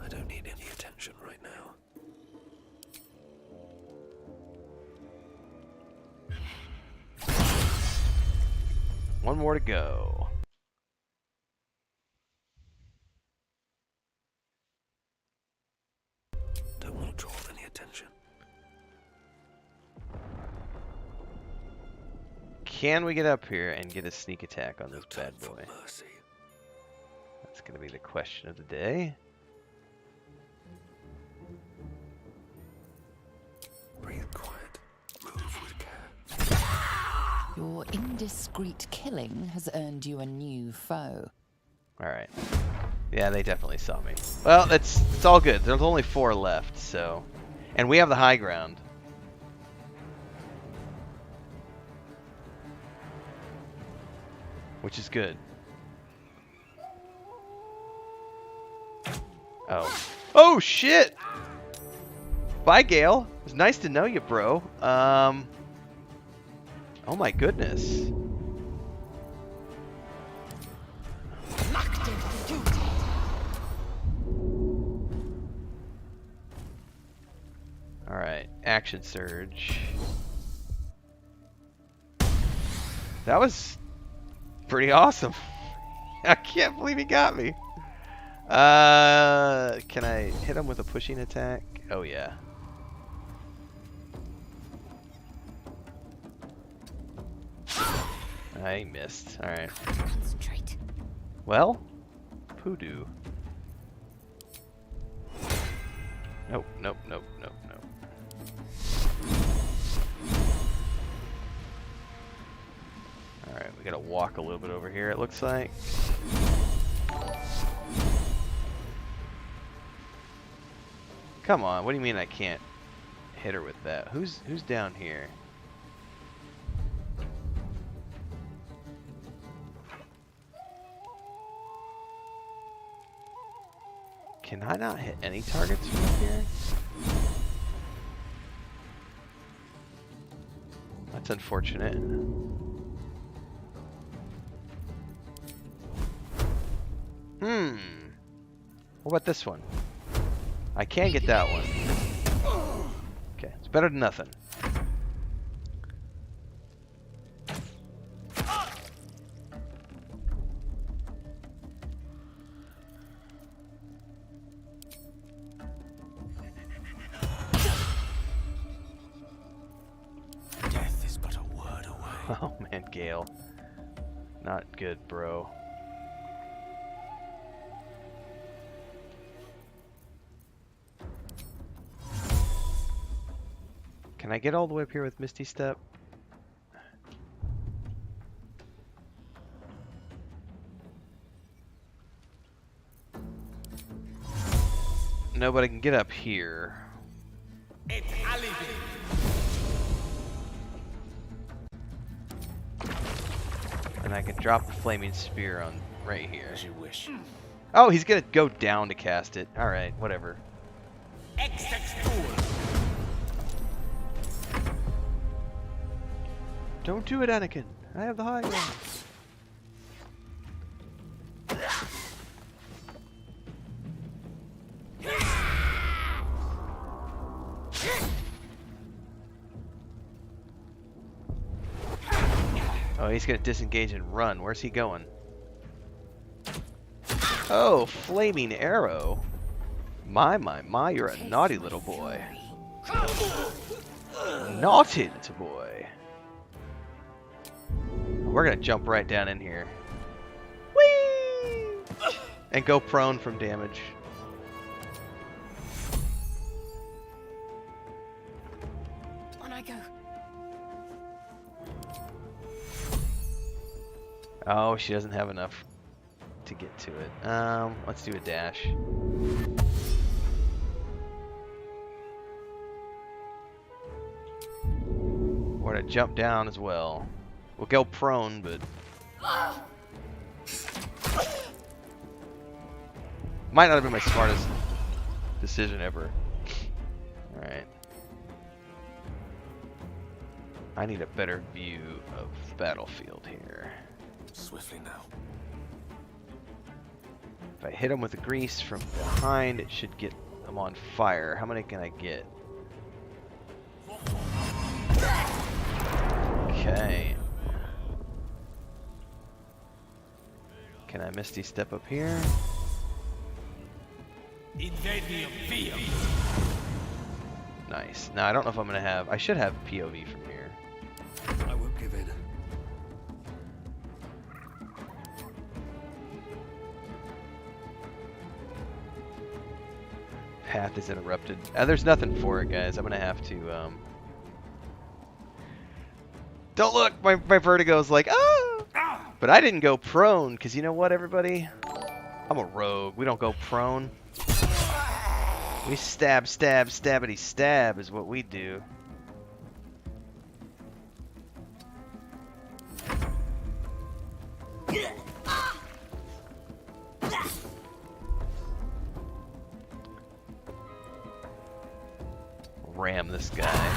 [SPEAKER 12] don't need any attention right now.
[SPEAKER 1] One more to go.
[SPEAKER 12] Don't want to draw any attention.
[SPEAKER 1] Can we get up here and get a sneak attack on this bad boy?
[SPEAKER 12] Mercy.
[SPEAKER 1] That's going to be the question of the day.
[SPEAKER 12] Breathe quiet. Move with care.
[SPEAKER 5] Your indiscreet killing has earned you a new foe.
[SPEAKER 1] Alright. Yeah, they definitely saw me. Well, it's all good. There's only 4 left, so... And we have the high ground. Which is good. Oh. Oh, shit! Bye, Gale. It was nice to know you, bro. Oh my goodness. Alright, action surge. That was pretty awesome. I can't believe he got me. Can I hit him with a pushing attack? Oh yeah. I missed. Alright.
[SPEAKER 3] Concentrate.
[SPEAKER 1] Well, Poodoo. Nope, nope, nope, nope, nope. Alright, we gotta walk a little bit over here, it looks like. Come on, what do you mean I can't hit her with that? Who's down here? Can I not hit any targets from here? That's unfortunate. What about this one? I can get that one. Okay, it's better than nothing.
[SPEAKER 2] Death is but a word away.
[SPEAKER 1] Oh man, Gale. Not good, bro. Can I get all the way up here with Misty Step? No, but I can get up here. And I can drop the flaming spear on right here.
[SPEAKER 2] As you wish.
[SPEAKER 1] Oh, he's gonna go down to cast it. Alright, whatever. Don't do it, Anakin. I have the high ground. Oh, he's gonna disengage and run. Where's he going? Oh, flaming arrow. My, you're a naughty little boy. Naughty little boy. We're gonna jump right down in here. Whee! And go prone from damage.
[SPEAKER 3] On I go.
[SPEAKER 1] Oh, she doesn't have enough to get to it. Let's do a dash. We're gonna jump down as well. We'll go prone, but might not have been my smartest decision ever. Alright. I need a better view of the battlefield here.
[SPEAKER 2] Swiftly now.
[SPEAKER 1] If I hit him with the grease from behind, it should get them on fire. How many can I get? Okay. Can I Misty Step up here? Nice. Now I don't know if I'm gonna have. I should have POV from here.
[SPEAKER 7] I won't give in.
[SPEAKER 1] Path is interrupted. There's nothing for it, guys. I'm gonna have to. Don't look. My vertigo's like ah. But I didn't go prone because you know what, everybody? I'm a rogue. We don't go prone. We stab, stab, stabbity, stab is what we do. Ram this guy.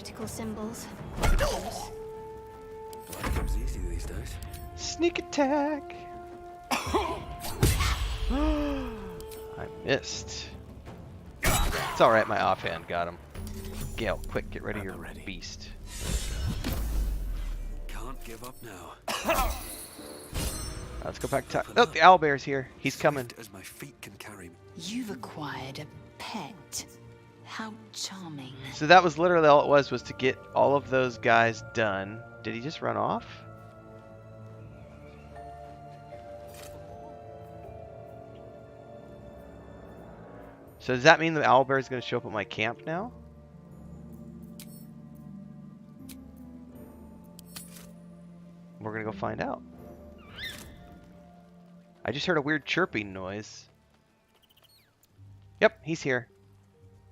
[SPEAKER 3] political symbols.
[SPEAKER 6] Glad it comes easy these days.
[SPEAKER 1] Sneak attack! I missed. It's alright, my offhand got him. Gale, quick, get ready your beast.
[SPEAKER 6] Can't give up now.
[SPEAKER 1] Let's go back to... Oh, the owlbear's here. He's coming.
[SPEAKER 6] As my feet can carry me.
[SPEAKER 5] You've acquired a pet. How charming.
[SPEAKER 1] So that was literally all it was to get all of those guys done. Did he just run off? So does that mean the owlbear is going to show up at my camp now? We're going to go find out. I just heard a weird chirping noise. Yep, he's here.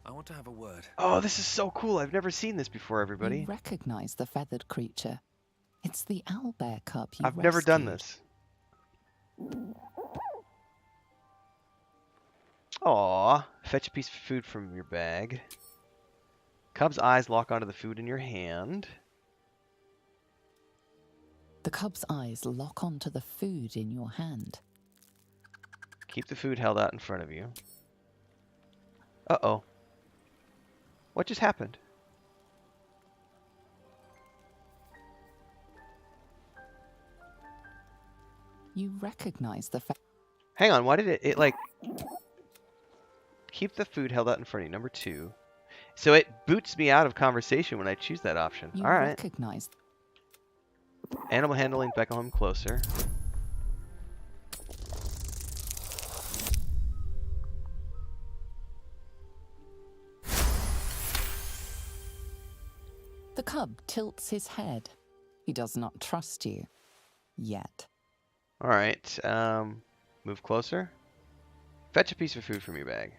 [SPEAKER 6] I want to have a word.
[SPEAKER 1] Oh, this is so cool. I've never seen this before, everybody.
[SPEAKER 5] You recognize the feathered creature. It's the owlbear cub you
[SPEAKER 1] I've never done this. Aw, fetch a piece of food from your bag. Cub's eyes lock onto the food in your hand.
[SPEAKER 5] The cub's eyes lock onto the food in your hand.
[SPEAKER 1] Keep the food held out in front of you. Uh-oh. What just happened?
[SPEAKER 5] You recognize the
[SPEAKER 1] Hang on, why did it like... Keep the food held out in front of you, number 2. So it boots me out of conversation when I choose that option.
[SPEAKER 5] You
[SPEAKER 1] Alright.
[SPEAKER 5] recognize...
[SPEAKER 1] Animal handling, beckon him closer.
[SPEAKER 5] The cub tilts his head. He does not trust you. Yet.
[SPEAKER 1] Alright, move closer. Fetch a piece of food from your bag.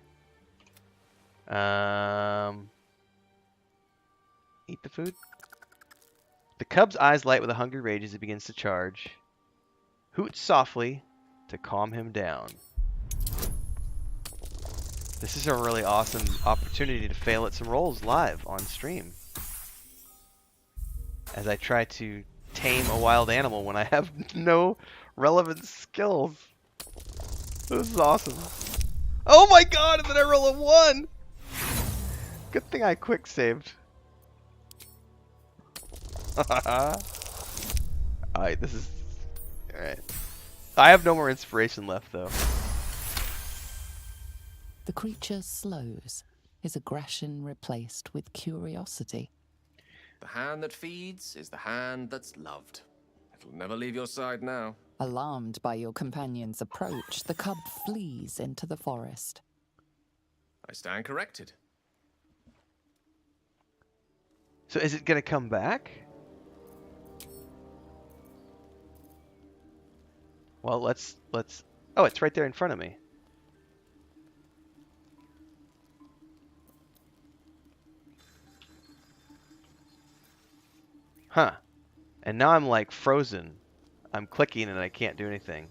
[SPEAKER 1] Eat the food. The cub's eyes light with a hungry rage as he begins to charge. Hoots softly to calm him down. This is a really awesome opportunity to fail at some rolls live on stream. As I try to tame a wild animal when I have no relevant skills. This is awesome. Oh my god, and then I roll a 1! Good thing I quick saved. Alright, this is... Alright. I have no more inspiration left, though.
[SPEAKER 5] The creature slows, his aggression replaced with curiosity.
[SPEAKER 2] The hand that feeds is the hand that's loved. It'll never leave your side now.
[SPEAKER 5] Alarmed by your companion's approach, the cub flees into the forest.
[SPEAKER 2] I stand corrected.
[SPEAKER 1] So is it gonna come back? Well, let's... Oh, it's right there in front of me. Huh. And now I'm like frozen. I'm clicking and I can't do anything.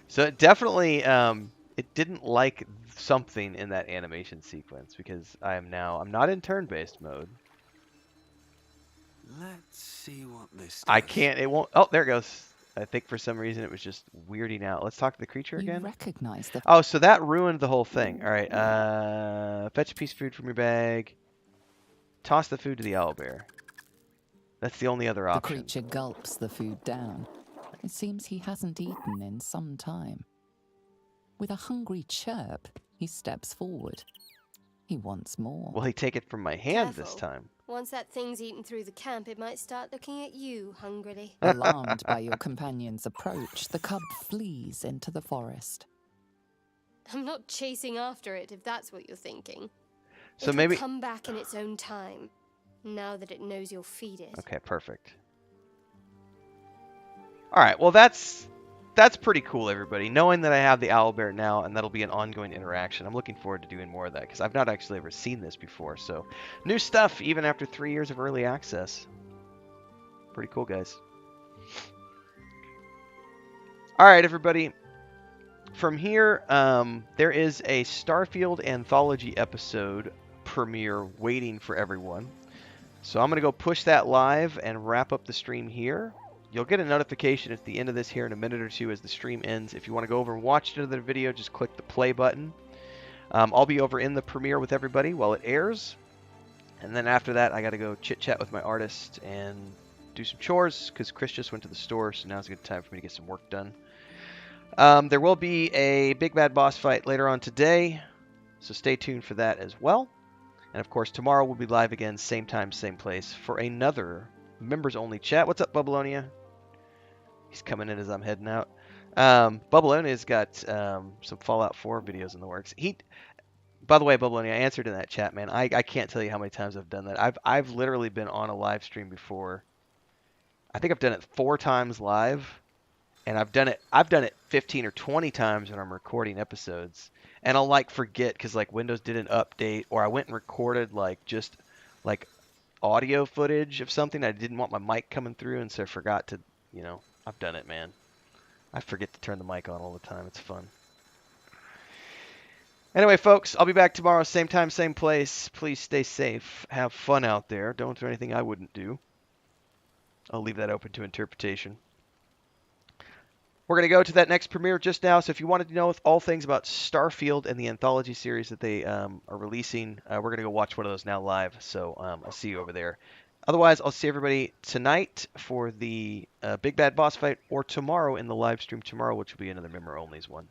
[SPEAKER 1] So it definitely, it didn't like something in that animation sequence because I'm not in turn-based mode.
[SPEAKER 6] Let's see what this does.
[SPEAKER 1] I can't, it won't, oh, there it goes. I think for some reason it was just weirding out. Let's talk to the creature again.
[SPEAKER 5] You recognize the...
[SPEAKER 1] Oh, so that ruined the whole thing. All right, fetch a piece of food from your bag. Toss the food to the owlbear. That's the only other option.
[SPEAKER 5] The creature gulps the food down. It seems he hasn't eaten in some time. With a hungry chirp, he steps forward. He wants more.
[SPEAKER 1] Will he take it from my hand
[SPEAKER 3] Careful.
[SPEAKER 1] this time?
[SPEAKER 3] Once that thing's eaten through the camp, it might start looking at you hungrily.
[SPEAKER 5] Alarmed by your companion's approach, the cub flees into the forest.
[SPEAKER 3] I'm not chasing after it, if that's what you're thinking.
[SPEAKER 1] So
[SPEAKER 3] It'll
[SPEAKER 1] maybe...
[SPEAKER 3] come back in its own time, now that it knows you'll feed it.
[SPEAKER 1] Okay, perfect. Alright, well that's pretty cool, everybody. Knowing that I have the owlbear now, and that'll be an ongoing interaction. I'm looking forward to doing more of that, because I've not actually ever seen this before. So, new stuff, even after 3 years of early access. Pretty cool, guys. Alright, everybody. From here, there is a Starfield Anthology episode premiere waiting for everyone. So I'm going to go push that live and wrap up the stream here. You'll get a notification at the end of this here in a minute or two as the stream ends. If you want to go over and watch another video, just click the play button. I'll be over in the premiere with everybody while it airs. And then after that, I got to go chit-chat with my artist and do some chores because Chris just went to the store, so now's a good time for me to get some work done. There will be a big bad boss fight later on today, so stay tuned for that as well. And of course, tomorrow we'll be live again, same time, same place, for another members-only chat. What's up, Bubbleonia? He's coming in as I'm heading out. Bubbleonia's got some Fallout 4 videos in the works. By the way, Bubbleonia, I answered in that chat, man. I can't tell you how many times I've done that. I've literally been on a live stream before. I think I've done it 4 times live, and I've done it 15 or 20 times when I'm recording episodes. And I'll like forget because like Windows did an update, or I went and recorded like just like audio footage of something. I didn't want my mic coming through, and so I forgot to, you know, I've done it, man. I forget to turn the mic on all the time. It's fun. Anyway, folks, I'll be back tomorrow, same time, same place. Please stay safe. Have fun out there. Don't do anything I wouldn't do. I'll leave that open to interpretation. We're going to go to that next premiere just now, so if you wanted to know all things about Starfield and the anthology series that they are releasing, we're going to go watch one of those now live, so I'll see you over there. Otherwise, I'll see everybody tonight for the Big Bad Boss fight, or tomorrow in the live stream tomorrow, which will be another member-onlys one.